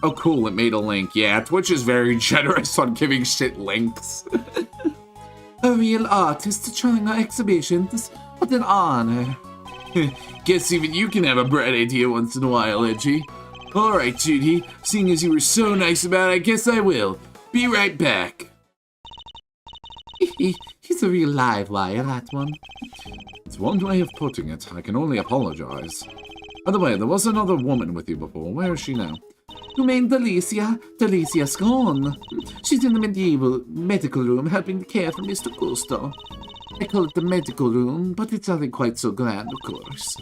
Oh cool, it made a link. Yeah, Twitch is very generous on giving shit links. A real artist trying our exhibitions. What an honor. Guess even you can have a bright idea once in a while, Edgy. Alright, Judy. Seeing as you were so nice about it, I guess I will. Be right back. He's a real live wire, that one. It's one way of putting it. I can only apologize. By the way, there was another woman with you before. Where is she now? You mean Delicia? Delicia's gone. She's in the medical room helping to care for Mr. Gusto. I call it the medical room, but it's nothing quite so grand, of course.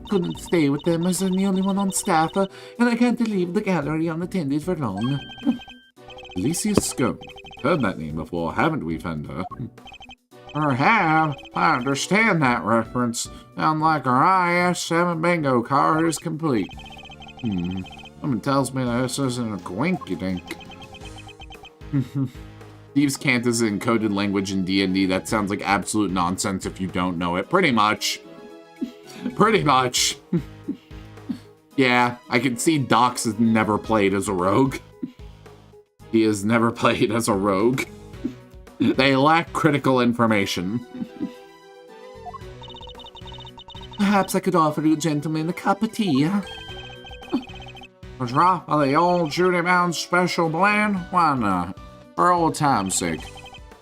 Couldn't stay with them as I'm the only one on staff, and I can't leave the gallery unattended for long. Alicia Scone. Heard that name before, haven't we, Fender? I have. I understand that reference. Sound like our IS-7 bingo card is complete. Someone tells me this isn't a coinky-dink. Thieves' Cant is an encoded language in D&D. That sounds like absolute nonsense if you don't know it. Pretty much. Pretty much. Yeah, I can see Dox has never played as a rogue. He has never played as a rogue. They lack critical information. Perhaps I could offer you gentlemen a cup of tea. A drop of the old Judy Mound special blend? Why not? For old time's sake.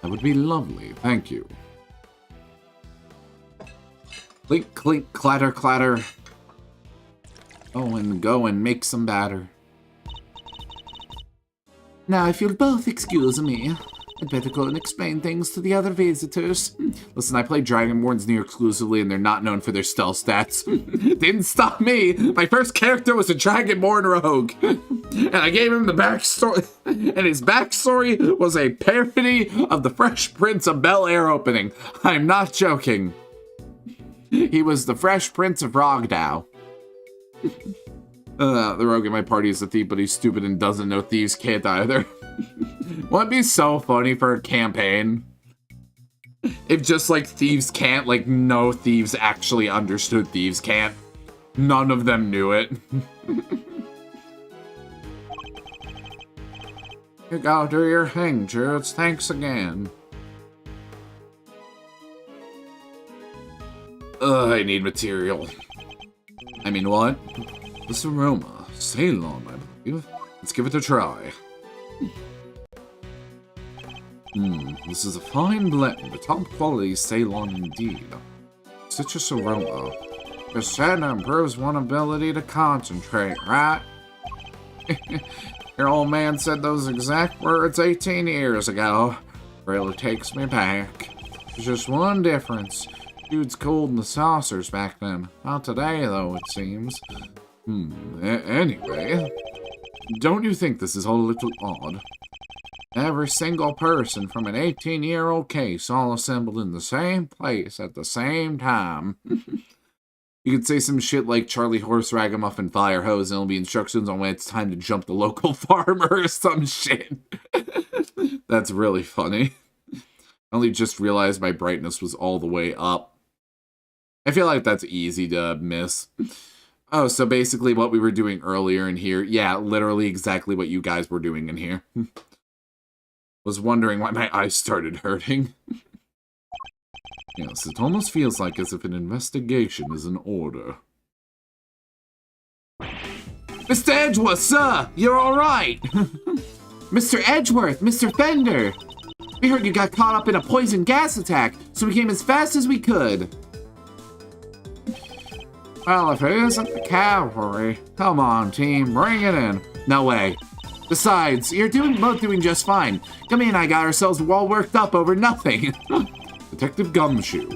That would be lovely, thank you. Clink, clink, clatter, clatter. Go and make some batter. Now, if you'll both excuse me, I'd better go and explain things to the other visitors. Listen, I play Dragonborns near exclusively, and they're not known for their stealth stats. Didn't stop me! My first character was a Dragonborn rogue. And I gave him the backstory, and his backstory was a parody of the Fresh Prince of Bel-Air opening. I'm not joking. He was the Fresh Prince of Rogdow. The rogue in my party is a thief, but he's stupid and doesn't know Thieves' Cant either. Wouldn't it be so funny for a campaign? If just like Thieves' Cant, like no thieves actually understood Thieves' Cant. None of them knew it. You go do your thing, Judes. Thanks again. I need material. I mean, what? This aroma. Ceylon, I believe. Let's give it a try. This is a fine blend. A top quality Ceylon indeed. Citrus aroma. The scent improves one ability to concentrate, right? Your old man said those exact words 18 years ago. Really takes me back. There's just one difference. Dude's cold in the saucers back then. Not today, though, it seems. Anyway. Don't you think this is all a little odd? Every single person from an 18-year-old case all assembled in the same place at the same time. You could say some shit like Charlie Horse Ragamuffin Fire Hose and it'll be instructions on when it's time to jump the local farmer or some shit. That's really funny. I only just realized my brightness was all the way up. I feel like that's easy to miss. Oh, so basically what we were doing earlier in here. Yeah, literally exactly what you guys were doing in here. Was wondering why my eyes started hurting. Yes, it almost feels like as if an investigation is in order. Mr. Edgeworth, sir! You're alright! Mr. Edgeworth, Mr. Fender! We heard you got caught up in a poison gas attack, so we came as fast as we could. Well, if it isn't the cavalry, come on, team, bring it in. No way. Besides, you're both doing just fine. Gummy and I got ourselves all worked up over nothing. Detective Gumshoe,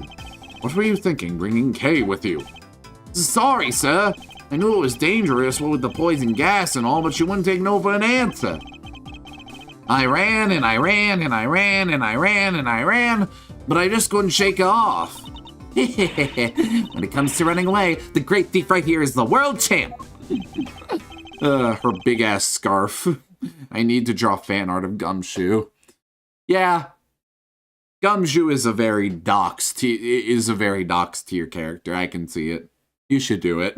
what were you thinking bringing Kay with you? Sorry, sir. I knew it was dangerous, what with the poison gas and all, but she wouldn't take no for an answer. I ran, and I ran, and I ran, and I ran, and I ran, but I just couldn't shake her off. When it comes to running away, the great thief right here is the world champ. Her big-ass scarf. I need to draw fan art of Gumshoe. Yeah. Gumshoe is a very doxed tier character. I can see it. You should do it.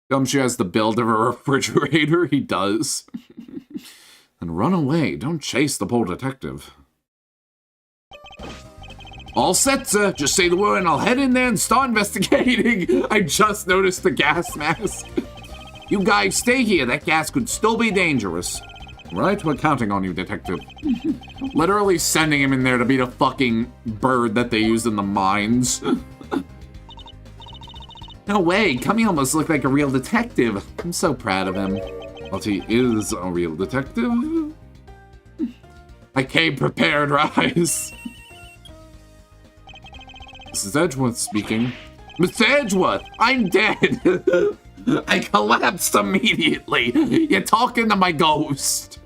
Gumshoe has the build of a refrigerator. He does. And run away. Don't chase the poor detective. All set, sir. Just say the word and I'll head in there and start investigating. I just noticed the gas mask. You guys stay here. That gas could still be dangerous. Right? We're counting on you, detective. Literally sending him in there to be the fucking bird that they use in the mines. No way. Cummy almost looked like a real detective. I'm so proud of him. But he is a real detective. I came prepared, Rise. Mrs. Edgeworth speaking. Mr. Edgeworth, I'm dead. I collapsed immediately. You're talking to my ghost.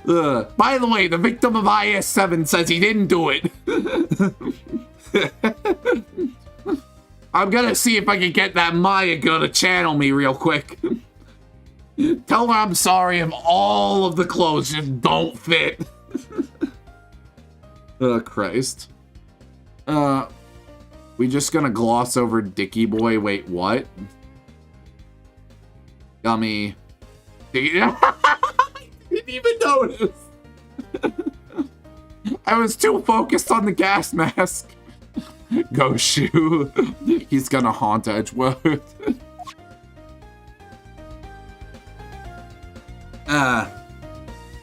By the way, the victim of IS-7 says he didn't do it. I'm gonna see if I can get that Maya girl to channel me real quick. Tell her I'm sorry if all of the clothes just don't fit. Oh, Christ. We just gonna gloss over Dicky Boy? Wait, what? Gummy. I didn't even notice. I was too focused on the gas mask. Go Shoe. He's gonna haunt Edgeworth.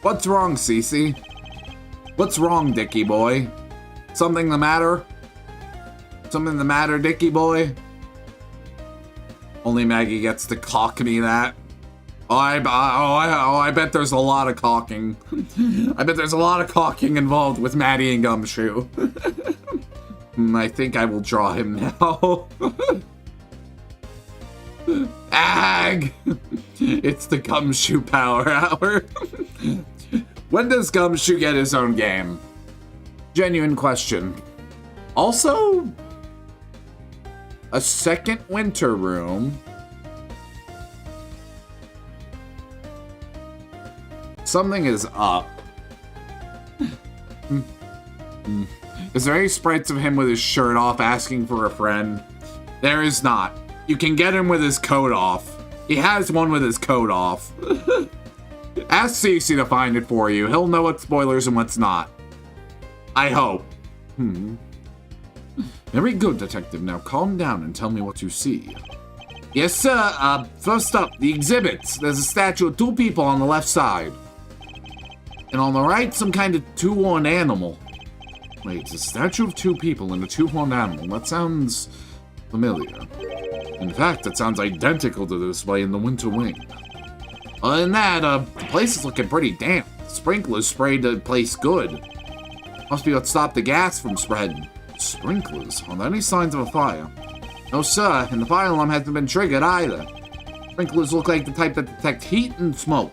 What's wrong, Cece? What's wrong, Dicky Boy? Something the matter? Something the matter, Dicky Boy? Only Maggie gets to cock me that. I bet there's a lot of cocking. I bet there's a lot of cocking involved with Maddie and Gumshoe. I think I will draw him now. Ag! It's the Gumshoe Power Hour. When does Gumshoe get his own game? Genuine question. Also, a second winter room. Something is up. Is there any sprites of him with his shirt off asking for a friend? There is not. You can get him with his coat off. He has one with his coat off. Ask Cece to find it for you. He'll know what's spoilers and what's not. I hope. Very good, detective. Now calm down and tell me what you see. Yes, sir. First up, the exhibits. There's a statue of two people on the left side. And on the right, some kind of two-horned animal. Wait, it's a statue of two people and a two-horned animal. That sounds familiar. In fact, it sounds identical to the display in the Winter Wing. Other than that, the place is looking pretty damp. Sprinklers sprayed the place good. Must be what stopped the gas from spreading. Sprinklers? Are there any signs of a fire? No, sir, and the fire alarm hasn't been triggered either. Sprinklers look like the type that detect heat and smoke.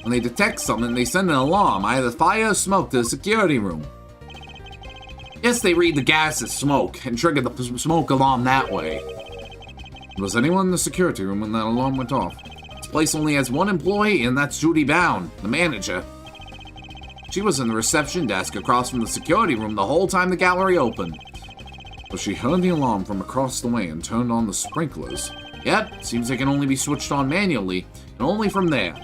When they detect something, they send an alarm, either fire or smoke, to the security room. Yes, they read the gas as smoke and trigger the smoke alarm that way. Was anyone in the security room when that alarm went off? This place only has one employee, and that's Judy Bound, the manager. She was in the reception desk across from the security room the whole time the gallery opened. But she heard the alarm from across the way and turned on the sprinklers. Yep, seems they can only be switched on manually, and only from there.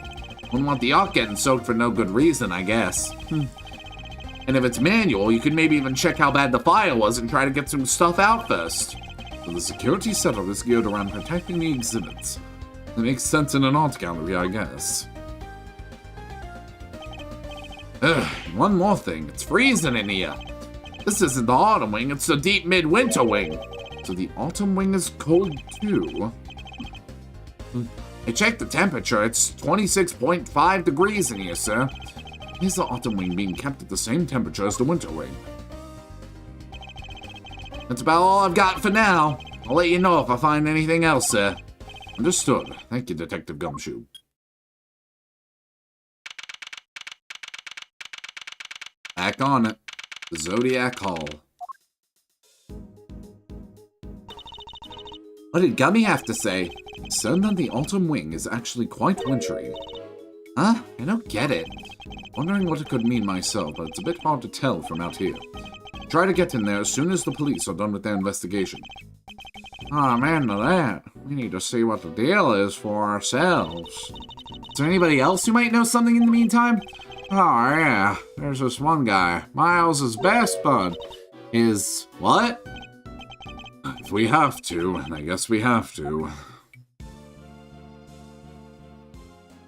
Wouldn't want the art getting soaked for no good reason, I guess. And if it's manual, you could maybe even check how bad the fire was and try to get some stuff out first. So the security setup is geared around protecting the exhibits. It makes sense in an art gallery, I guess. One more thing. It's freezing in here. This isn't the autumn wing, it's the deep midwinter wing. So the autumn wing is cold too. I checked the temperature. It's 26.5 degrees in here, sir. Is the autumn wing being kept at the same temperature as the winter wing? That's about all I've got for now. I'll let you know if I find anything else, sir. Understood. Thank you, Detective Gumshoe. Back on it. The Zodiac Hall. What did Gummy have to say? He said that the autumn wing is actually quite wintry. Huh? I don't get it. Wondering what it could mean myself, but it's a bit hard to tell from out here. Try to get in there as soon as the police are done with their investigation. Man, to that. We need to see what the deal is for ourselves. Is there anybody else who might know something in the meantime? Oh, yeah. There's this one guy. Miles' best bud. Is... what? If we have to, and I guess we have to.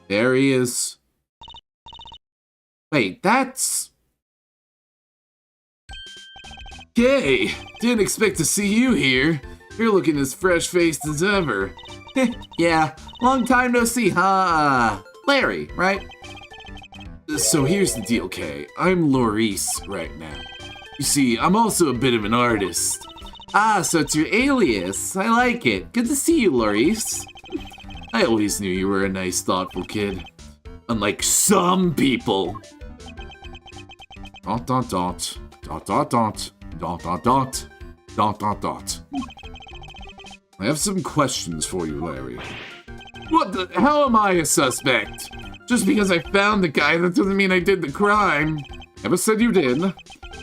There he is. Wait, that's... Gay! Didn't expect to see you here. You're looking as fresh-faced as ever. Yeah, long time no see, huh? Larry, right? So here's the deal, Kay. I'm Maurice right now. You see, I'm also a bit of an artist. Ah, so it's your alias. I like it. Good to see you, Maurice. I always knew you were a nice, thoughtful kid. Unlike some people. ... I have some questions for you, Larry. What the... how am I a suspect? Just because I found the guy, that doesn't mean I did the crime. Never said you did. I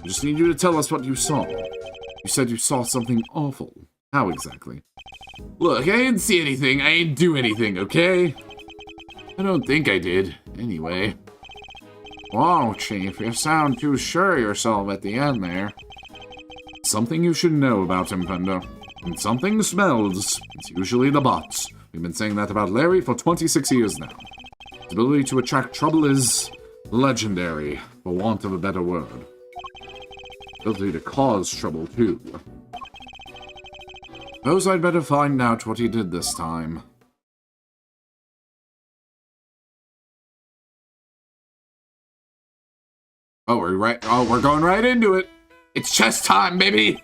just need you to tell us what you saw. You said you saw something awful. How exactly? Look, I didn't see anything. I didn't do anything, okay? I don't think I did, anyway. Whoa, Chief, you sound too sure of yourself at the end there. Something you should know about him, Fender. When something smells, it's usually the bots. We've been saying that about Larry for 26 years now. His ability to attract trouble is legendary, for want of a better word. Ability to cause trouble, too. Suppose I'd better find out what he did this time. Oh, we're going right into it. It's chess time, baby!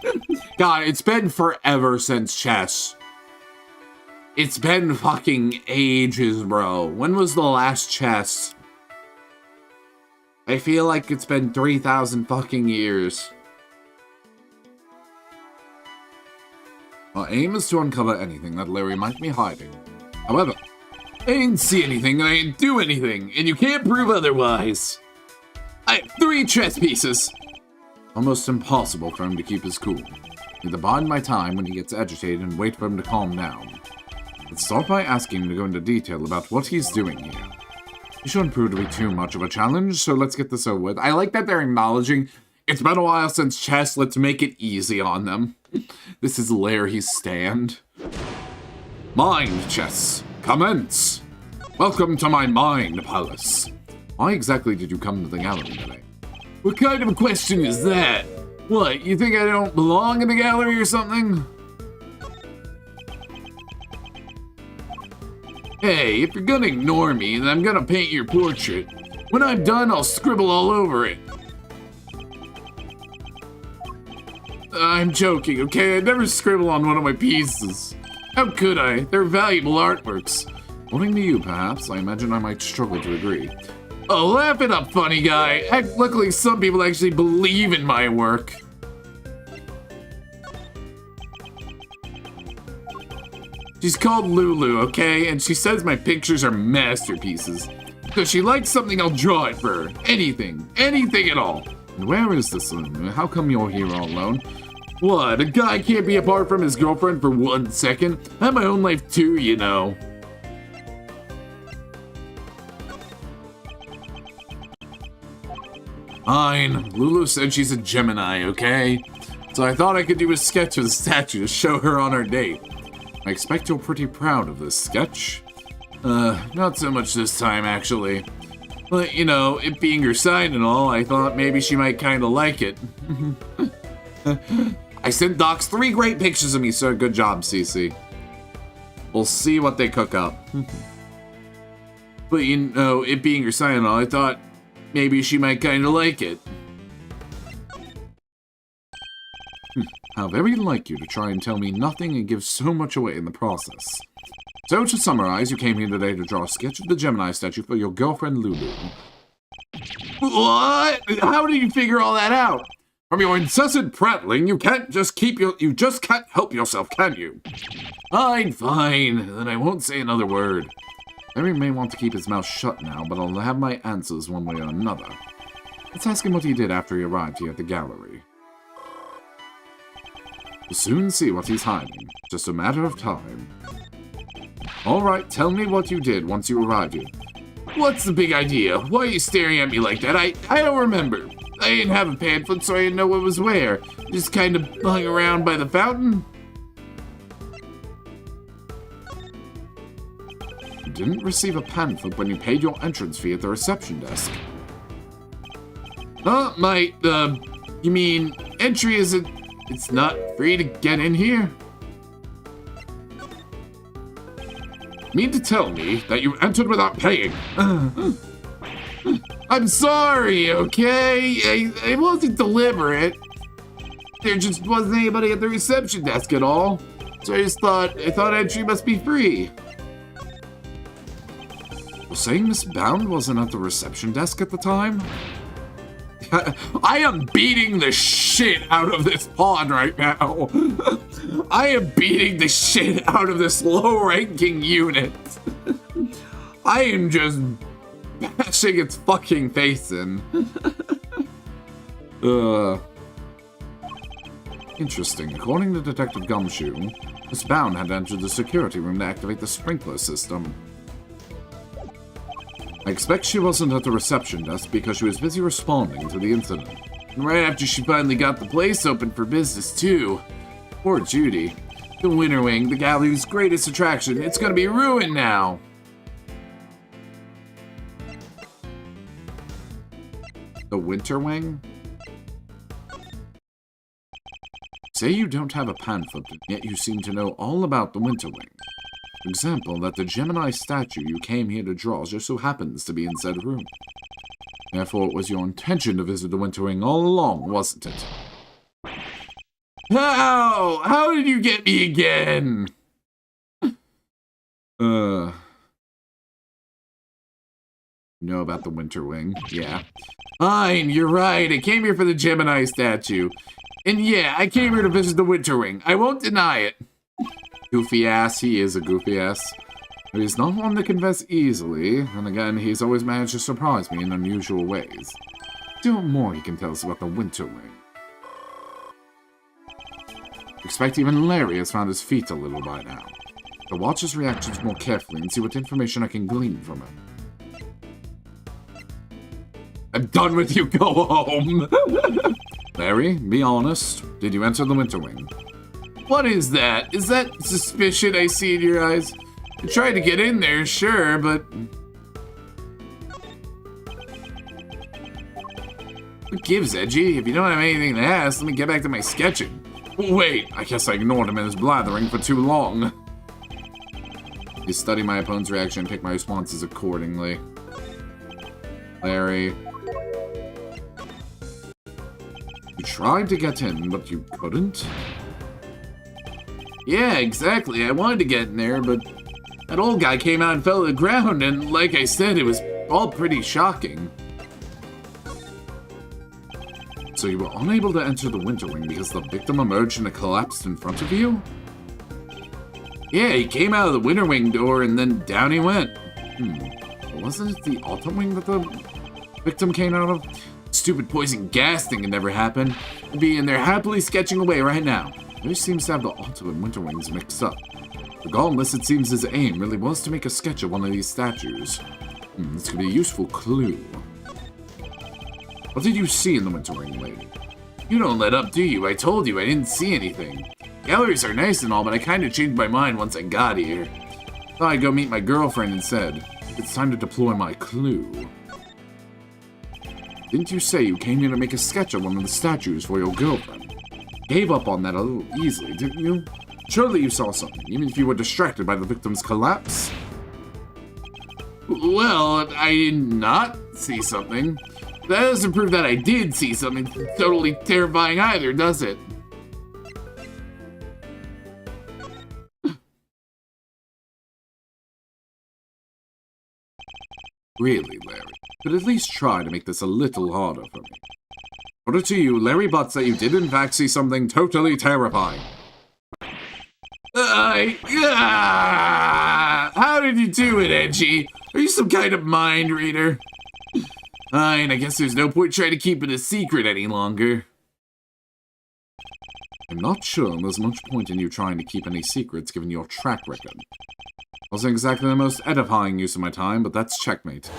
God, it's been forever since chess. It's been fucking ages, bro. When was the last chess? I feel like it's been 3,000 fucking years. Our aim is to uncover anything that Larry might be hiding. However, I didn't see anything and I didn't do anything, and you can't prove otherwise. I have 3 chess pieces. Almost impossible for him to keep his cool. Need to bide my time when he gets agitated and wait for him to calm down. Let's start by asking him to go into detail about what he's doing here. He shouldn't prove to be too much of a challenge, so let's get this over with. I like that they're acknowledging it's been a while since chess, let's make it easy on them. This is Larry's stand. Mind chess, commence! Welcome to my mind palace. Why exactly did you come to the gallery today? What kind of a question is that? What, you think I don't belong in the gallery or something? Hey, if you're gonna ignore me, then I'm gonna paint your portrait. When I'm done, I'll scribble all over it. I'm joking, okay? I'd never scribble on one of my pieces. How could I? They're valuable artworks. According to you, perhaps, I imagine I might struggle to agree. Oh, laugh it up, funny guy. Luckily, some people actually believe in my work. She's called Lulu, okay? And she says my pictures are masterpieces. So she likes something, I'll draw it for her. Anything. Anything at all. And where is this Lulu? How come you're here all alone? What? A guy can't be apart from his girlfriend for 1 second? I have my own life too, you know. Fine. Lulu said she's a Gemini, okay? So I thought I could do a sketch of the statue to show her on our date. I expect you're pretty proud of this sketch. Not so much this time, actually. But, you know, it being her sign and all, I thought maybe she might kinda like it. I sent Docs 3 great pictures of me, sir. Good job, Cece. We'll see what they cook up. But, you know, it being her sign and all, I thought maybe she might kinda like it. How very like you to try and tell me nothing and give so much away in the process. So, to summarize, you came here today to draw a sketch of the Gemini statue for your girlfriend, Lewd. What? How did you figure all that out? From your incessant prattling, you just can't help yourself, can you? Fine. Then I won't say another word. Harry may want to keep his mouth shut now, but I'll have my answers one way or another. Let's ask him what he did after he arrived here at the gallery. We'll soon see what he's hiding. Just a matter of time. Alright, tell me what you did once you arrived here. What's the big idea? Why are you staring at me like that? I don't remember. I didn't have a pamphlet, so I didn't know what was where. Just kind of hung around by the fountain. You didn't receive a pamphlet when you paid your entrance fee at the reception desk. You mean entry isn't... It's not free to get in here? Mean to tell me that you entered without paying? I'm sorry, okay? I wasn't deliberate. There just wasn't anybody at the reception desk at all. So I thought entry must be free. Well, saying Miss Bound wasn't at the reception desk at the time? I am beating the shit out of this pawn right now. I am beating the shit out of this low-ranking unit. I am just bashing its fucking face in. Interesting. According to Detective Gumshoe, Miss Bound had entered the security room to activate the sprinkler system. I expect she wasn't at the reception desk because she was busy responding to the incident. Right after she finally got the place open for business, too. Poor Judy. The Winter Wing, the gallery's greatest attraction. It's gonna be ruined now. The Winter Wing? Say you don't have a pamphlet, yet you seem to know all about the Winter Wing. For example, that the Gemini statue you came here to draw just so happens to be in said room. Therefore, it was your intention to visit the Winter Wing all along, wasn't it? How? How did you get me again? You know about the Winter Wing? Yeah. Fine, you're right. I came here for the Gemini statue. And yeah, I came here to visit the Winter Wing. I won't deny it. Goofy ass, he is a goofy ass. But he's not one to confess easily, and again, he's always managed to surprise me in unusual ways. See what more he can tell us about the Winter Wing. Expect even Larry has found his feet a little by now. To watch his reactions more carefully and see what information I can glean from him. I'm done with you, go home! Larry, be honest. Did you enter the Winter Wing? What is that? Is that suspicion I see in your eyes? I tried to get in there, sure, but... What gives, Edgy? If you don't have anything to ask, let me get back to my sketching. Wait, I guess I ignored him in his blathering for too long. You study my opponent's reaction and pick my responses accordingly. Larry. You tried to get in, but you couldn't? Yeah, exactly. I wanted to get in there, but that old guy came out and fell to the ground, and like I said, it was all pretty shocking. So you were unable to enter the Winter Wing because the victim emerged and collapsed in front of you? Yeah, he came out of the Winter Wing door, and then down he went. Wasn't it the Autumn Wing that the victim came out of? Stupid poison gas thing had never happened. I'd be in there happily sketching away right now. He seems to have the Autumn and Winter Wings mixed up. Regardless, it seems his aim really was to make a sketch of one of these statues. This could be a useful clue. What did you see in the Winter Wing, lady? You don't let up, do you? I told you I didn't see anything. Galleries are nice and all, but I kind of changed my mind once I got here. Thought I'd go meet my girlfriend instead. It's time to deploy my clue. Didn't you say you came here to make a sketch of one of the statues for your girlfriend? Gave up on that a little easily, didn't you? Surely you saw something, even if you were distracted by the victim's collapse. Well, I did not see something. That doesn't prove that I did see something totally terrifying either, does it? Really, Larry, but at least try to make this a little harder for me. Put it to you, Larry butts that you did in fact see something totally terrifying. How did you do it, Edgy? Are you some kind of mind reader? Fine, I guess there's no point trying to keep it a secret any longer. I'm not sure there's much point in you trying to keep any secrets given your track record. Wasn't exactly the most edifying use of my time, but that's checkmate.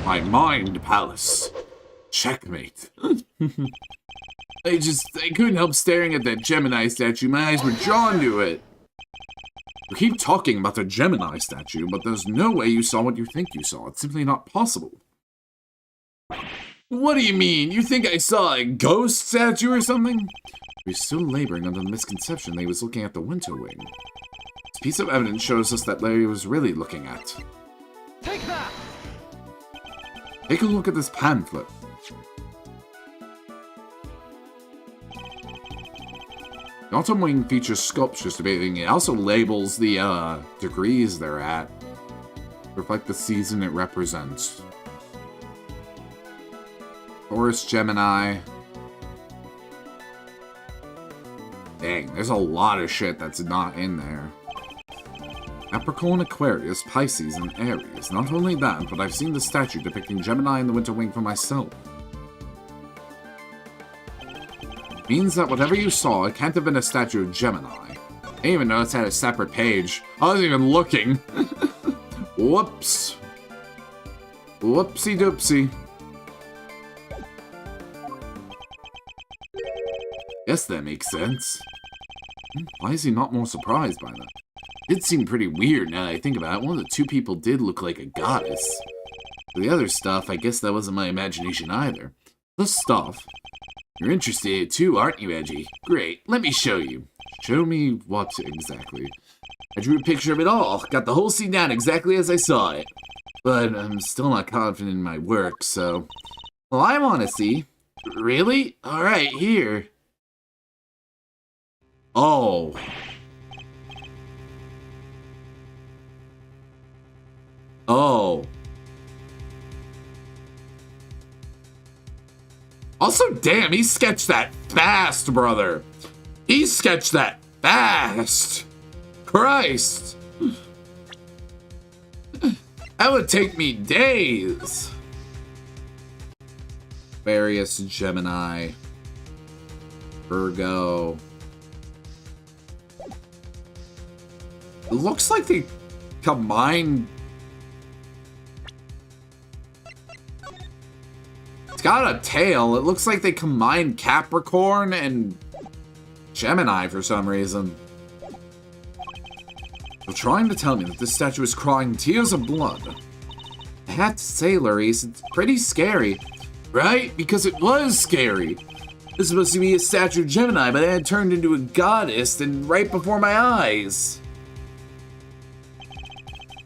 My mind palace. Checkmate. I couldn't help staring at that Gemini statue. My eyes were drawn to it. You keep talking about the Gemini statue, but there's no way you saw what you think you saw. It's simply not possible. What do you mean? You think I saw a ghost statue or something? We're still laboring under the misconception that he was looking at the winter wing. This piece of evidence shows us that Larry was really looking at. Take that! Take a look at this pamphlet. The autumn wing features sculptures debating. It also labels the degrees they're at. Reflect the season it represents. Taurus, Gemini. Dang, there's a lot of shit that's not in there. Capricorn, Aquarius, Pisces, and Aries. Not only that, but I've seen the statue depicting Gemini in the winter wing for myself. Means that whatever you saw, it can't have been a statue of Gemini. I didn't even know it had a separate page. I wasn't even looking. Whoops. Whoopsie doopsie. Guess that makes sense. Why is he not more surprised by that? It did seem pretty weird now that I think about it. One of the two people did look like a goddess. For the other stuff, I guess that wasn't my imagination either. The stuff? You're interested in it too, aren't you, Edgy? Great, let me show you. Show me what exactly? I drew a picture of it all. Got the whole scene down exactly as I saw it. But I'm still not confident in my work, so... Well, I want to see. Really? Alright, here. Oh. Oh. Also, damn, he sketched that fast, brother. He sketched that fast. Christ. That would take me days. Aquarius, Gemini, Virgo. It looks like they combined. It's got a tail. It looks like they combined Capricorn and Gemini for some reason. You're trying to tell me that this statue is crying tears of blood. I have to say, Larice, it's pretty scary. Right? Because it was scary. This was supposed to be a statue of Gemini, but then it turned into a goddess and right before my eyes.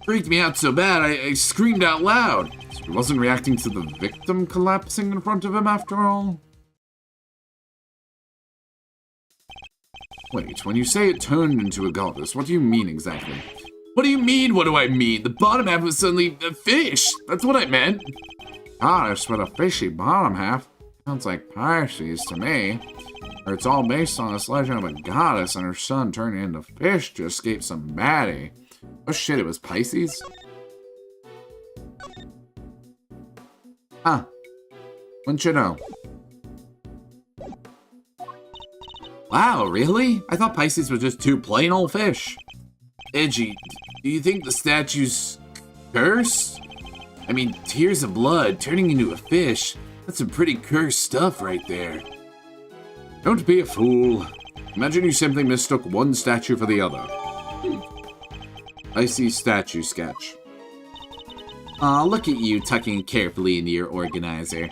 Freaked me out so bad, I screamed out loud. So he wasn't reacting to the victim collapsing in front of him after all? Wait, when you say it turned into a goddess, what do you mean exactly? What do you mean, what do I mean? The bottom half was suddenly a fish. That's what I meant. Goddess with a fishy bottom half? Sounds like Pisces to me. Or it's all based on this legend of a goddess and her son turning into fish to escape some baddie. Oh shit, it was Pisces? Huh. Wouldn't you know? Wow, really? I thought Pisces was just two plain old fish. Edgy, do you think the statue's cursed? I mean, tears of blood turning into a fish. That's some pretty cursed stuff right there. Don't be a fool. Imagine you simply mistook one statue for the other. Icy statue sketch. Aw, look at you tucking carefully into your organizer.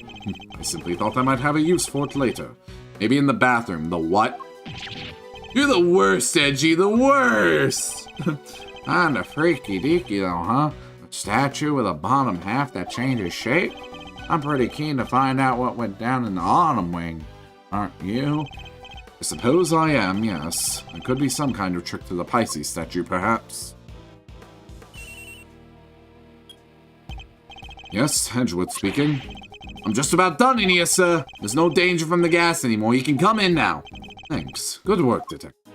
I simply thought I might have a use for it later. Maybe in the bathroom. The what? You're the worst, Edgy, the worst! Kinda freaky deaky though, huh? A statue with a bottom half that changes shape? I'm pretty keen to find out what went down in the autumn wing. Aren't you? I suppose I am, yes. It could be some kind of trick to the Pisces statue, perhaps. Yes, Edgewood speaking. I'm just about done in here, sir. There's no danger from the gas anymore. You can come in now. Thanks. Good work, Detective.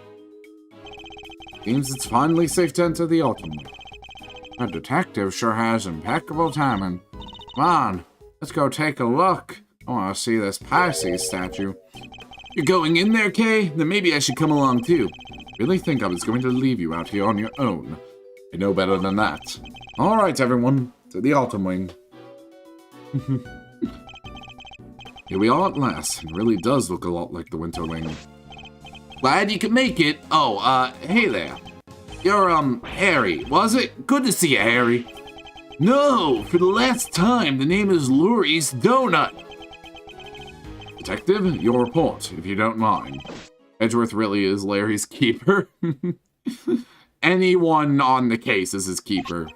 Seems it's finally safe to enter the autumn. The detective sure has impeccable timing. Come on, let's go take a look. I want to see this Pisces statue. You're going in there, Kay? Then maybe I should come along too. Really think I was going to leave you out here on your own? I know better than that. All right, everyone, to the autumn wing. Here we are at last. It really does look a lot like the winter wing. Glad you could make it. Oh, hey there. You're, Harry, was it? Good to see you, Harry. No, for the last time, the name is Lurie's Donut. Detective, your report, if you don't mind. Edgeworth really is Larry's keeper. Anyone on the case is his keeper.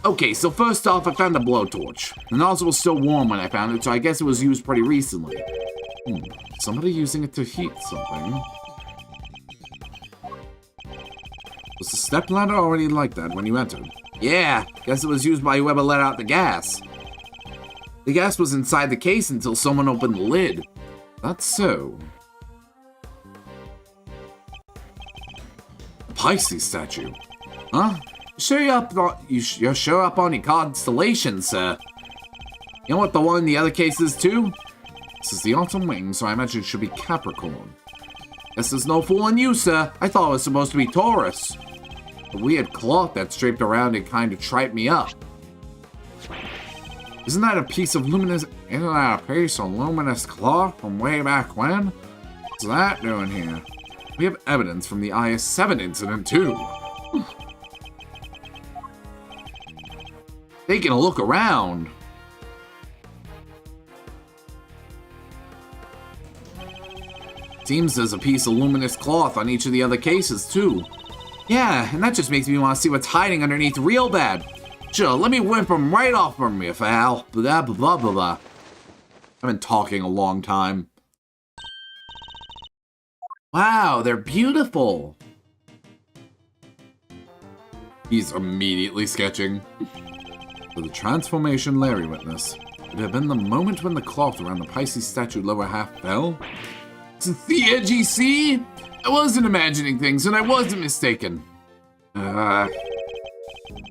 Okay, so first off, I found a blowtorch. The nozzle was still warm when I found it, so I guess it was used pretty recently. Somebody using it to heat something. Was the stepladder already like that when you entered? Yeah, guess it was used by whoever let out the gas. The gas was inside the case until someone opened the lid. That's so. The Pisces statue. Huh? You're sure up on your constellation, sir. You know what the one in the other case is, too? This is the autumn wing, so I imagine it should be Capricorn. Guess there's no fooling you, sir. I thought it was supposed to be Taurus. The weird cloth that's draped around it kind of tripped me up. Isn't that a piece of luminous cloth from way back when? What's that doing here? We have evidence from the IS-7 incident, too. Taking a look around. Seems there's a piece of luminous cloth on each of the other cases, too. Yeah, and that just makes me want to see what's hiding underneath real bad. Sure, let me whip them right off from me, Al. Blah, blah, blah, blah, blah. I've been talking a long time. Wow, they're beautiful. He's immediately sketching. For the transformation Larry witnessed, it had been the moment when the cloth around the Pisces statue lower half fell. It's the edgy sea? I wasn't imagining things, and I wasn't mistaken.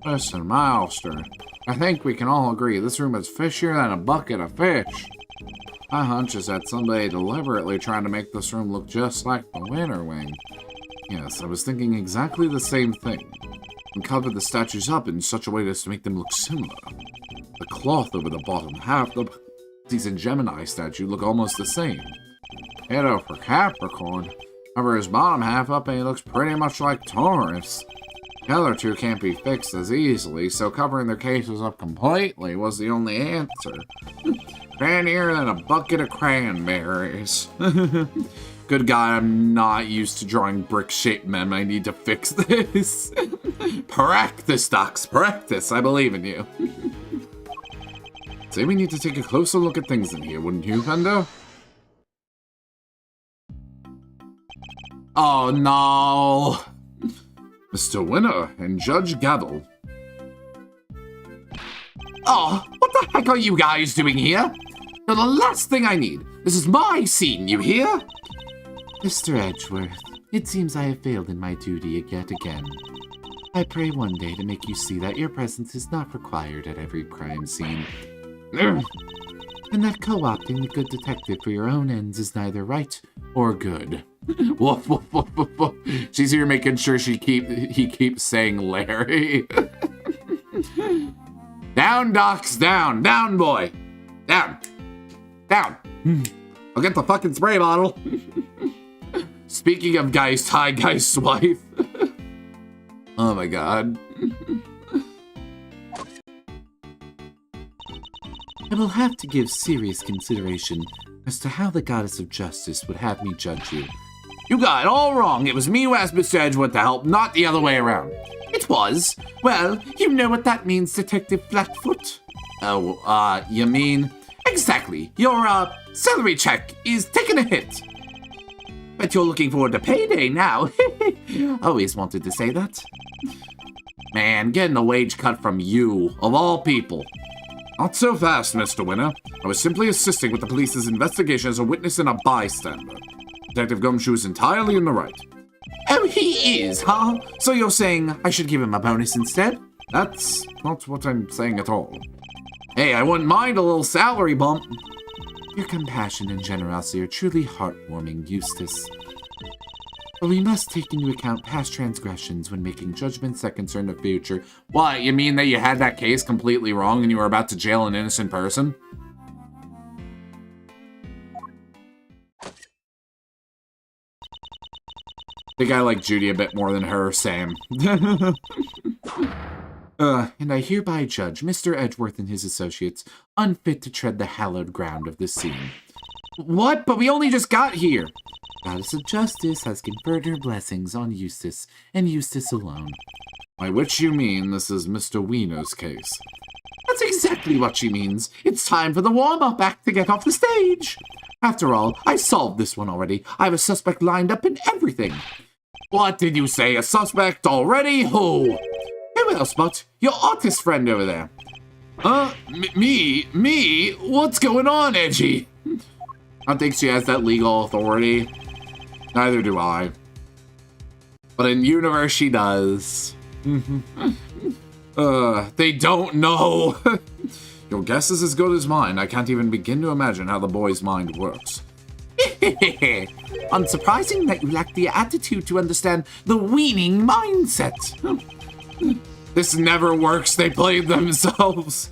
Listen, Milester, I think we can all agree this room is fishier than a bucket of fish. My hunch is that somebody deliberately trying to make this room look just like the winter wing. Yes, I was thinking exactly the same thing. And covered the statues up in such a way as to make them look similar. The cloth over the bottom half, the Pisces and Gemini statue look almost the same. Ditto for Capricorn. Cover his bottom half up and he looks pretty much like Taurus. The other two can't be fixed as easily, so covering their cases up completely was the only answer. Crannier than a bucket of cranberries. Good God, I'm not used to drawing brick-shaped men. I need to fix this. Practice, Docs, practice. I believe in you. Say we need to take a closer look at things in here, wouldn't you, Fender? Oh, no. Mr. Winner and Judge Gaddle. Oh, what the heck are you guys doing here? You're the last thing I need. This is my scene, you hear? Mr. Edgeworth, it seems I have failed in my duty yet again. I pray one day to make you see that your presence is not required at every crime scene. And that co-opting the good detective for your own ends is neither right or good. Woof, woof, woof, woof, woof. She's here making sure he keeps saying Larry. Down, Docs, down. Down, boy. Down. Down. I'll get the fucking spray bottle. Speaking of Geist, hi, Geist's wife. Oh my God. I will have to give serious consideration as to how the goddess of justice would have me judge you. You got it all wrong. It was me who asked Mr. Edgeworth to help, not the other way around. It was? Well, you know what that means, Detective Flatfoot. Oh, you mean? Exactly. Your, salary check is taking a hit. But you're looking forward to payday now. Always wanted to say that. Man, getting a wage cut from you, of all people. Not so fast, Mr. Winner. I was simply assisting with the police's investigation as a witness and a bystander. Detective Gumshoe is entirely in the right. Oh, he is, huh? So you're saying I should give him a bonus instead? That's not what I'm saying at all. Hey, I wouldn't mind a little salary bump. Your compassion and generosity are truly heartwarming, Eustace. But we must take into account past transgressions when making judgments that concern the future. What, you mean that you had that case completely wrong and you were about to jail an innocent person? I think I like Judy a bit more than her, Sam. And I hereby judge Mr. Edgeworth and his associates unfit to tread the hallowed ground of this scene. What? But we only just got here. Goddess of Justice has conferred her blessings on Eustace, and Eustace alone. By which you mean this is Mr. Wiener's case. That's exactly what she means. It's time for the warm-up act to get off the stage. After all, I solved this one already. I have a suspect lined up and everything. What did you say? A suspect already? Who? Who else but your artist friend over there? Me? What's going on, Edgy? I don't think she has that legal authority. Neither do I. But in universe, she does. They don't know. Your guess is as good as mine. I can't even begin to imagine how the boy's mind works. Unsurprising that you lack the attitude to understand the weaning mindset. This never works. They played themselves.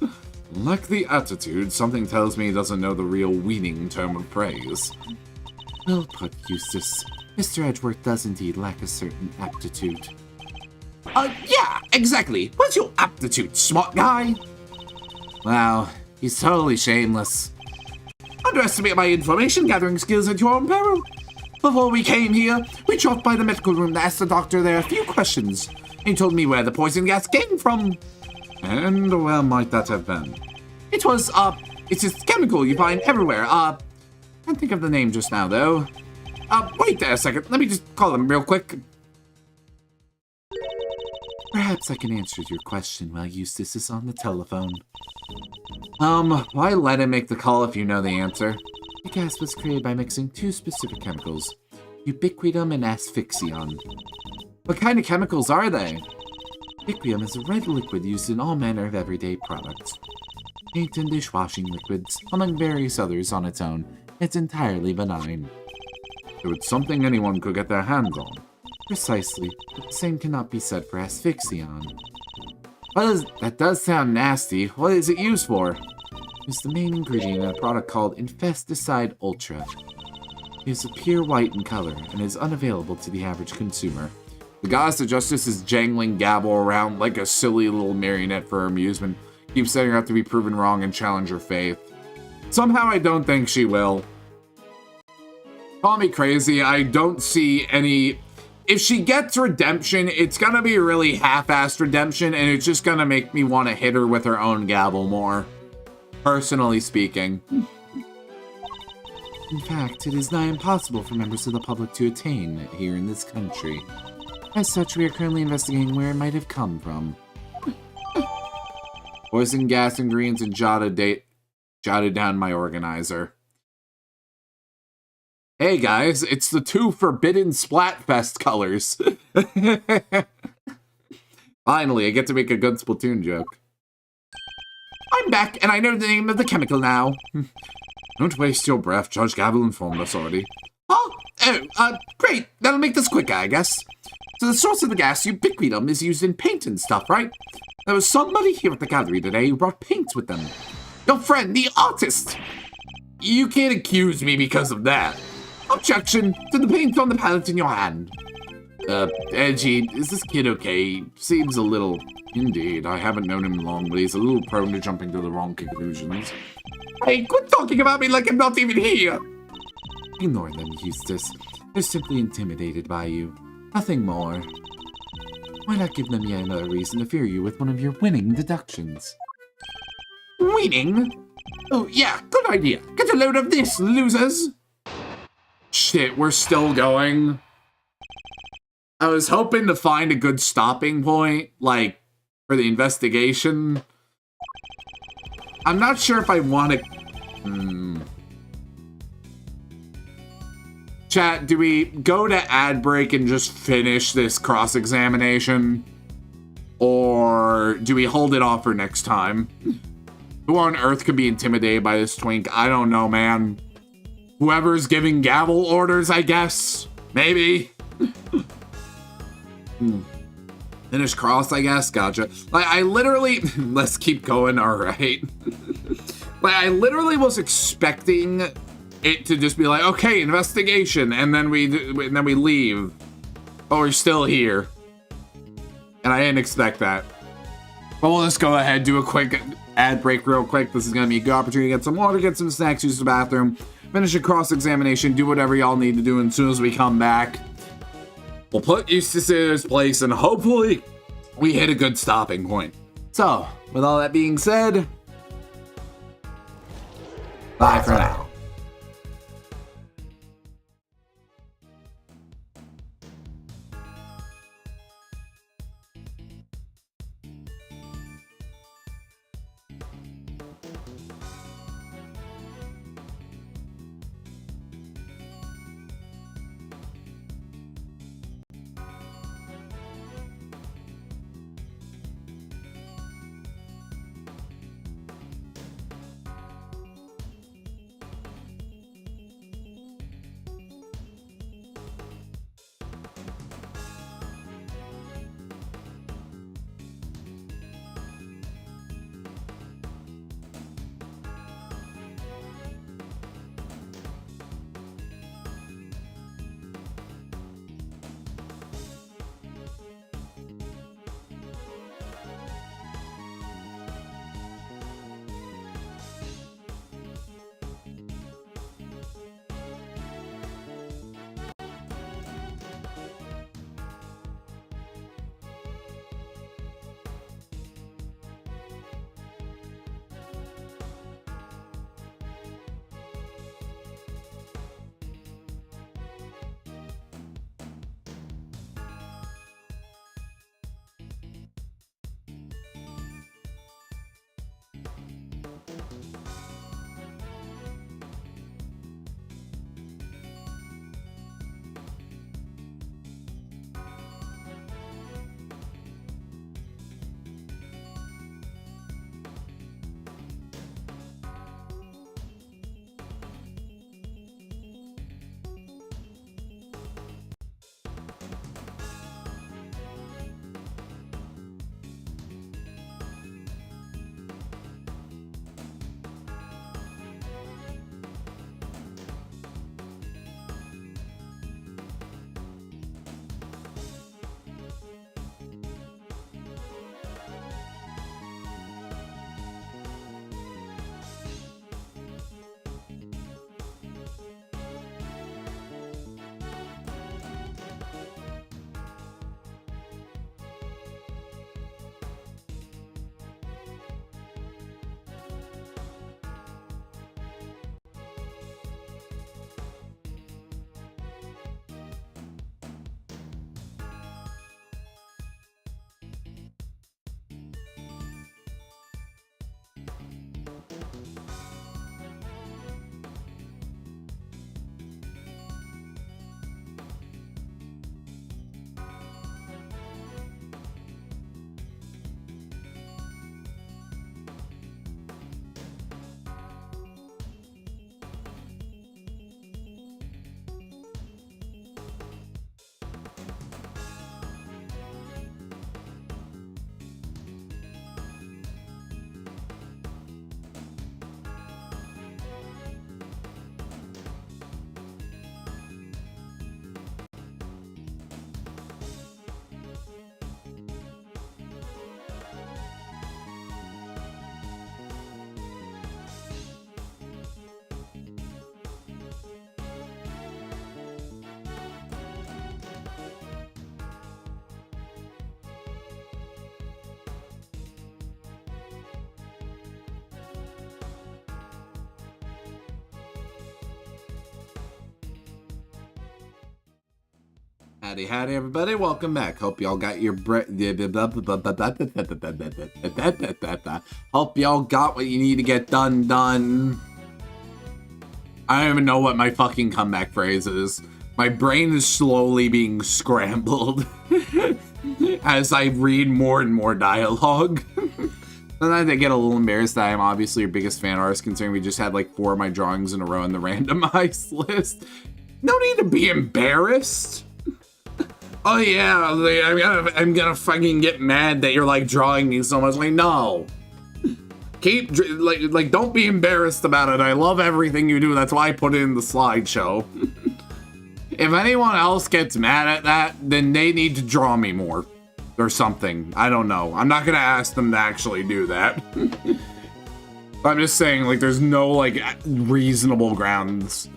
Lack the attitude, something tells me he doesn't know the real weaning term of praise. Well put, Eustace. Mr. Edgeworth does indeed lack a certain aptitude. Yeah, exactly. What's your aptitude, smart guy? Wow, he's totally shameless. Underestimate my information gathering skills at your own peril. Before we came here, we dropped by the medical room to ask the doctor there a few questions. He told me where the poison gas came from. And where might that have been? It was, it's a chemical you find everywhere. Can't think of the name just now, though. Wait there a second. Let me just call him real quick. Perhaps I can answer your question while Eustace is on the telephone. Why let him make the call if you know the answer? The gas was created by mixing two specific chemicals, ubiquitum and asphyxion. What kind of chemicals are they? Ubiquitum is a red liquid used in all manner of everyday products. Paint and dishwashing liquids, among various others on its own. It's entirely benign. So it's something anyone could get their hands on. Precisely, but the same cannot be said for asphyxion. That does sound nasty. What is it used for? It's the main ingredient in a product called Infesticide Ultra. It is a pure white in color and is unavailable to the average consumer. The Goddess of Justice is jangling Gabble around like a silly little marionette for her amusement. Keeps setting her up to be proven wrong and challenge her faith. Somehow I don't think she will. Call me crazy, I don't see any... If she gets redemption, it's gonna be a really half-assed redemption, and it's just gonna make me want to hit her with her own gavel more. Personally speaking. In fact, it is nigh impossible for members of the public to attain it here in this country. As such, we are currently investigating where it might have come from. Poison gas ingredients and jotted down my organizer. Hey guys, it's the 2 Forbidden Splatfest colors. Finally, I get to make a good Splatoon joke. I'm back, and I know the name of the chemical now. Don't waste your breath. Judge Gabble informed us already. Great. That'll make this quicker, I guess. So the source of the gas, ubiquitum, is used in paint and stuff, right? There was somebody here at the gallery today who brought paints with them. Your friend, the artist. You can't accuse me because of that. Objection to the paint on the palette in your hand. Edgy, is this kid okay? Seems a little... Indeed, I haven't known him long, but he's a little prone to jumping to the wrong conclusions. Hey, quit talking about me like I'm not even here! Ignore them, Eustace. They're simply intimidated by you. Nothing more. Why not give them yet another reason to fear you with one of your winning deductions? Winning? Oh, yeah, good idea. Get a load of this, losers! Shit, we're still going. I was hoping to find a good stopping point, like, for the investigation. I'm not sure if I want to... Chat, do we go to ad break and just finish this cross-examination? Or do we hold it off for next time? Who on earth could be intimidated by this twink? I don't know, man. Whoever's giving gavel orders, I guess? Maybe? Finish cross, I guess? Gotcha. Like, I literally... Let's keep going, alright. Like, I literally was expecting it to just be like, okay, investigation, and then we leave. Oh, we're still here. And I didn't expect that. But we'll just go ahead, do a quick ad break real quick. This is going to be a good opportunity to get some water, get some snacks, use the bathroom, finish a cross-examination, do whatever y'all need to do, and as soon as we come back, we'll put Eustace in his place, and hopefully we hit a good stopping point. So, with all that being said, bye for now. Howdy, howdy, everybody. Welcome back. Hope y'all got your Hope y'all got what you need to get done. I don't even know what my fucking comeback phrase is. My brain is slowly being scrambled as I read more and more dialogue. Sometimes I get a little embarrassed that I'm obviously your biggest fan artist, considering we just had like 4 of my drawings in a row in the randomized list. No need to be embarrassed. Oh yeah, I'm gonna fucking get mad that you're like drawing me so much. Like, no. Keep, like, don't be embarrassed about it. I love everything you do. That's why I put it in the slideshow. If anyone else gets mad at that, then they need to draw me more. Or something. I don't know. I'm not gonna ask them to actually do that. I'm just saying, like, there's no, like, reasonable grounds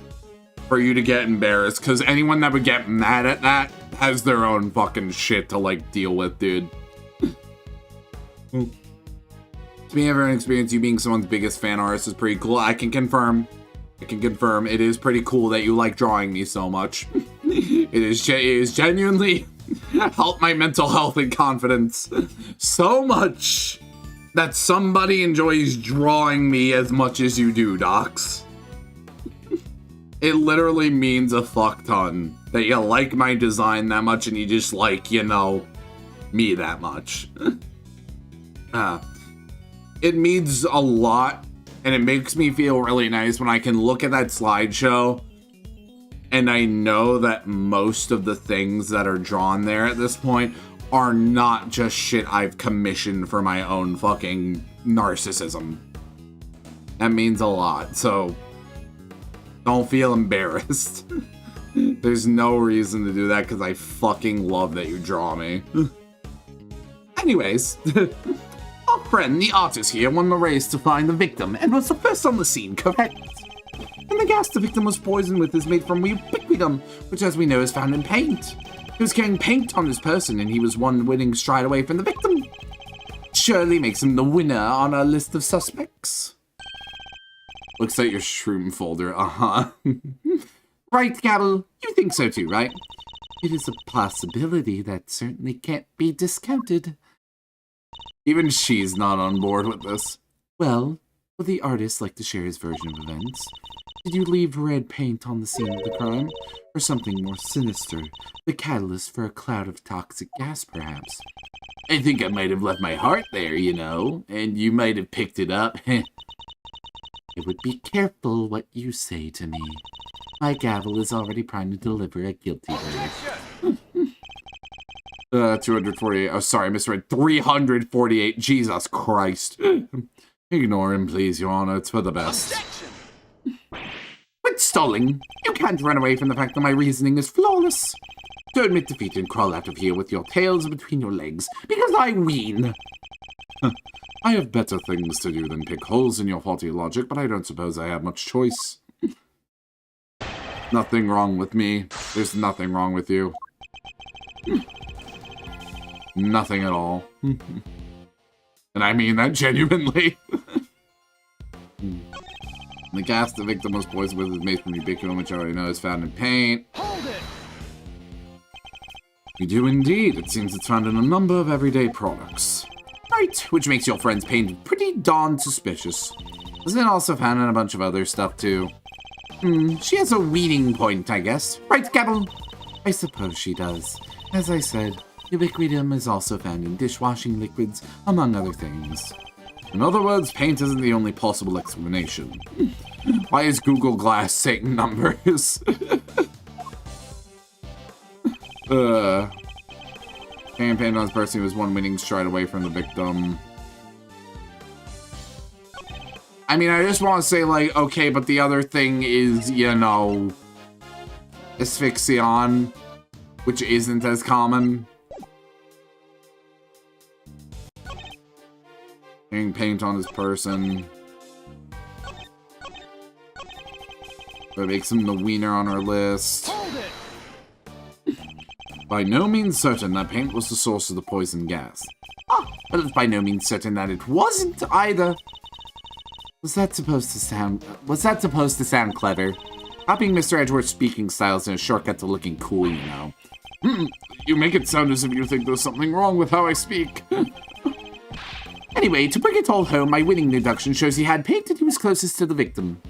for you to get embarrassed. Because anyone that would get mad at that has their own fucking shit to, like, deal with, dude. To me, ever an experience, you being someone's biggest fan artist is pretty cool. I can confirm. It is pretty cool that you like drawing me so much. It is genuinely helped my mental health and confidence so much that somebody enjoys drawing me as much as you do, Docs. It literally means a fuck ton that you like my design that much and you just like, you know, me that much. It means a lot, and it makes me feel really nice when I can look at that slideshow and I know that most of the things that are drawn there at this point are not just shit I've commissioned for my own fucking narcissism. That means a lot, so don't feel embarrassed. There's no reason to do that because I fucking love that you draw me. Anyways, our friend, the artist here, won the race to find the victim and was the first on the scene, correct? And the gas the victim was poisoned with is made from ubiquitum, which as we know is found in paint. He was carrying paint on his person and he was one winning stride away from the victim. Surely makes him the winner on our list of suspects. Looks like your shroom folder, Right, Gabble, you think so too, right? It is a possibility that certainly can't be discounted. Even she's not on board with this. Well, would the artist like to share his version of events? Did you leave red paint on the scene of the crime? Or something more sinister? The catalyst for a cloud of toxic gas, perhaps? I think I might have left my heart there, you know, and you might have picked it up. It would be careful what you say to me. My gavel is already primed to deliver a guilty verdict. 248. Oh, sorry, I misread. 348. Jesus Christ. Ignore him, please, Your Honor. It's for the best. Quit stalling. You can't run away from the fact that my reasoning is flawless. So admit defeat and crawl out of here with your tails between your legs, because I win. I have better things to do than pick holes in your faulty logic, but I don't suppose I have much choice. Nothing wrong with me. There's nothing wrong with you. Nothing at all. And I mean that genuinely. The gas the victim was poisoned with is made from ubiquitin, which I already know is found in paint. Hold it! You do indeed. It seems it's found in a number of everyday products. Right, which makes your friend's paint pretty darn suspicious. Isn't it also found in a bunch of other stuff, too? She has a weeding point, I guess. Right, Gabble? I suppose she does. As I said, ubiquitum is also found in dishwashing liquids, among other things. In other words, paint isn't the only possible explanation. Why is Google Glass saying numbers? Carrying paint on his person was one winning stride away from the victim. I mean, I just want to say, like, okay, but the other thing is, you know, asphyxion, which isn't as common. Carrying paint on his person. That makes him the wiener on our list. Hold it! By no means certain that paint was the source of the poison gas. But it's by no means certain that it wasn't either. Was that supposed to sound clever? Copying Mr. Edgeworth's speaking style is a shortcut to looking cool, you know. You make it sound as if you think there's something wrong with how I speak. Anyway, to bring it all home, my winning deduction shows he had paint and he was closest to the victim.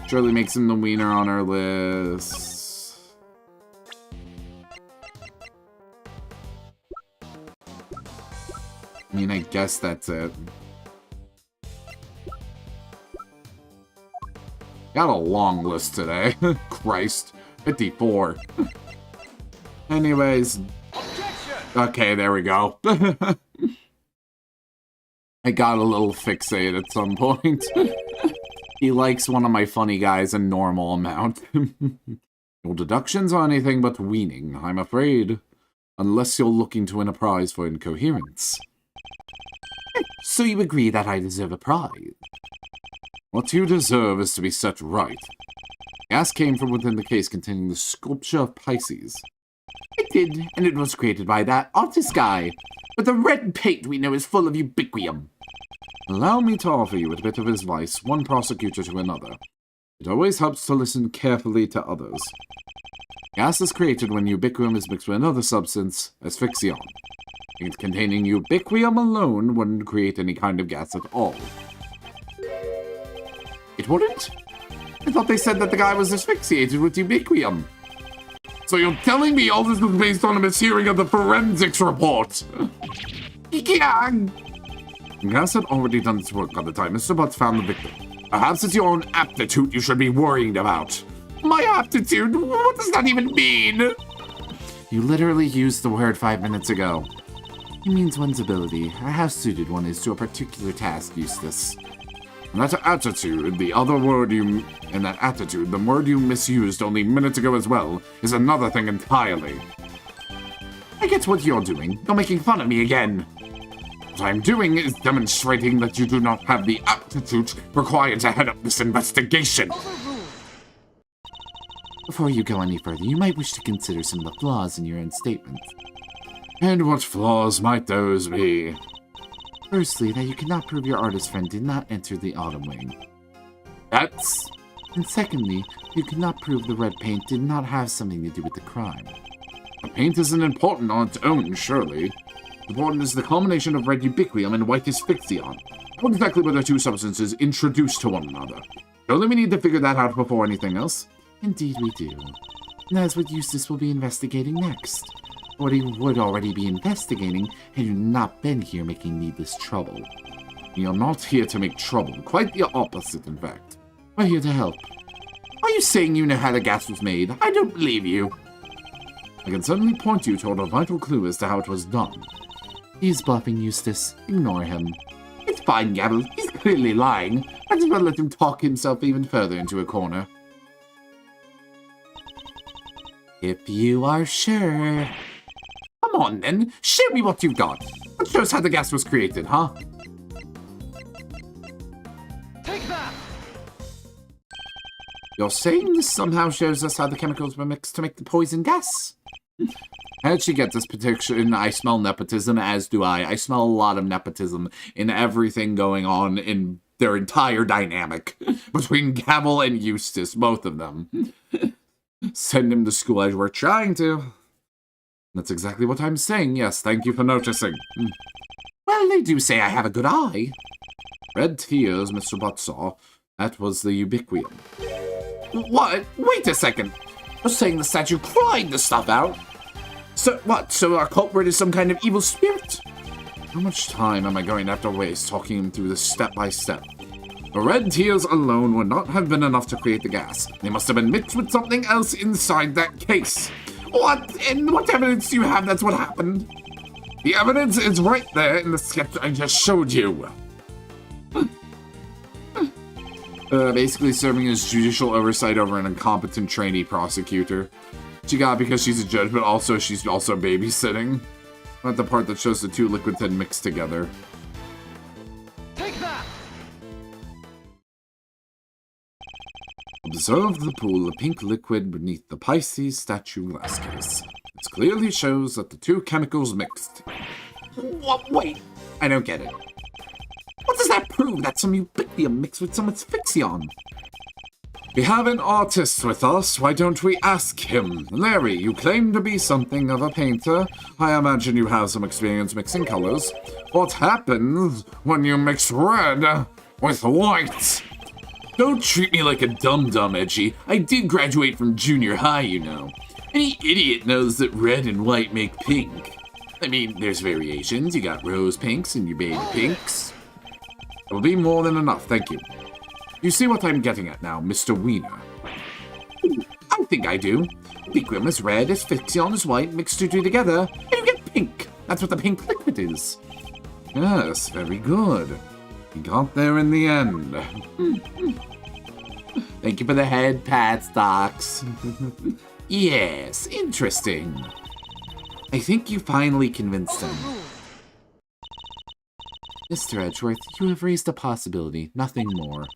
Surely makes him the wiener on our list. I mean, I guess that's it. Got a long list today. Christ. 54. Anyways. Okay, there we go. I got a little fixated at some point. He likes one of my funny guys a normal amount. No deductions or anything but weaning, I'm afraid. Unless you're looking to win a prize for incoherence. So you agree that I deserve a prize? What you deserve is to be set right. Gas came from within the case containing the sculpture of Pisces. It did, and it was created by that artist guy. But the red paint we know is full of ubiquium. Allow me to offer you a bit of advice, one prosecutor to another. It always helps to listen carefully to others. Gas is created when ubiquium is mixed with another substance, asphyxion. It containing ubiquium alone wouldn't create any kind of gas at all. It wouldn't? I thought they said that the guy was asphyxiated with ubiquium. So you're telling me all this was based on a mishearing of the forensics report? Yeah. Gas had already done its work by the time Mr. Butts found the victim. Perhaps it's your own aptitude you should be worrying about. My aptitude? What does that even mean? You literally used the word 5 minutes ago. It means one's ability, or how suited one is to a particular task, Eustace. And that attitude, the word you misused only minutes ago as well, is another thing entirely. I get what you're doing. You're making fun of me again. What I'm doing is demonstrating that you do not have the aptitude required to head up this investigation. Before you go any further, you might wish to consider some of the flaws in your own statement. And what flaws might those be? Firstly, that you cannot prove your artist friend did not enter the Autumn Wing. That's... And secondly, you cannot prove the red paint did not have something to do with the crime. The paint isn't important on its own, surely. Important is the combination of red ubiquium and white asphyxion. How exactly were the two substances introduced to one another? Surely we need to figure that out before anything else. Indeed we do. And that's what Eustace will be investigating next. What he would already be investigating had you not been here making needless trouble. We are not here to make trouble. Quite the opposite, in fact. We're here to help. Are you saying you know how the gas was made? I don't believe you. I can certainly point you toward a vital clue as to how it was done. He's bluffing, Eustace. Ignore him. It's fine, Gabble. He's clearly lying. Might as well let him talk himself even further into a corner. If you are sure. Come on, then. Show me what you've got. That shows how the gas was created, huh? Take that! You're saying this somehow shows us how the chemicals were mixed to make the poison gas? How'd she get this prediction? I smell nepotism, as do I. I smell a lot of nepotism in everything going on in their entire dynamic between Gabble and Eustace, both of them. Send him to school as we're trying to. That's exactly what I'm saying. Yes, thank you for noticing. Well, they do say I have a good eye. Red tears, Mr. Butt saw. That was the ubiquium. What? Wait a second. You're saying the statue cried the stuff out? So what? So our culprit is some kind of evil spirit? How much time am I going to have to waste talking him through this step by step? The red tears alone would not have been enough to create the gas. They must have been mixed with something else inside that case. What? And what evidence do you have that's what happened? The evidence is right there in the sketch I just showed you. Basically serving as judicial oversight over an incompetent trainee prosecutor. She got it because she's a judge, but also she's also babysitting. Not the part that shows the two liquids had mixed together. Take that! Observe the pool of pink liquid beneath the Pisces statue glass case. It clearly shows that the two chemicals mixed. What? Wait, I don't get it. What does that prove? That's some ubiquium mixed with some asphyxion. We have an artist with us. Why don't we ask him? Larry, you claim to be something of a painter. I imagine you have some experience mixing colors. What happens when you mix red with white? Don't treat me like a dum-dum, Edgy. I did graduate from junior high, you know. Any idiot knows that red and white make pink. I mean, there's variations. You got rose pinks and your baby pinks. It'll be more than enough, thank you. You see what I'm getting at now, Mr. Wiener? I think I do. Liquim is red, Asphyxion is white, mixed the two together, and you get pink. That's what the pink liquid is. Yes, very good. We got there in the end. Thank you for the head pats, Docs. Yes, interesting. I think you finally convinced him. Mr. Edgeworth, you have raised a possibility, nothing more.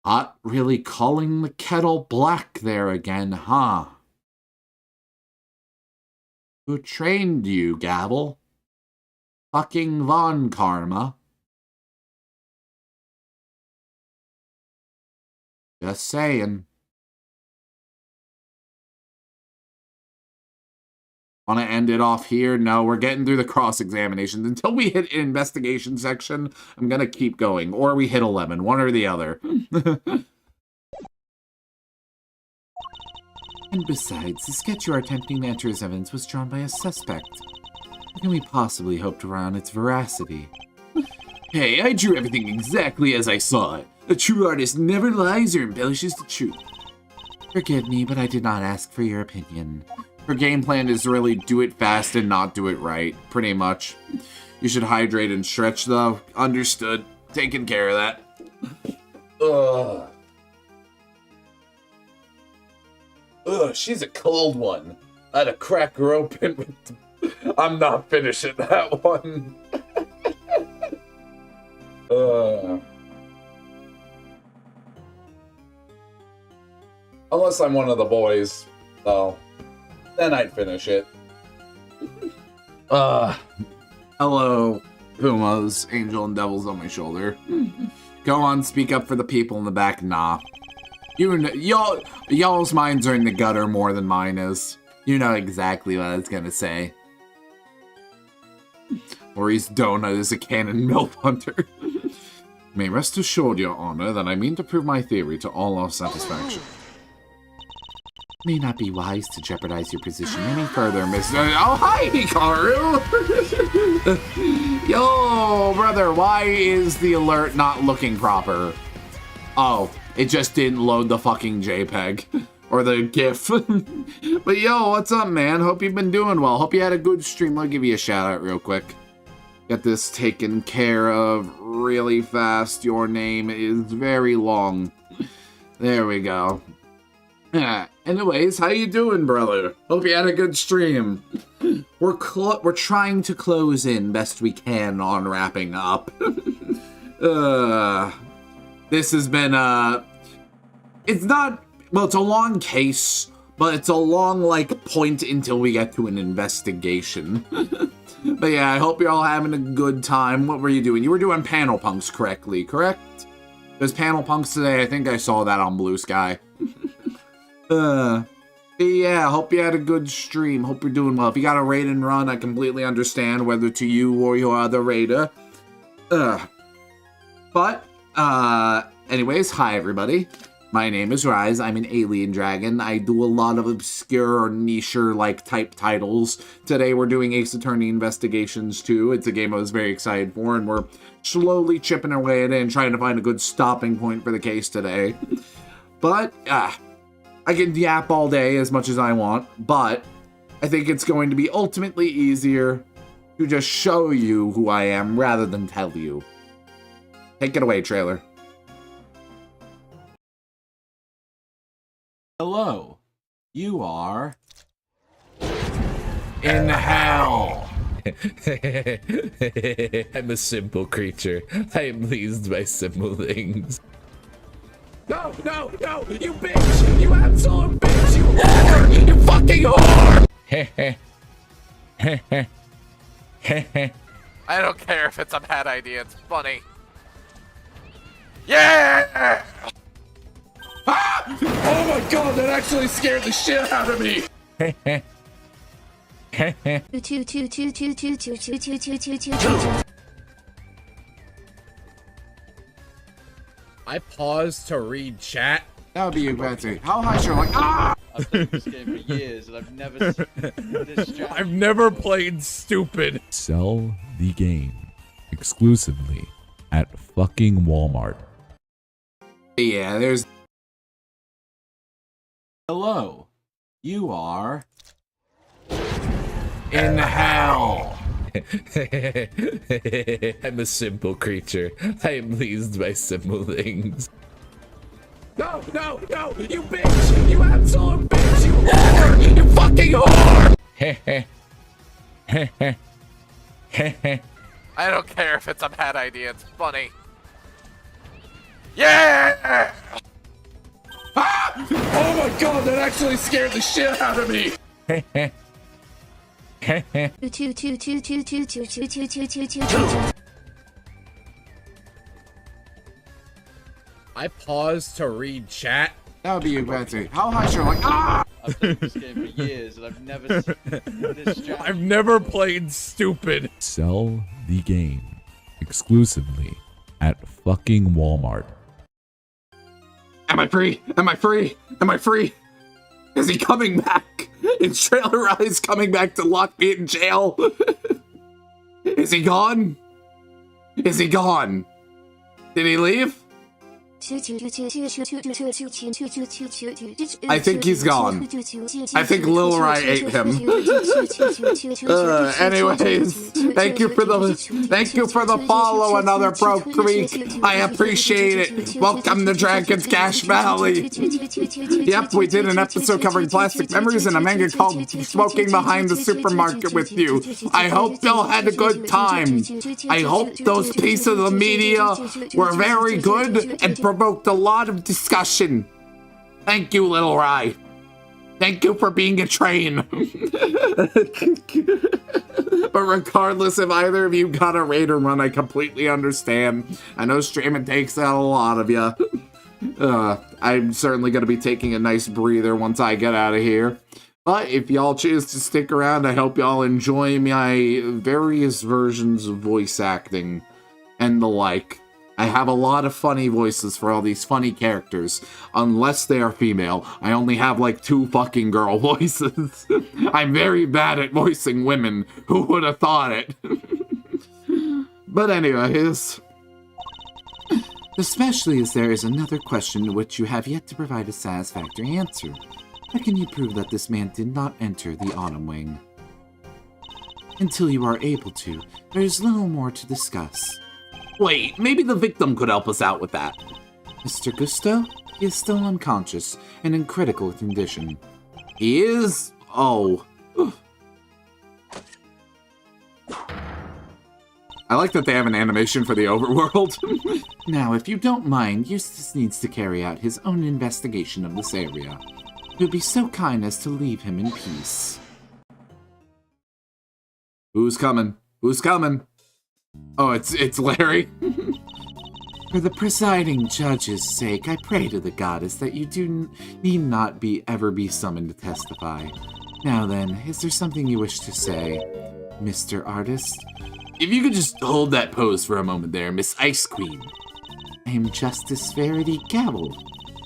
Not really calling the kettle black there again, huh? Who trained you, Gabble? Fucking Von Karma. Just saying. Want to end it off here? No, we're getting through the cross-examinations. Until we hit investigation section, I'm going to keep going. Or we hit 11, one or the other. And besides, the sketch you are attempting to enter as evidence was drawn by a suspect. How can we possibly hope to rely on its veracity? Hey, I drew everything exactly as I saw it. A true artist never lies or embellishes the truth. Forgive me, but I did not ask for your opinion. Her game plan is to really do it fast and not do it right, pretty much. You should hydrate and stretch, though. Understood. Taking care of that. Ugh. Ugh, she's a cold one. I had to crack her open with... I'm not finishing that one. Unless I'm one of the boys, though. Then I'd finish it. Hello, Pumas, Angel and Devils on my shoulder. Go on, speak up for the people in the back. Nah. Y'all's minds are in the gutter more than mine is. You know exactly what I was gonna say. Maurice Donut is a cannon milk hunter. May rest assured, Your Honor, that I mean to prove my theory to all our satisfaction. May not be wise to jeopardize your position any further, Mr. Oh, hi, Hikaru! Yo, brother, why is the alert not looking proper? Oh, it just didn't load the fucking JPEG. Or the GIF. But yo, what's up, man? Hope you've been doing well. Hope you had a good stream. I'll give you a shout out real quick. Get this taken care of really fast. Your name is very long. There we go. Yeah. Anyways, how you doing, brother? Hope you had a good stream. We're trying to close in best we can on wrapping up. This has been it's not, well, it's a long case, but it's a long like point until we get to an investigation. But yeah, I hope you're all having a good time. What were you doing? You were doing panel punks correctly, correct? There's panel punks today. I think I saw that on Blue Sky. Yeah, hope you had a good stream. Hope you're doing well. If you got a raid and run, I completely understand, whether to you or your other raider. But, anyways, hi everybody. My name is Rise. I'm an alien dragon. I do a lot of obscure or niche-er like type titles. Today we're doing Ace Attorney Investigations 2. It's a game I was very excited for, and we're slowly chipping away at it and trying to find a good stopping point for the case today. But, I can yap all day as much as I want, but I think it's going to be ultimately easier to just show you who I am rather than tell you. Take it away, trailer. Hello. You are... in hell. I'm a simple creature. I am pleased by simple things. No, no, no! You bitch! You absolute bitch! You whore! You fucking whore! I don't care if it's a bad idea, it's funny. Yeah! Ah! Oh my god, that actually scared the shit out of me! I paused to read chat. That would be you, Betsy. How high should like? Ah! I've played this game for years and I've never seen this strategy. I've never played stupid. Sell the game exclusively at fucking Walmart. Yeah, there's. Hello. You are. In hell. I'm a simple creature. I am pleased by simple things. No, no, no! You bitch! You absolute bitch! You whore! You fucking whore! I don't care if it's a bad idea, it's funny. Yeah! Ah! Oh my god, that actually scared the shit out of me! I paused to read chat. That would be you, Betsy. How high should like? Ah! I've played this game for years and I've never seen this strategy. I've never played stupid. Sell the game exclusively at fucking Walmart. Am I free? Am I free? Am I free? Is he coming back? Is Trailer Eyes coming back to lock me in jail? Is he gone? Is he gone? Did he leave? I think he's gone. I think Lil Rai ate him. Anyways, thank you for the follow, another Pro Creek. I appreciate it. Welcome to Dragon's Cash Valley. Yep, we did an episode covering plastic memories and a manga called Smoking Behind the Supermarket with You. I hope y'all had a good time. I hope those pieces of media were very good and provoked a lot of discussion. Thank you, Little Rye. Thank you for being a train. But regardless if either of you got a raid or run, I completely understand. I know streaming takes out a lot of you. I'm certainly going to be taking a nice breather once I get out of here. But if y'all choose to stick around, I hope y'all enjoy my various versions of voice acting and the like. I have a lot of funny voices for all these funny characters, unless they are female. I only have like 2 fucking girl voices. I'm very bad at voicing women. Who would have thought it? But anyways. Especially as there is another question to which you have yet to provide a satisfactory answer. How can you prove that this man did not enter the Autumn Wing? Until you are able to, there is little more to discuss. Wait, maybe the victim could help us out with that. Mr. Gusto? He is still unconscious and in critical condition. He is? Oh. I like that they have an animation for the overworld. Now, if you don't mind, Eustace needs to carry out his own investigation of this area. It would be so kind as to leave him in peace. Who's coming? Who's coming? Oh, it's Larry. For the presiding judge's sake, I pray to the goddess that you need not ever be summoned to testify. Now then, is there something you wish to say, Mr. Artist? If you could just hold that pose for a moment there, Miss Ice Queen. I am Justice Verity Gavel,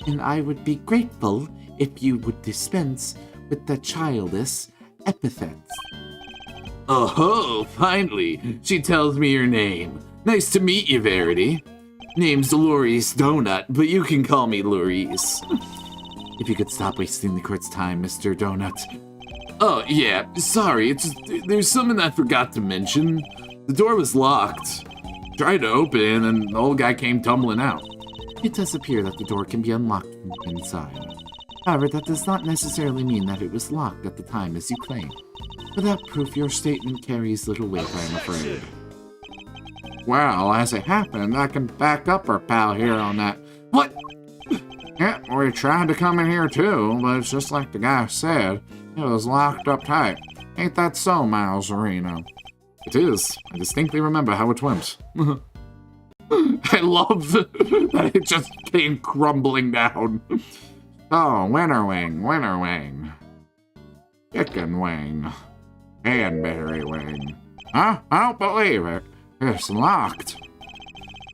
and I would be grateful if you would dispense with the childish epithets. Oh, finally, she tells me your name. Nice to meet you, Verity. Name's Lori's Donut, but you can call me Lori's. If you could stop wasting the court's time, Mr. Donut. Oh, yeah, sorry, there's something I forgot to mention. The door was locked. Tried to open, and the old guy came tumbling out. It does appear that the door can be unlocked from inside. However, that does not necessarily mean that it was locked at the time as you claim. Without proof, your statement carries little weight, I'm afraid. Well, as it happened, I can back up our pal here on that. What? Yeah, we tried to come in here too, but it's just like the guy said. It was locked up tight. Ain't that so, Miles Arena? It is. I distinctly remember how it went. I love that it just came crumbling down. Oh, winter wing. Chicken wing. Cranberry wing. Huh? I don't believe it. It's locked.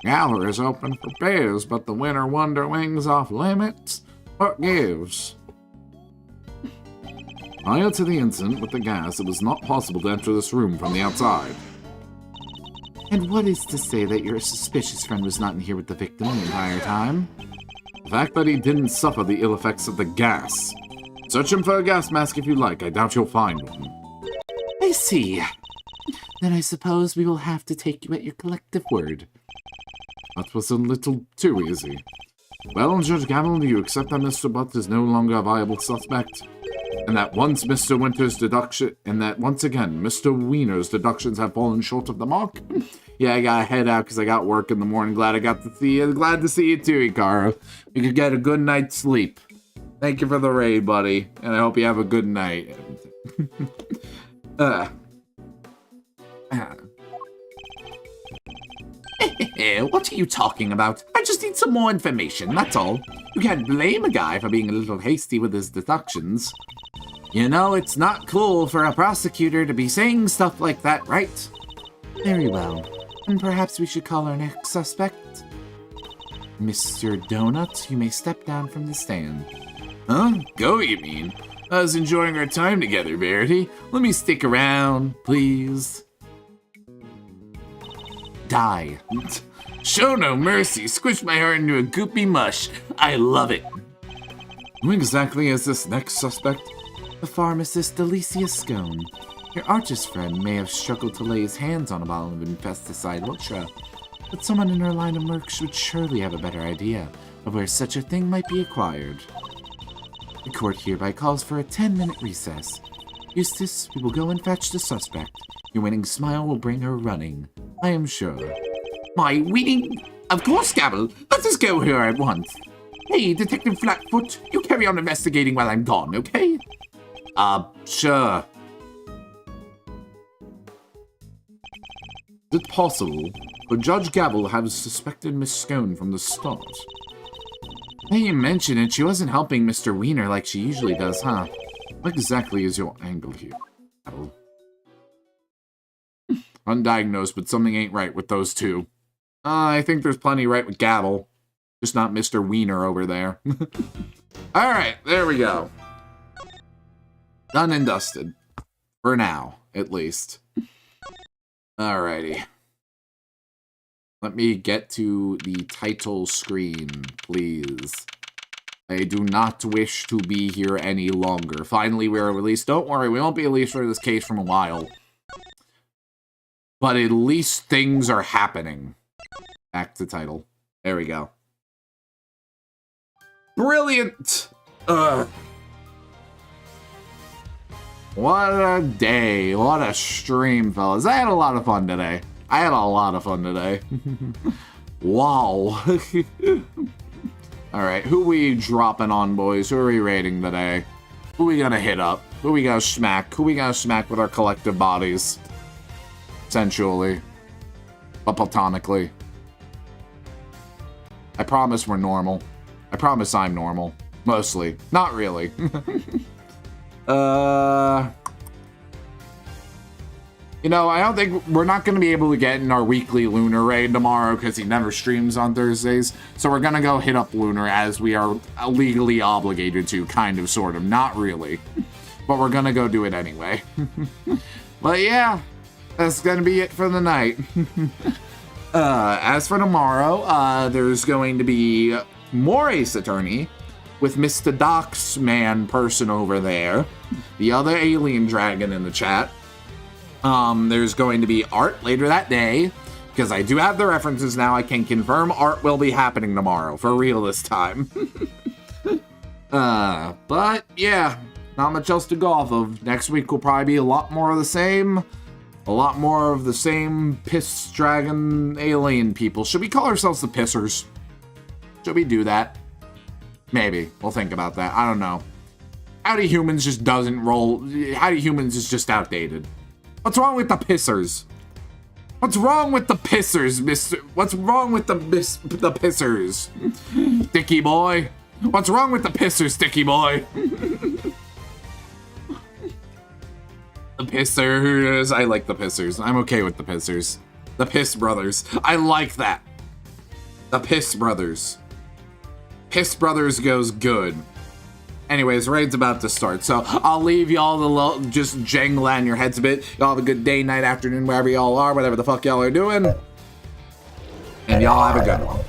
Gallery's open for biz, but the winter wonder wing's off limits. What gives? Prior to the incident with the gas, it was not possible to enter this room from the outside. And what is to say that your suspicious friend was not in here with the victim the entire time? The fact that he didn't suffer the ill effects of the gas. Search him for a gas mask if you like. I doubt you'll find one. I see. Then I suppose we will have to take you at your collective word. That was a little too easy. Well, Judge Gamble, do you accept that Mr. Butt is no longer a viable suspect? And that once again, Mr. Wiener's deductions have fallen short of the mark? Yeah, I gotta head out because I got work in the morning. Glad I got to see you. Glad to see you too, Hikaru. You could get a good night's sleep. Thank you for the raid, buddy. And I hope you have a good night. What are you talking about? I just need some more information, that's all. You can't blame a guy for being a little hasty with his deductions. You know, it's not cool for a prosecutor to be saying stuff like that, right? Very well. And perhaps we should call our next suspect? Mr. Donut, you may step down from the stand. Huh? Go, you mean? I was enjoying our time together, Verity. Let me stick around, please. Die. Show no mercy. Squish my heart into a goopy mush. I love it. Who exactly is this next suspect? The pharmacist Alicia Scone. Your artist friend may have struggled to lay his hands on a bottle of Infesticide Ultra, but someone in her line of mercs would surely have a better idea of where such a thing might be acquired. The court hereby calls for a 10-minute recess. Eustace, we will go and fetch the suspect. Your winning smile will bring her running, I am sure. My winning? Of course, Gabble. Let us go here at once. Hey, Detective Flatfoot, you carry on investigating while I'm gone, okay? Sure. Is it possible could Judge Gabble have suspected Miss Scone from the start? Now you mention it, she wasn't helping Mr. Wiener like she usually does, huh? What exactly is your angle here, Gabble? Undiagnosed, but something ain't right with those two. I think there's plenty right with Gabble. Just not Mr. Wiener over there. Alright, there we go. Done and dusted. For now, at least. Alrighty. Let me get to the title screen, please. I do not wish to be here any longer. Finally, we are released. Don't worry, we won't be released for this case from a while. But at least things are happening. Back to title. There we go. Brilliant! What a day. What a stream, fellas. I had a lot of fun today. Wow. Alright, who we dropping on, boys? Who are we rating today? Who we gonna hit up? Who we gonna smack? Who we gonna smack with our collective bodies? Sensually. But platonically. I promise we're normal. I promise I'm normal. Mostly. Not really. You know, I don't think we're not going to be able to get in our weekly Lunar raid tomorrow because he never streams on Thursdays. So we're going to go hit up Lunar as we are legally obligated to, kind of, sort of. Not really. But we're going to go do it anyway. But yeah, that's going to be it for the night. As for tomorrow, there's going to be more Ace Attorney with Mr. Doc's man person over there. The other alien dragon in the chat. There's going to be art later that day, because I do have the references now. I can confirm art will be happening tomorrow, for real this time. But yeah, Not much else to go off of. Next week will probably be a lot more of the same. A lot more of the same piss dragon alien people. Should we call ourselves the Pissers? Should we do that? Maybe. We'll think about that. I don't know. Howdy Humans just doesn't roll. Howdy Humans is just outdated. What's wrong with the Pissers? What's wrong with the Pissers, Mr. What's wrong with the Pissers? Sticky boy. What's wrong with the Pissers, Sticky boy? The Pissers. I like the Pissers. I'm okay with the Pissers. The Piss Brothers. I like that. The Piss Brothers. Piss Brothers goes good. Anyways, raid's about to start, so I'll leave y'all to just jangle on your heads a bit. Y'all have a good day, night, afternoon, wherever y'all are, whatever the fuck y'all are doing. And y'all have a good one.